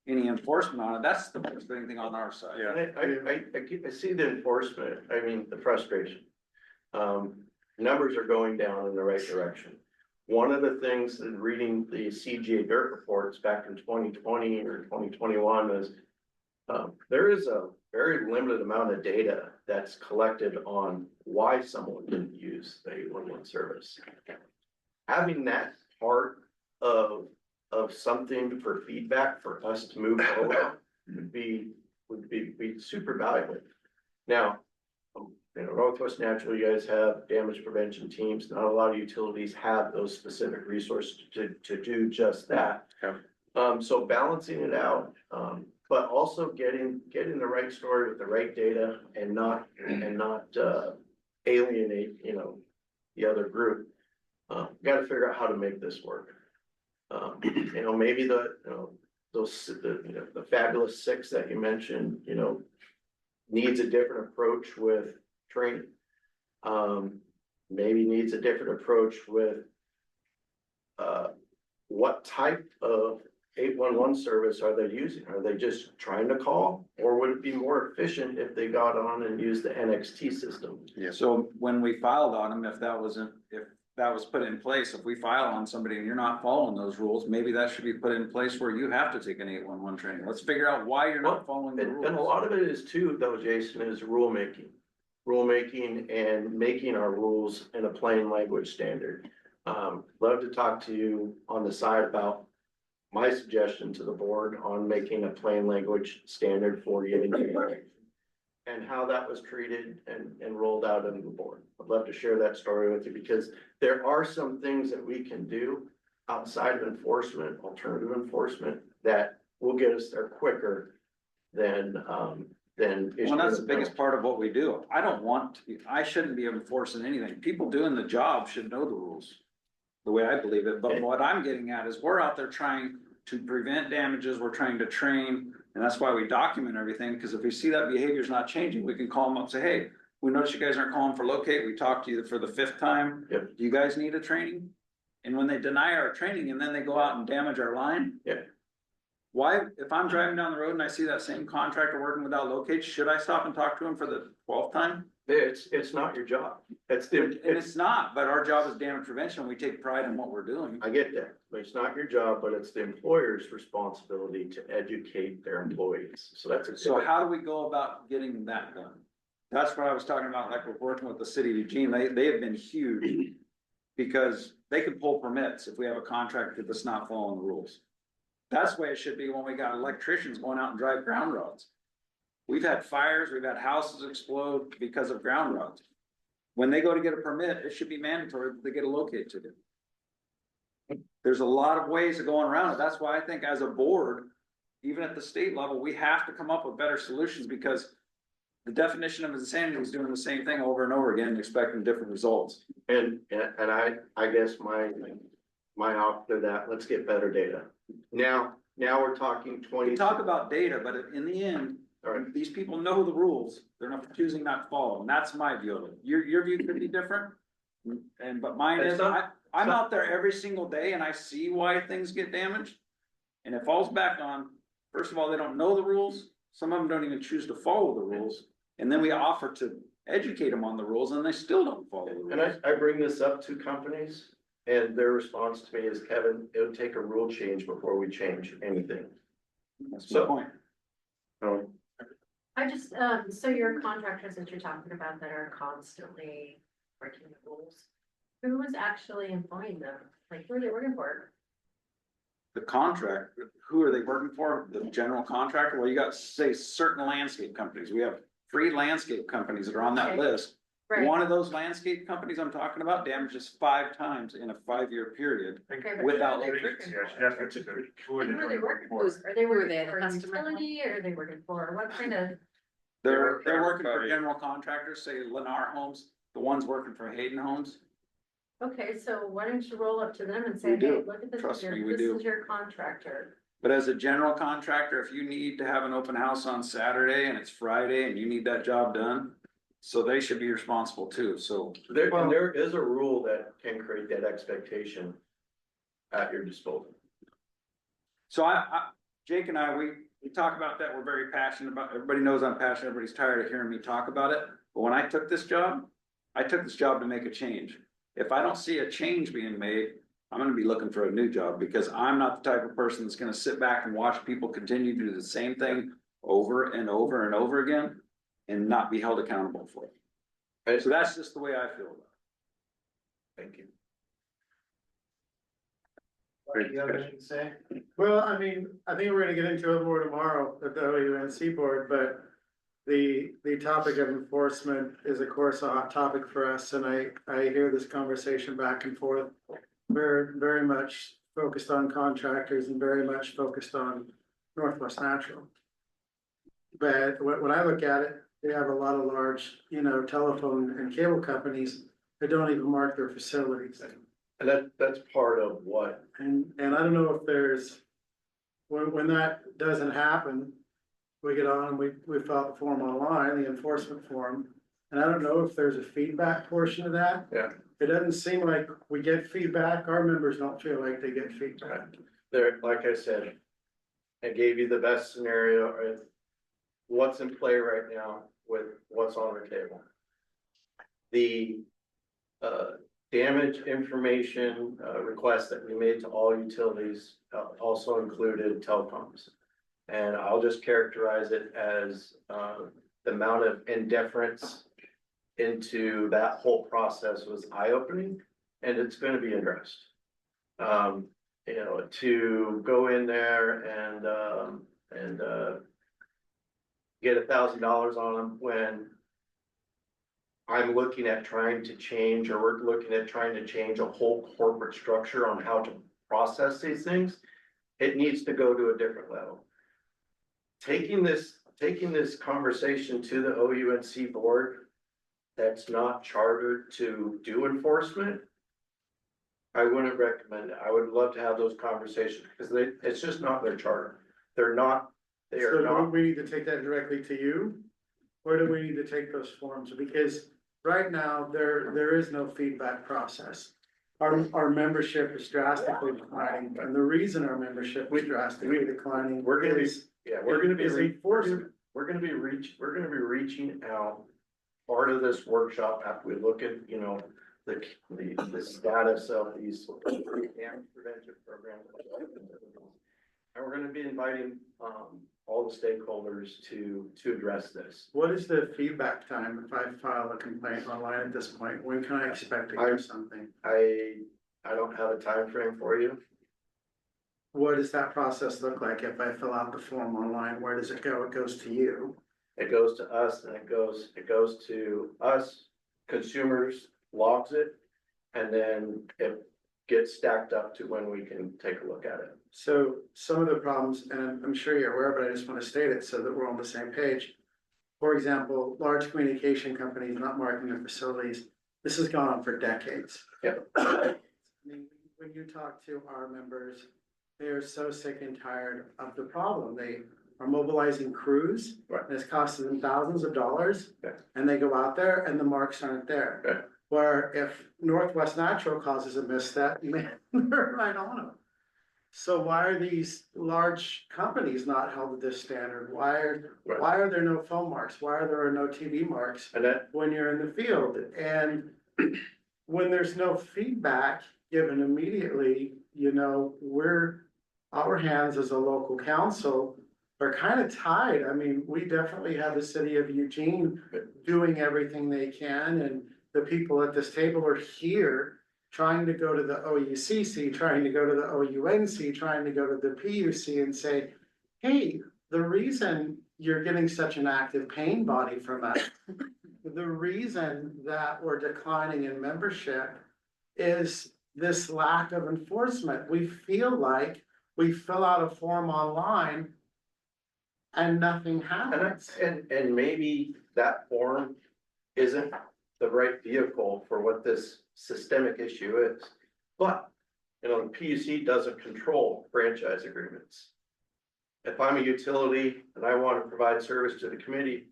any enforcement on it. That's the frustrating thing on our side. I see the enforcement, the frustration. Numbers are going down in the right direction. One of the things that reading the CGA DIRT reports back in 2020 or 2021 is there is a very limited amount of data that's collected on why someone didn't use the 811 service. Having that part of something for feedback for us to move forward would be super valuable. Now, Northwest Natural, you guys have damage prevention teams. Not a lot of utilities have those specific resources to do just that. So balancing it out, but also getting the right story with the right data and not alienate, the other group. Got to figure out how to make this work. Maybe the fabulous 6 that you mentioned, needs a different approach with training. Maybe needs a different approach with what type of 811 service are they using? Are they just trying to call, or would it be more efficient if they got on and used the NXT system? So when we filed on them, if that was put in place. If we file on somebody and you're not following those rules, maybe that should be put in place where you have to take an 811 training. Let's figure out why you're not following the rules. And a lot of it is too, though, Jason, is rulemaking. Rulemaking and making our rules in a plain language standard. Love to talk to you on the side about my suggestion to the board on making a plain language standard for getting and how that was treated and rolled out into the board. I'd love to share that story with you because there are some things that we can do outside of enforcement, alternative enforcement, that will get us there quicker than. Well, that's the biggest part of what we do. I don't want to be, I shouldn't be enforcing anything. People doing the job should know the rules. The way I believe it, but what I'm getting at is we're out there trying to prevent damages, we're trying to train, and that's why we document everything, because if we see that behavior is not changing, we can call them up and say, hey, we notice you guys aren't calling for locate, we talked to you for the 5th time. Yep. Do you guys need a training? And when they deny our training and then they go out and damage our line. Yeah. Why, if I'm driving down the road and I see that same contractor working without locate, should I stop and talk to him for the 12th time? It's not your job. And it's not, but our job is damage prevention. We take pride in what we're doing. I get that, but it's not your job, but it's the employer's responsibility to educate their employees. So that's. So how do we go about getting that done? That's what I was talking about, like we're working with the city of Eugene. They have been huge because they can pull permits if we have a contractor that's not following the rules. That's the way it should be when we got electricians going out and drive ground rods. We've had fires, we've had houses explode because of ground rods. When they go to get a permit, it should be mandatory that they get a locate ticket. There's a lot of ways of going around it. That's why I think as a board, even at the state level, we have to come up with better solutions because the definition of insanity is doing the same thing over and over again, expecting different results. And I guess my offer to that, let's get better data. Now we're talking 20. We talk about data, but in the end, these people know the rules. They're not choosing not to follow, and that's my view of it. Your view could be different, but mine is I'm out there every single day and I see why things get damaged, and it falls back on. First of all, they don't know the rules. Some of them don't even choose to follow the rules, and then we offer to educate them on the rules, and they still don't follow the rules. And I bring this up to companies, and their response to me is, Kevin, it would take a rule change before we change anything. That's my point. I just, so your contractors that you're talking about that are constantly breaking the rules, who is actually employing them? Like, who are they working for? The contract, who are they working for? The general contractor? Well, you got, say, certain landscape companies. We have 3 landscape companies that are on that list. Right. One of those landscape companies I'm talking about damages 5 times in a 5-year period without. And who are they working for? Are they working for a utility or are they working for, what kind of? They're working for general contractors, say Lennar Homes, the ones working for Hayden Homes. Okay, so why don't you roll up to them and We say, hey, do. look at this, Trust me, we this do. is your contractor. But as a general contractor, if you need to have an open house on Saturday and it's Friday and you need that job done, so they should be responsible too, so. There is a rule that can create that expectation at your disposal. So Jake and I, we talk about that, we're very passionate about, everybody knows I'm passionate, everybody's tired of hearing me talk about it. But when I took this job to make a change. If I don't see a change being made, I'm gonna be looking for a new job because I'm not the type of person that's gonna sit back and watch people continue to do the same thing over and over and over again and not be held accountable for it. So that's just the way I feel about it. Thank you. You have anything to say? Well, I mean, I think we're gonna get into it more tomorrow at the OUNC board, but the topic of enforcement is of course a hot topic for us, and I hear this conversation back and forth. We're very much focused on contractors and very much focused on Northwest Natural. But when I look at it, they have a lot of large, telephone and cable companies that don't even mark their facilities. And that's part of what. And I don't know if there's, when that doesn't happen, we get on and we fill out the form online, the enforcement form. And I don't know if there's a feedback portion of that. Yeah. It doesn't seem like we get feedback. Our members don't feel like they get feedback. There, like I said, I gave you the best scenario of what's in play right now with what's on the table. The damage information, request that we made to all utilities, also included telecoms. And I'll just characterize it as, the amount of indifference into that whole process was eye-opening, and it's gonna be addressed. You know, to go in there and get $1,000 on them when I'm looking at trying to change, or we're looking at trying to change a whole corporate structure on how to process these things, it needs to go to a different level. Taking this conversation to the OUNC board that's not chartered to do enforcement, I wouldn't recommend it. I would love to have those conversations because it's just not their charter. They are not. So do we need to take that directly to you? Or do we need to take those forms? Because right now, there is no feedback process. Our membership is drastically declining, and the reason our membership is drastically declining. We're gonna be enforcement. We're gonna be reaching out. Part of this workshop, after we look at, you know, the status of these damage prevention programs. And we're gonna be inviting, all the stakeholders to address this. What is the feedback time if I file a complaint online at this point? When can I expect to hear something? I don't have a time frame for you. What does that process look like if I fill out the form online? Where does it go? It goes to you. It goes to us and it goes to us, consumers logs it, and then it gets stacked up to when we can take a look at it. So some of the problems, and I'm sure you're aware, but I just want to state it so that we're on the same page. For example, large communication companies not marking their facilities. This has gone on for decades. Yep. I mean, when you talk to our members, they are so sick and tired of the problem. They are mobilizing crews, right, and it's costing them thousands of dollars, okay, and they go out there and the marks aren't there. okay. Where if Northwest Natural causes a misstep, man, they're right on them. So why are these large companies not held to this standard? Why are there no phone marks? Why are there no TV marks when you're in the field? And when there's no feedback given immediately, you know, our hands as a local council are kind of tied. I mean, we definitely have the city of Eugene doing everything they can, and the people at this table are here trying to go to the OUCC, trying to go to the OUNC, trying to go to the PUC and say, hey, the reason you're getting such an active paying body from us, the reason that we're declining in membership is this lack of enforcement. We feel like we fill out a form online and nothing happens. And maybe that form isn't the right vehicle for what this systemic issue is. But, you know, the PUC doesn't control franchise agreements. If I'm a utility and I want to provide service to the community,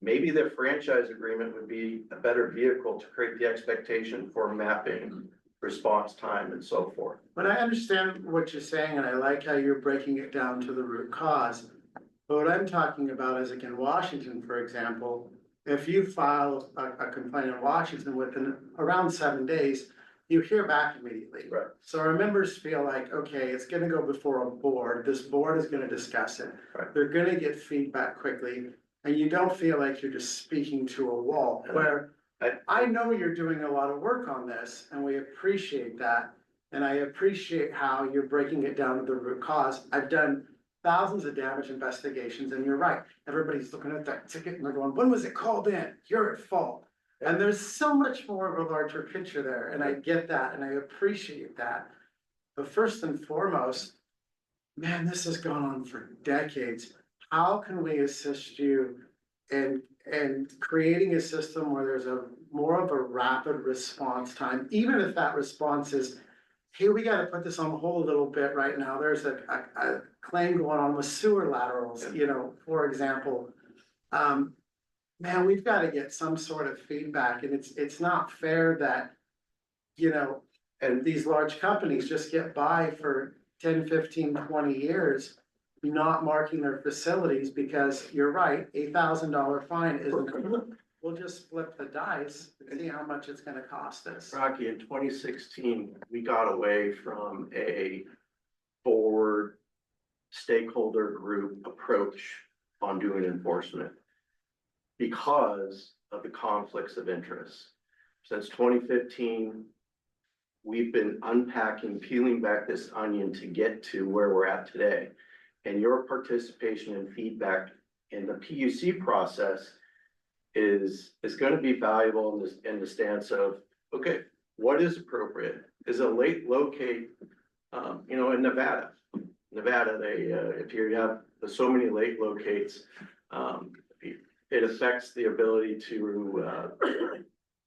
maybe the franchise agreement would be a better vehicle to create the expectation for mapping, response time, and so forth. But I understand what you're saying, and I like how you're breaking it down to the root cause. But what I'm talking about is, like in Washington, for example, if you file a complaint in Washington within around 7 days, you hear back immediately. Right. So our members feel like, okay, it's gonna go before a board, this board is gonna discuss it. Right. They're gonna get feedback quickly, and you don't feel like you're just speaking to a wall, where I know you're doing a lot of work on this, and we appreciate that. And I appreciate how you're breaking it down to the root cause. I've done thousands of damage investigations, and you're right. Everybody's looking at that ticket and they're going, when was it called in? You're at fault. And there's so much more of a larger picture there, and I get that, and I appreciate that. But first and foremost, man, this has gone on for decades. How can we assist you in creating a system where there's more of a rapid response time, even if that response is, hey, we gotta put this on hold a little bit right now. There's a claim going on with sewer laterals, you know, for example. Man, we've got to get some sort of feedback, and it's not fair that, you know, and these large companies just get by for 10, 15, 20 years not marking their facilities, because you're right, $1,000 fine isn't enough. we'll just flip the dice and see how much it's gonna cost us. Rocky, in 2016, we got away from a forward stakeholder group approach on doing enforcement because of the conflicts of interest. Since 2015, we've been unpacking, peeling back this onion to get to where we're at today. And your participation and feedback in the PUC process is going to be valuable in the stance of, okay, what is appropriate? Is a late locate, in Nevada, they, if you have so many late locates, it affects the ability to,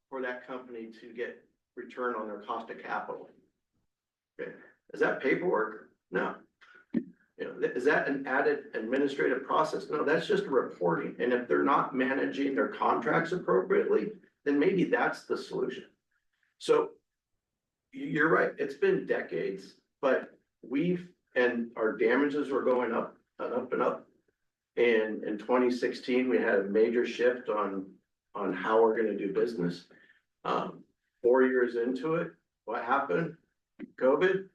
for that company to get return on their cost of capital. Okay, is that paperwork? No. Is that an added administrative process? No, that's just reporting. And if they're not managing their contracts appropriately, then maybe that's the solution. So you're right, it's been decades, but and our damages were going up and up and up. And in 2016, we had a major shift on how we're going to do business. 4 years into it, what happened? COVID.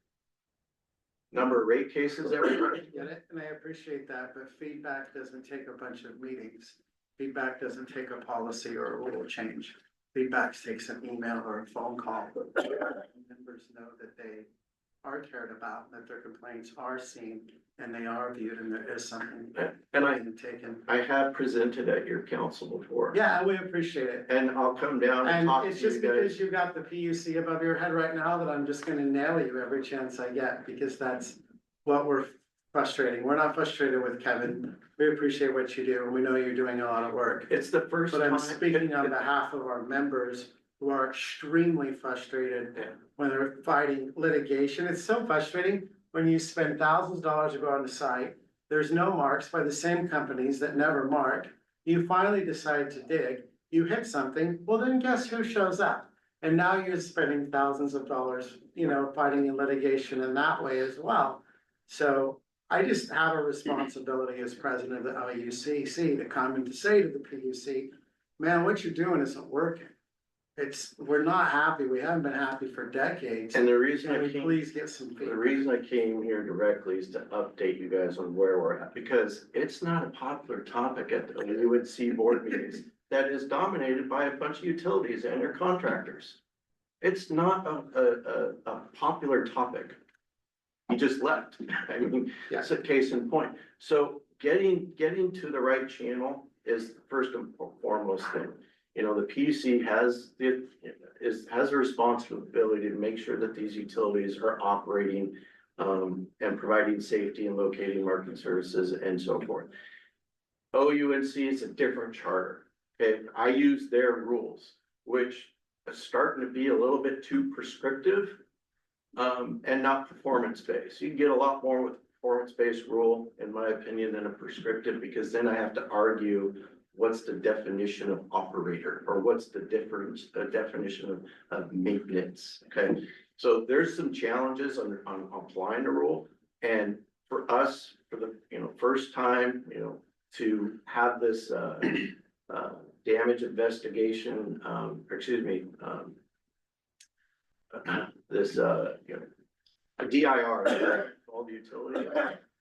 Number of rate cases everywhere. Get it? And I appreciate that, but feedback doesn't take a bunch of meetings. Feedback doesn't take a policy or a rule change. Feedback takes an email or a phone call. Members know that they are cared about, that their complaints are seen and they are viewed and there is something taken. I have presented at your council before. Yeah, we appreciate it. And I'll come down and talk to you guys. It's just because you got the PUC above your head right now that I'm just gonna nail you every chance I get, because that's what we're frustrating. We're not frustrated with Kevin. We appreciate what you do and we know you're doing a lot of work. It's the first But time. I'm speaking on behalf of our members who are extremely frustrated when they're fighting litigation. It's so frustrating when you spend thousands of dollars to go on the site. There's no marks by the same companies that never mark. You finally decide to dig, you hit something, well then guess who shows up? And now you're spending thousands of dollars, fighting in litigation in that way as well. So I just have a responsibility as president of the OUCC to come and to say to the PUC, man, what you're doing isn't working. We're not happy. We haven't been happy for decades. And the reason please get some feedback. The reason I came here directly is to update you guys on where we're at, because it's not a popular topic at the OUCC board meetings that is dominated by a bunch of utilities and their contractors. It's not a popular topic. He just left. I mean, that's a case in point. So getting to the right channel is the first and foremost thing. The PUC has a responsibility to make sure that these utilities are operating and providing safety and locating market services and so forth. OUNC is a different charter. Okay, I use their rules, which are starting to be a little bit too prescriptive and not performance-based. You can get a lot more with performance-based rule, in my opinion, than a prescriptive, because then I have to argue what's the definition of operator, or what's the definition of maintenance. Okay, so there's some challenges on applying the rule, and for us, for the first time, to have this damage investigation, this a DIR, all the utility.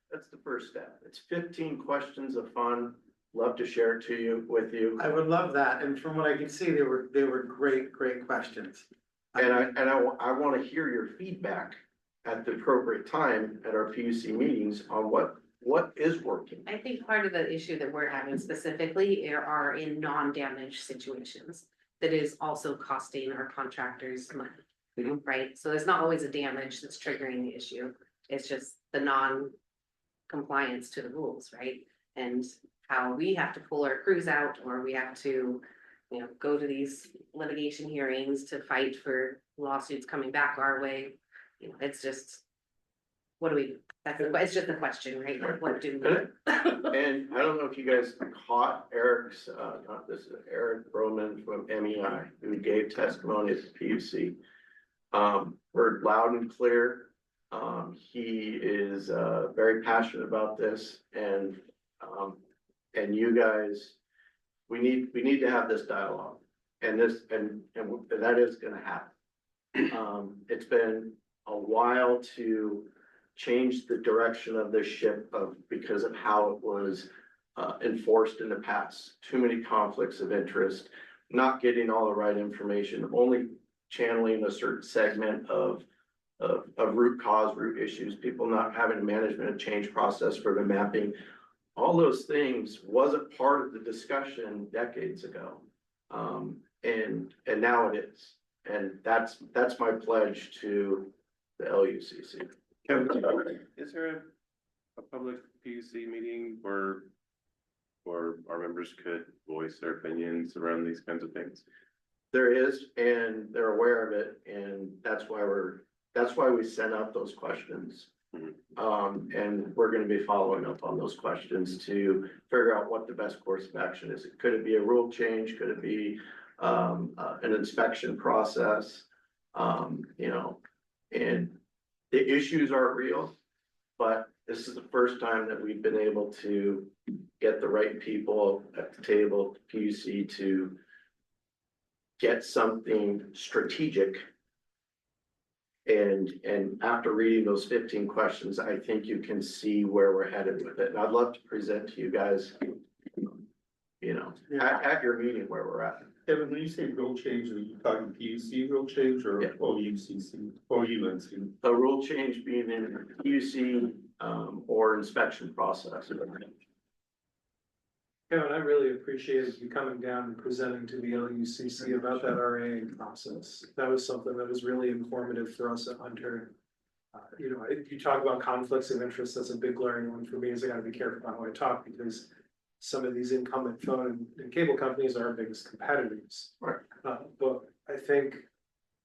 That's the first step. It's 15 questions of fun. Love to share it with you. I would love that. And from what I can see, they were great questions. And I want to hear your feedback at the appropriate time at our PUC meetings on what is working. I think part of the issue that we're having specifically are in non-damage situations that is also costing our contractors money, right? So it's not always a damage that's triggering the issue. It's just the non-compliance to the rules, right? And how we have to pull our crews out, or we have to, go to these litigation hearings to fight for lawsuits coming back our way. It's just, what do we do? It's just a question, right? Like, what do we? And I don't know if you guys caught Eric Broman from MEI, who gave testimony at the PUC. Heard loud and clear. He is very passionate about this, and you guys we need to have this dialogue. And that is gonna happen. It's been a while to change the direction of this ship because of how it was enforced in the past. Too many conflicts of interest, not getting all the right information, only channeling a certain segment of root cause, root issues, people not having a management change process for the mapping. All those things wasn't part of the discussion decades ago. And now it is. And that's my pledge to the LUCC. Kevin, is there a public PUC meeting where our members could voice their opinions around these kinds of things? There is, and they're aware of it, and that's why we sent out those questions. And we're gonna be following up on those questions to figure out what the best course of action is. Could it be a rule change? Could it be an inspection process? You know, and the issues are real, but this is the first time that we've been able to get the right people at the table, PUC, to get something strategic. And after reading those 15 questions, I think you can see where we're headed with it. And I'd love to present to you guys, you know, at your meeting where we're at. Kevin, when you say rule change, are you talking PUC rule change or OUCC, OUNC? A rule change being in PUC or inspection process. Kevin, I really appreciated you coming down and presenting to the LUCC about that RA process. That was something that was really informative for us at Hunter. You know, if you talk about conflicts of interest, that's a big glaring one for me, is I gotta be careful about how I talk, because some of these incumbent phone and cable companies are our biggest competitors. Right. But I think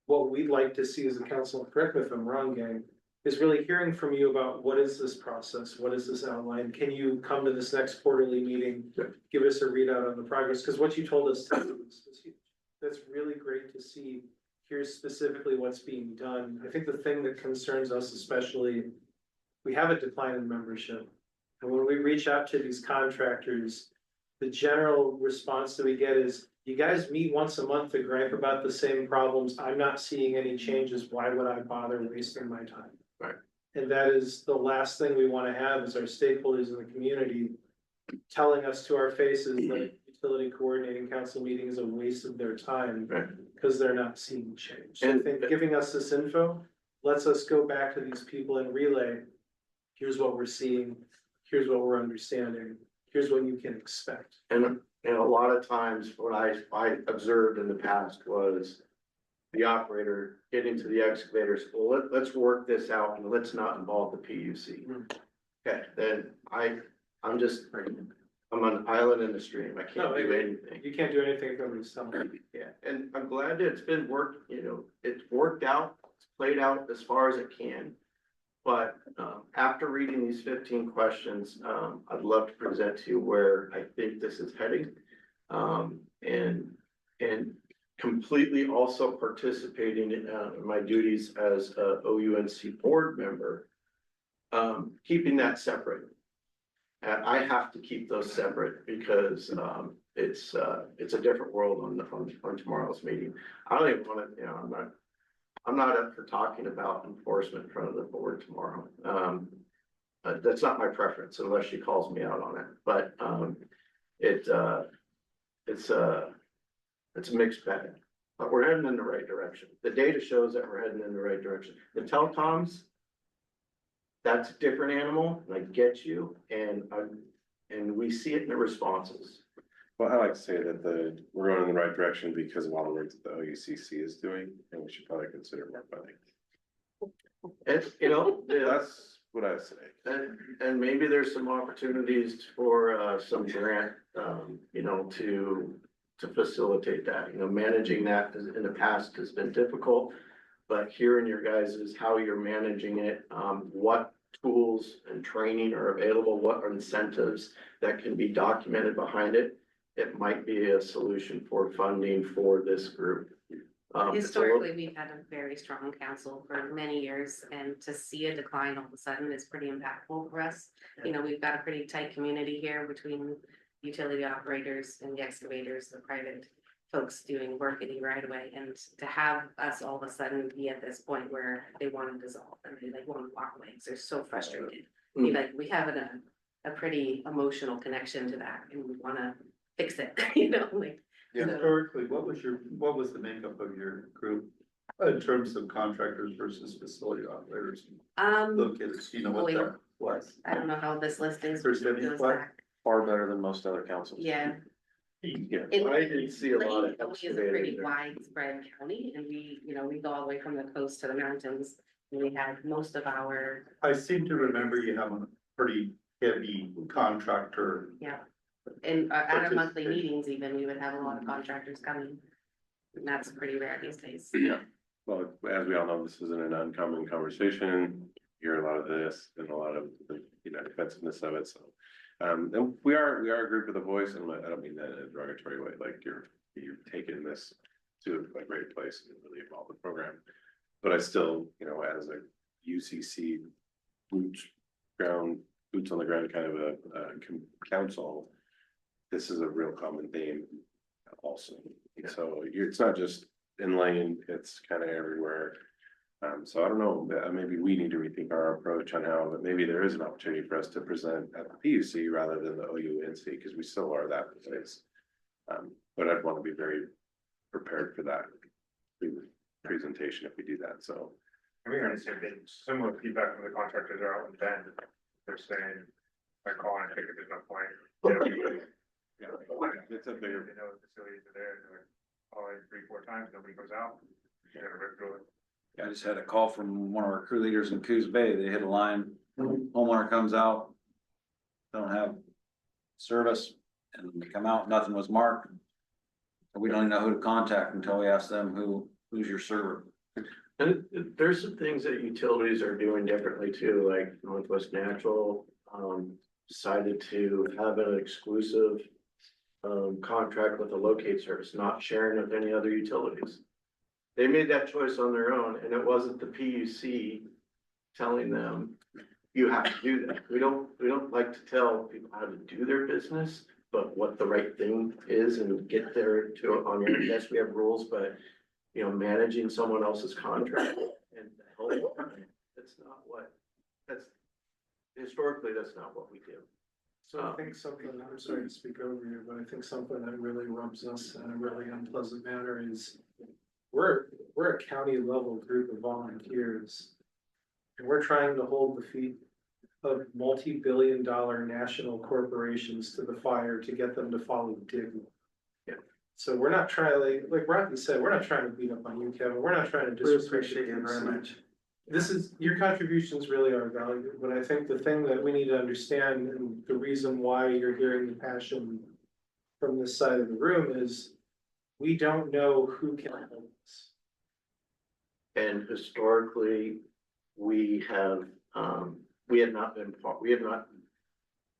what we'd like to see as a council, correct me if I'm wrong, gang, is really hearing from you about what is this process? What is this outline? Can you come to this next quarterly meeting? Give us a readout on the progress, because what you told us today was huge. That's really great to see. Here's specifically what's being done. I think the thing that concerns us especially, we have a decline in membership. And when we reach out to these contractors, the general response that we get is, you guys meet once a month to gripe about the same problems. I'm not seeing any changes. Why would I bother wasting my time? Right. And that is the last thing we want to have, is our stakeholders in the community telling us to our faces that utility coordinating council meeting is a waste of their time because they're not seeing change. So I think giving us this info lets us go back to these people and relay, here's what we're seeing, here's what we're understanding, here's what you can expect. And a lot of times what I observed in the past was the operator getting to the excavators, well, let's work this out and let's not involve the PUC. Okay, then I'm an island in the stream. I can't do anything. You can't do anything if nobody's telling you. Yeah, and I'm glad that it's been worked, you know, it's worked out, it's played out as far as it can. But after reading these 15 questions, I'd love to present to you where I think this is heading. And completely also participating in my duties as a OUNC board member, keeping that separate. And I have to keep those separate because it's a different world on tomorrow's meeting. I don't even want to, you know, I'm not up for talking about enforcement in front of the board tomorrow. That's not my preference unless she calls me out on it, but it's a mixed bag, but we're heading in the right direction. The data shows that we're heading in the right direction. The telecoms, that's a different animal, and I get you, and we see it in the responses. Well, I like to say that we're going in the right direction because of all the work that the OUCC is doing, and we should probably consider more funding. It's, you know, that's what I say. And maybe there's some opportunities for some grant, you know, to facilitate that. You know, managing that in the past has been difficult, but hearing your guys is how you're managing it, what tools and training are available, what are incentives that can be documented behind it. It might be a solution for funding for this group. Historically, we've had a very strong council for many years, and to see a decline all of a sudden is pretty impactful for us. You know, we've got a pretty tight community here between utility operators and the excavators, the private folks doing work in the right of way, and to have us all of a sudden be at this point where they want to dissolve and they like want to walk away because they're so frustrated. Be like, we have a pretty emotional connection to that and we want to fix it, you know, like. so- Historically, what was the makeup of your group in terms of contractors versus facility operators? Locators, you know what that was? I don't know how this list is. There's any goes what? back. Far better than most other councils. Yeah. Yeah, And I didn't see a lot of Lane County is a excavating pretty there. widespread county and we, you know, we go all the way from the coast to the mountains. And we have most of our, I seem to remember you have a pretty heavy contractor. yeah. And at our monthly Participation. meetings even, we would have a lot of contractors coming. And that's pretty rare these days. Yeah, well, as we all know, this isn't an uncommon conversation. You hear a lot of this and a lot of the, defensiveness of it, so. And we are a group with a voice, and I don't mean that in a derogatory way, like you're taking this to a great place and really evolve the program. But I still, as a UCC boots on the ground kind of a council, this is a real common theme also. So it's not just in Lane, it's kind of everywhere. So I don't know, maybe we need to rethink our approach on how, but maybe there is an opportunity for us to present at the PUC rather than the OUNC, because we still are that place. But I'd want to be very prepared for that presentation if we do that, so. And we heard the same thing, similar feedback from the contractors are out in Bend. They're saying, I call and figure there's no point. Yeah, it's a bigger. They know the facilities are there, and they're like, calling 3-4 times, nobody goes out. You gotta rip through it. I just had a call from one of our crew leaders in Coos Bay. They hit a line, homeowner comes out, don't have service, and they come out, nothing was marked. We don't even know who to contact until we ask them who's your server. And there's some things that utilities are doing differently too, like Northwest Natural, decided to have an exclusive contract with the locate service, not sharing with any other utilities. They made that choice on their own, and it wasn't the PUC telling them, you have to do that. We don't like to tell people how to do their business, but what the right thing is and get there to on your, yes, we have rules, but managing someone else's contract and that's not what, historically, that's not what we do. So I think something, I'm sorry to speak over you, but I think something that really rubs us in a really unpleasant manner is we're a county level group of volunteers. And we're trying to hold the feet of multi-billion-dollar national corporations to the fire to get them to follow Diggle. Yeah. So we're not trying, like Rocky said, we're not trying to beat up on you, Kevin. We're not trying to disrespect. We appreciate you very much. This is, your contributions really are valuable, but I think the thing that we need to understand and the reason why you're hearing the passion from this side of the room is we don't know who can help us. And historically, we have not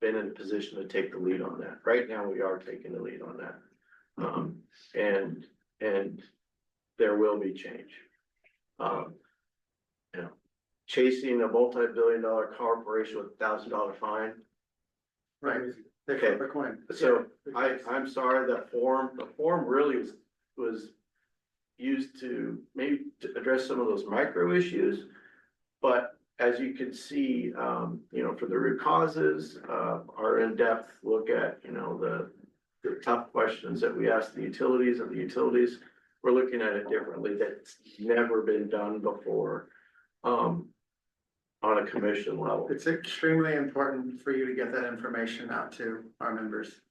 been in a position to take the lead on that. Right now, we are taking the lead on that. And there will be change. Chasing a multi-billion-dollar corporation with $1,000 fine. Right. Okay. The coin. So I'm sorry, the form really was used to maybe to address some of those micro issues. But as you can see, for the root causes, our in-depth look at, the tough questions that we ask the utilities, we're looking at it differently. That's never been done before. On a commission level. It's extremely important for you to get that information out to our members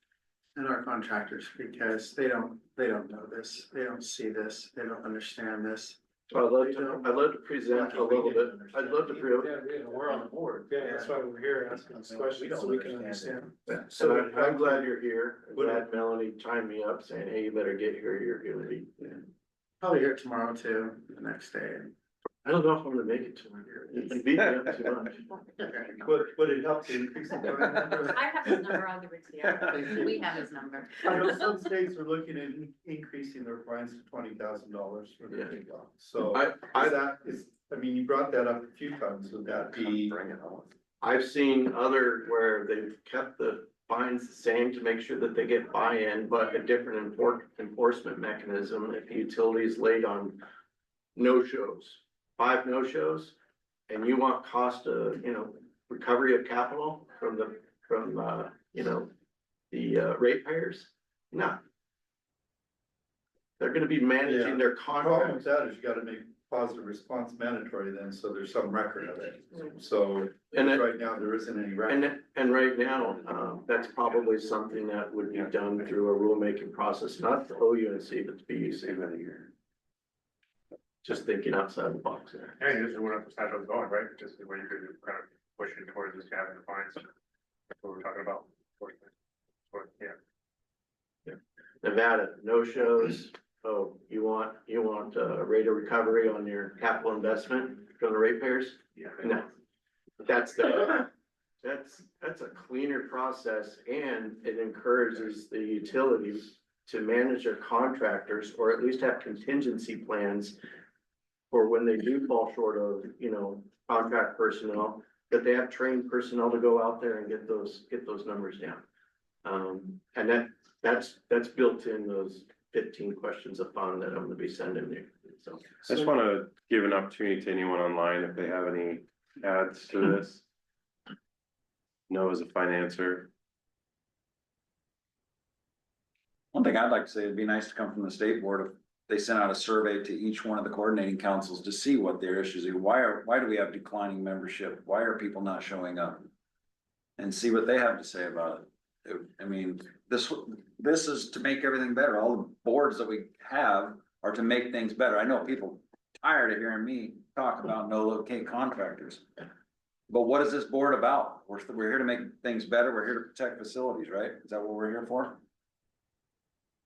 and our contractors, because they don't know this, they don't see this, they don't understand this. I'd love to present a little bit. I'd love to We're on the board. Yeah, that's why we're here asking this question, so we can understand. So I'm glad you're here. I'm glad Melanie timed me up saying, hey, you better get here, you're gonna be. Probably here tomorrow too, the next day. I don't know if I'm gonna make it tomorrow. You beat me up too much. Would it help to increase the phone number? I have his number, I'll give it to you. We have his number. I know some states are looking at increasing their fines to $20,000 for their big dogs. So I mean, you brought that up a few times, would that be? I've seen other where they've kept the fines the same to make sure that they get buy-in, but a different enforcement mechanism if the utility is late on no-shows, 5 no-shows, and you want cost of, recovery of capital from the ratepayers? No. They're gonna be managing their Problem with contracts. that is you gotta make positive response mandatory then, so there's some record of it. So, And it- right now, there isn't any record. And right now, that's probably something that would be done through a rulemaking process, not the OUNC, but the PUC. Just thinking outside the box there. I mean, this is where the statute was going, right? Just the way you could kind of push it towards this having the fines. That's what we're talking about. Yeah. Nevada, no shows. Oh, you want a rate of recovery on your capital investment from the ratepayers? Yeah. No. That's a cleaner process, and it encourages the utilities to manage their contractors, or at least have contingency plans for when they do fall short of, contract personnel, that they have trained personnel to go out there and get those numbers down. And that's built in those 15 questions of fun that I'm gonna be sending you, so. I just want to give an opportunity to anyone online if they have any adds to this. No, as a financer. One thing I'd like to say, it'd be nice to come from the state board if they sent out a survey to each one of the coordinating councils to see what their issues are. Why do we have declining membership? Why are people not showing up? And see what they have to say about it. I mean, this is to make everything better. All the boards that we have are to make things better. I know people tired of hearing me talk about no locate contractors. But what is this board about? We're here to make things better. We're here to protect facilities, right? Is that what we're here for?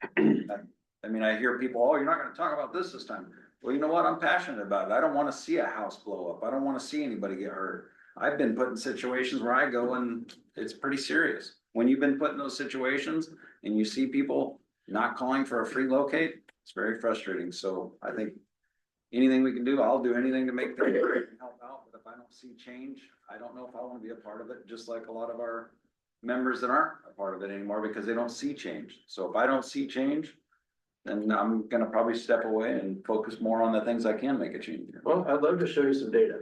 I mean, I hear people, oh, you're not gonna talk about this time. Well, you know what? I'm passionate about it. I don't wanna see a house blow up. I don't wanna see anybody get hurt. I've been put in situations where I go and it's pretty serious. When you've been put in those situations and you see people not calling for a free locate, it's very frustrating. So I think anything we can do, I'll do anything to make things help out. But if I don't see change, I don't know if I wanna be a part of it, just like a lot of our members that aren't a part of it anymore because they don't see change. So if I don't see change, then I'm gonna probably step away and focus more on the things I can make a change. Well, I'd love to show you some data.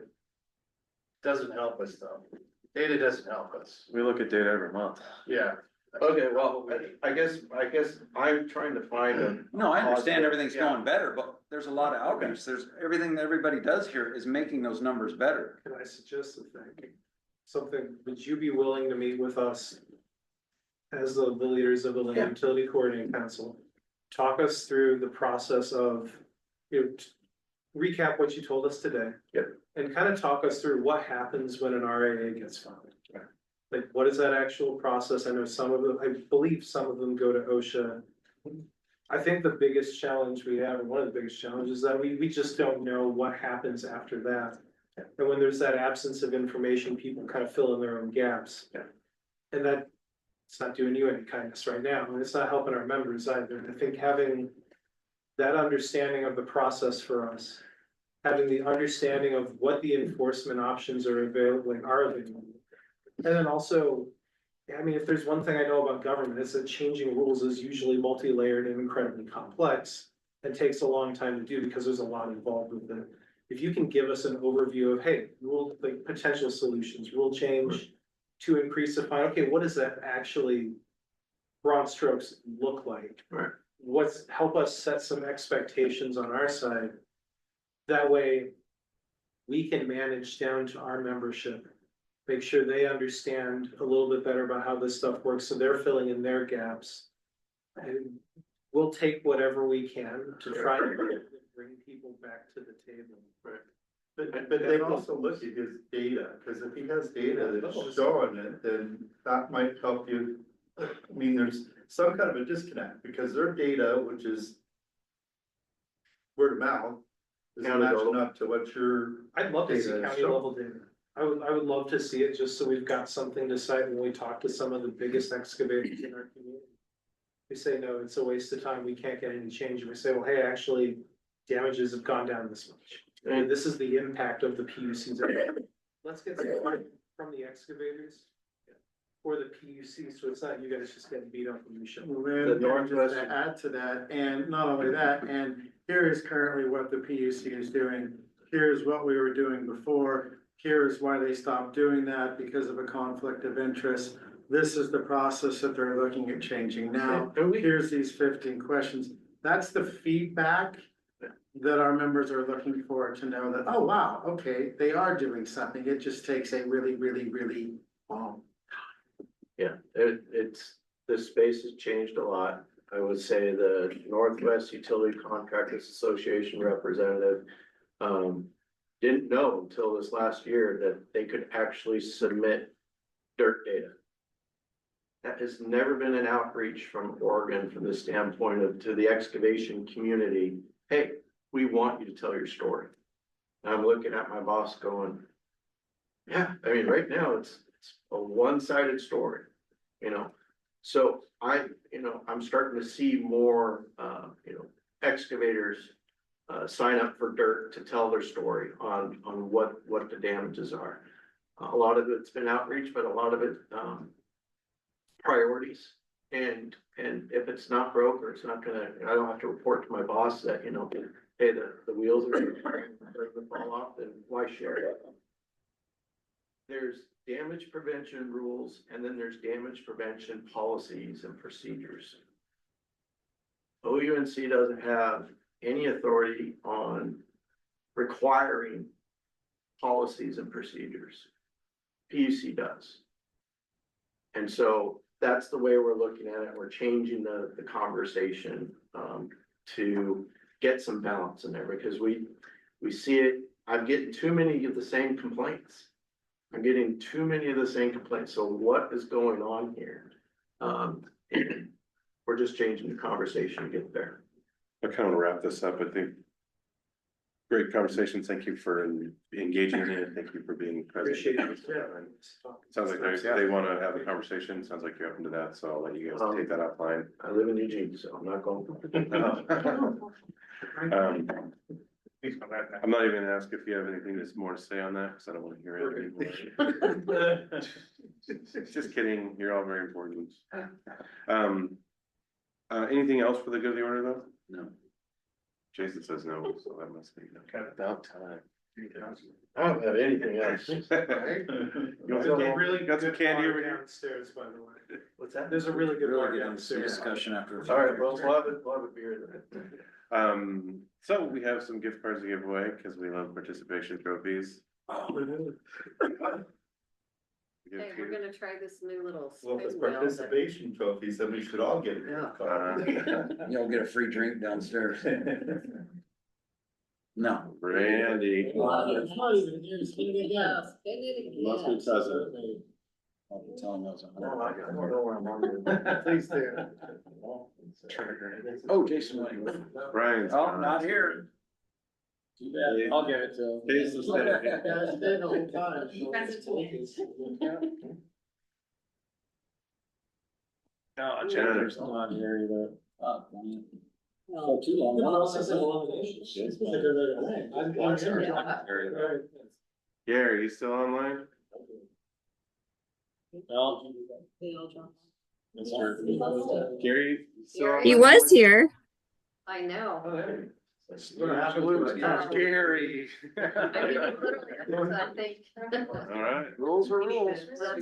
Doesn't help us though. Data doesn't help us. We look at data every month. Yeah. Okay, well, I guess I'm trying to find a. No, I understand everything's Yeah. going better, but there's a lot of outreach. There's everything that everybody does here is making those numbers better. Can I suggest something? Would you be willing to meet with us as the leaders of the Land Utility Coordinating Council? Talk us through the process of, recap what you told us today. Yep. And kind of talk us through what happens when an RAA gets filed. Like, what is that actual process? I know some of them, I believe some of them go to OSHA. I think the biggest challenge we have, and one of the biggest challenges, is that we just don't know what happens after that. And when there's that absence of information, people kind of fill in their own gaps. And that, it's not doing you any kindness right now, and it's not helping our members either. And I think having that understanding of the process for us, having the understanding of what the enforcement options are available. And then also, I mean, if there's one thing I know about government, it's that changing rules is usually multi-layered and incredibly complex. And takes a long time to do because there's a lot involved with it. If you can give us an overview of, hey, like potential solutions, rule change to increase the fine, okay, what does that actually broad strokes look like? Right. Help us set some expectations on our side. That way we can manage down to our membership, make sure they understand a little bit better about how this stuff works, so they're filling in their gaps. And we'll take whatever we can to try to bring people back to the table. Right. But they also look at his data, because if he has data that's showing it, then that might help you. I mean, there's some kind of a disconnect, because their data, which is word of mouth, isn't matching up to what your. I'd love to see data is county showing. level data. I would love to see it, just so we've got something to cite when we talk to some of the biggest excavators in our community. We say, no, it's a waste of time, we can't get any change, and we say, well, hey, actually, damages have gone down this much. And this is the impact of the PUCs. Let's get some from the excavators. for the PUC, so it's not you guys just getting beat up when you show. The Northwest- To add to that, and not only that, and here is currently what the PUC is doing. Here's what we were doing before. Here's why they stopped doing that because of a conflict of interest. This is the process that they're looking at changing now. Here's these 15 questions. That's the feedback that our members are looking for to know that, oh, wow, okay, they are doing something. It just takes a really, really, really long. Yeah, this space has changed a lot. I would say the Northwest Utility Contractors Association representative didn't know until this last year that they could actually submit dirt data. That has never been an outreach from Oregon from the standpoint of to the excavation community. Hey, we want you to tell your story. And I'm looking at my boss going, yeah, I mean, right now it's a one-sided story, you know? So I'm starting to see more, excavators sign up for dirt to tell their story on what the damages are. A lot of it's been outreach, but a lot of it, priorities. And if it's not broke or it's not gonna, I don't have to report to my boss that, hey, the wheels are gonna fall off, then why share it? There's damage prevention rules, and then there's damage prevention policies and procedures. OUNC doesn't have any authority on requiring policies and procedures. PUC does. And so that's the way we're looking at it. We're changing the conversation to get some balance in there because we see it. I'm getting too many of the same complaints. So what is going on here? And we're just changing the conversation to get there. I kind of want to wrap this up. I think great conversation. Thank you for engaging in it. Thank you for being present. Appreciate it. Sounds like they want to have a conversation. Sounds like you're open to that. So I'll let you guys take that offline. I live in Eugene, so I'm not going. I'm not even gonna ask if you have anything that's more to say on that, because I don't want to hear it anymore. Just kidding, you're all very important. Anything else for the good of the order, though? No. Jason says no, so that must be. Kind of about time. I don't have anything else. You want some really got some candy over here? Downstairs, by the way. What's that? There's a really good bar Really get into downstairs. discussion after. All right, well, we'll have a beer then. So we have some gift cards to give away because we love participation trophies. Hey, we're gonna try this new little Well, if it's spin wheel that- participation trophies, then we should all get it. You'll get a free drink downstairs. No. Randy. It's not even here, spin it again. Spin it again. Must be cousin. I'll be telling those. I don't know where I'm on. Please do. Oh, Jason, what? Brian's. Oh, not here. Too bad. I'll give it to him. He's the same. Yeah, it's been the whole time. No, Jennifer's not here either. Oh, too long. Gary, you still online? No. Gary? still He online? was here. I know. Absolutely. Gary. I think. All right. Rules are rules. I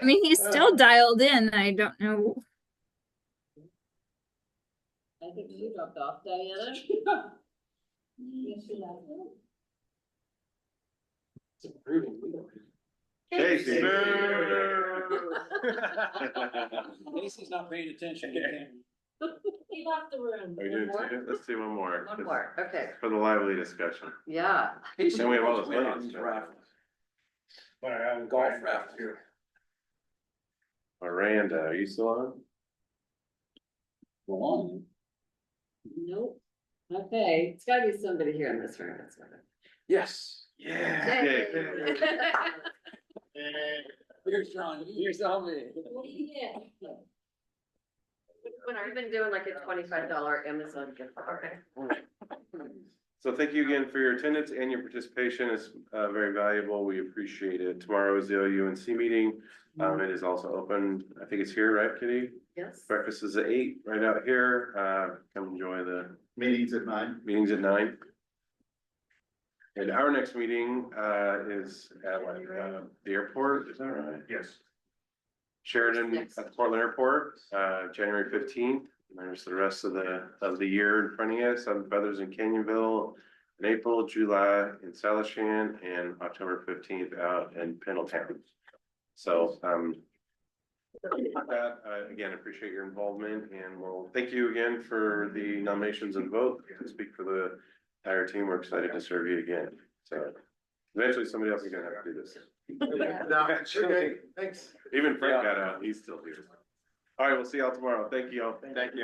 mean, he's still dialed in. I don't know. I think you dropped off, Diana. Casey. Casey's not paying attention. He left the room. Are we doing two? Let's do one more. One more, okay, For the lively discussion. yeah. And we have all the Wait on plans. these raffles. Golf raffles here. Miranda, are you still on? Go on. Nope. Okay, it's gotta be somebody here in this room. That's what Yes. Yeah. Yay. Here's John, here's me. When I've been doing like a $25 Amazon gift card. So thank you again for your attendance and your participation. It's very valuable. We appreciate it. Tomorrow is the OUNC meeting. It is also open. I think it's here, right, Kitty? Yes. Breakfast is at 8, right out here. Come enjoy the Meetings at 9. meetings at 9. And our next meeting is at the airport, is that right? Yes. Sheridan at the Portland Airport, January 15th. And there's the rest of the year in front of you. Sun Feathers in Canyonville in April, July in Salishan, and October 15th out in Pendleton. So with that, again, appreciate your involvement, and we'll thank you again for the nominations and vote. To speak for the entire team, we're excited to serve you again. So eventually somebody else is gonna have to do this. No, okay, thanks. Even Frank got out, he's still here. All right, we'll see y'all tomorrow. Thank you all. Thank you.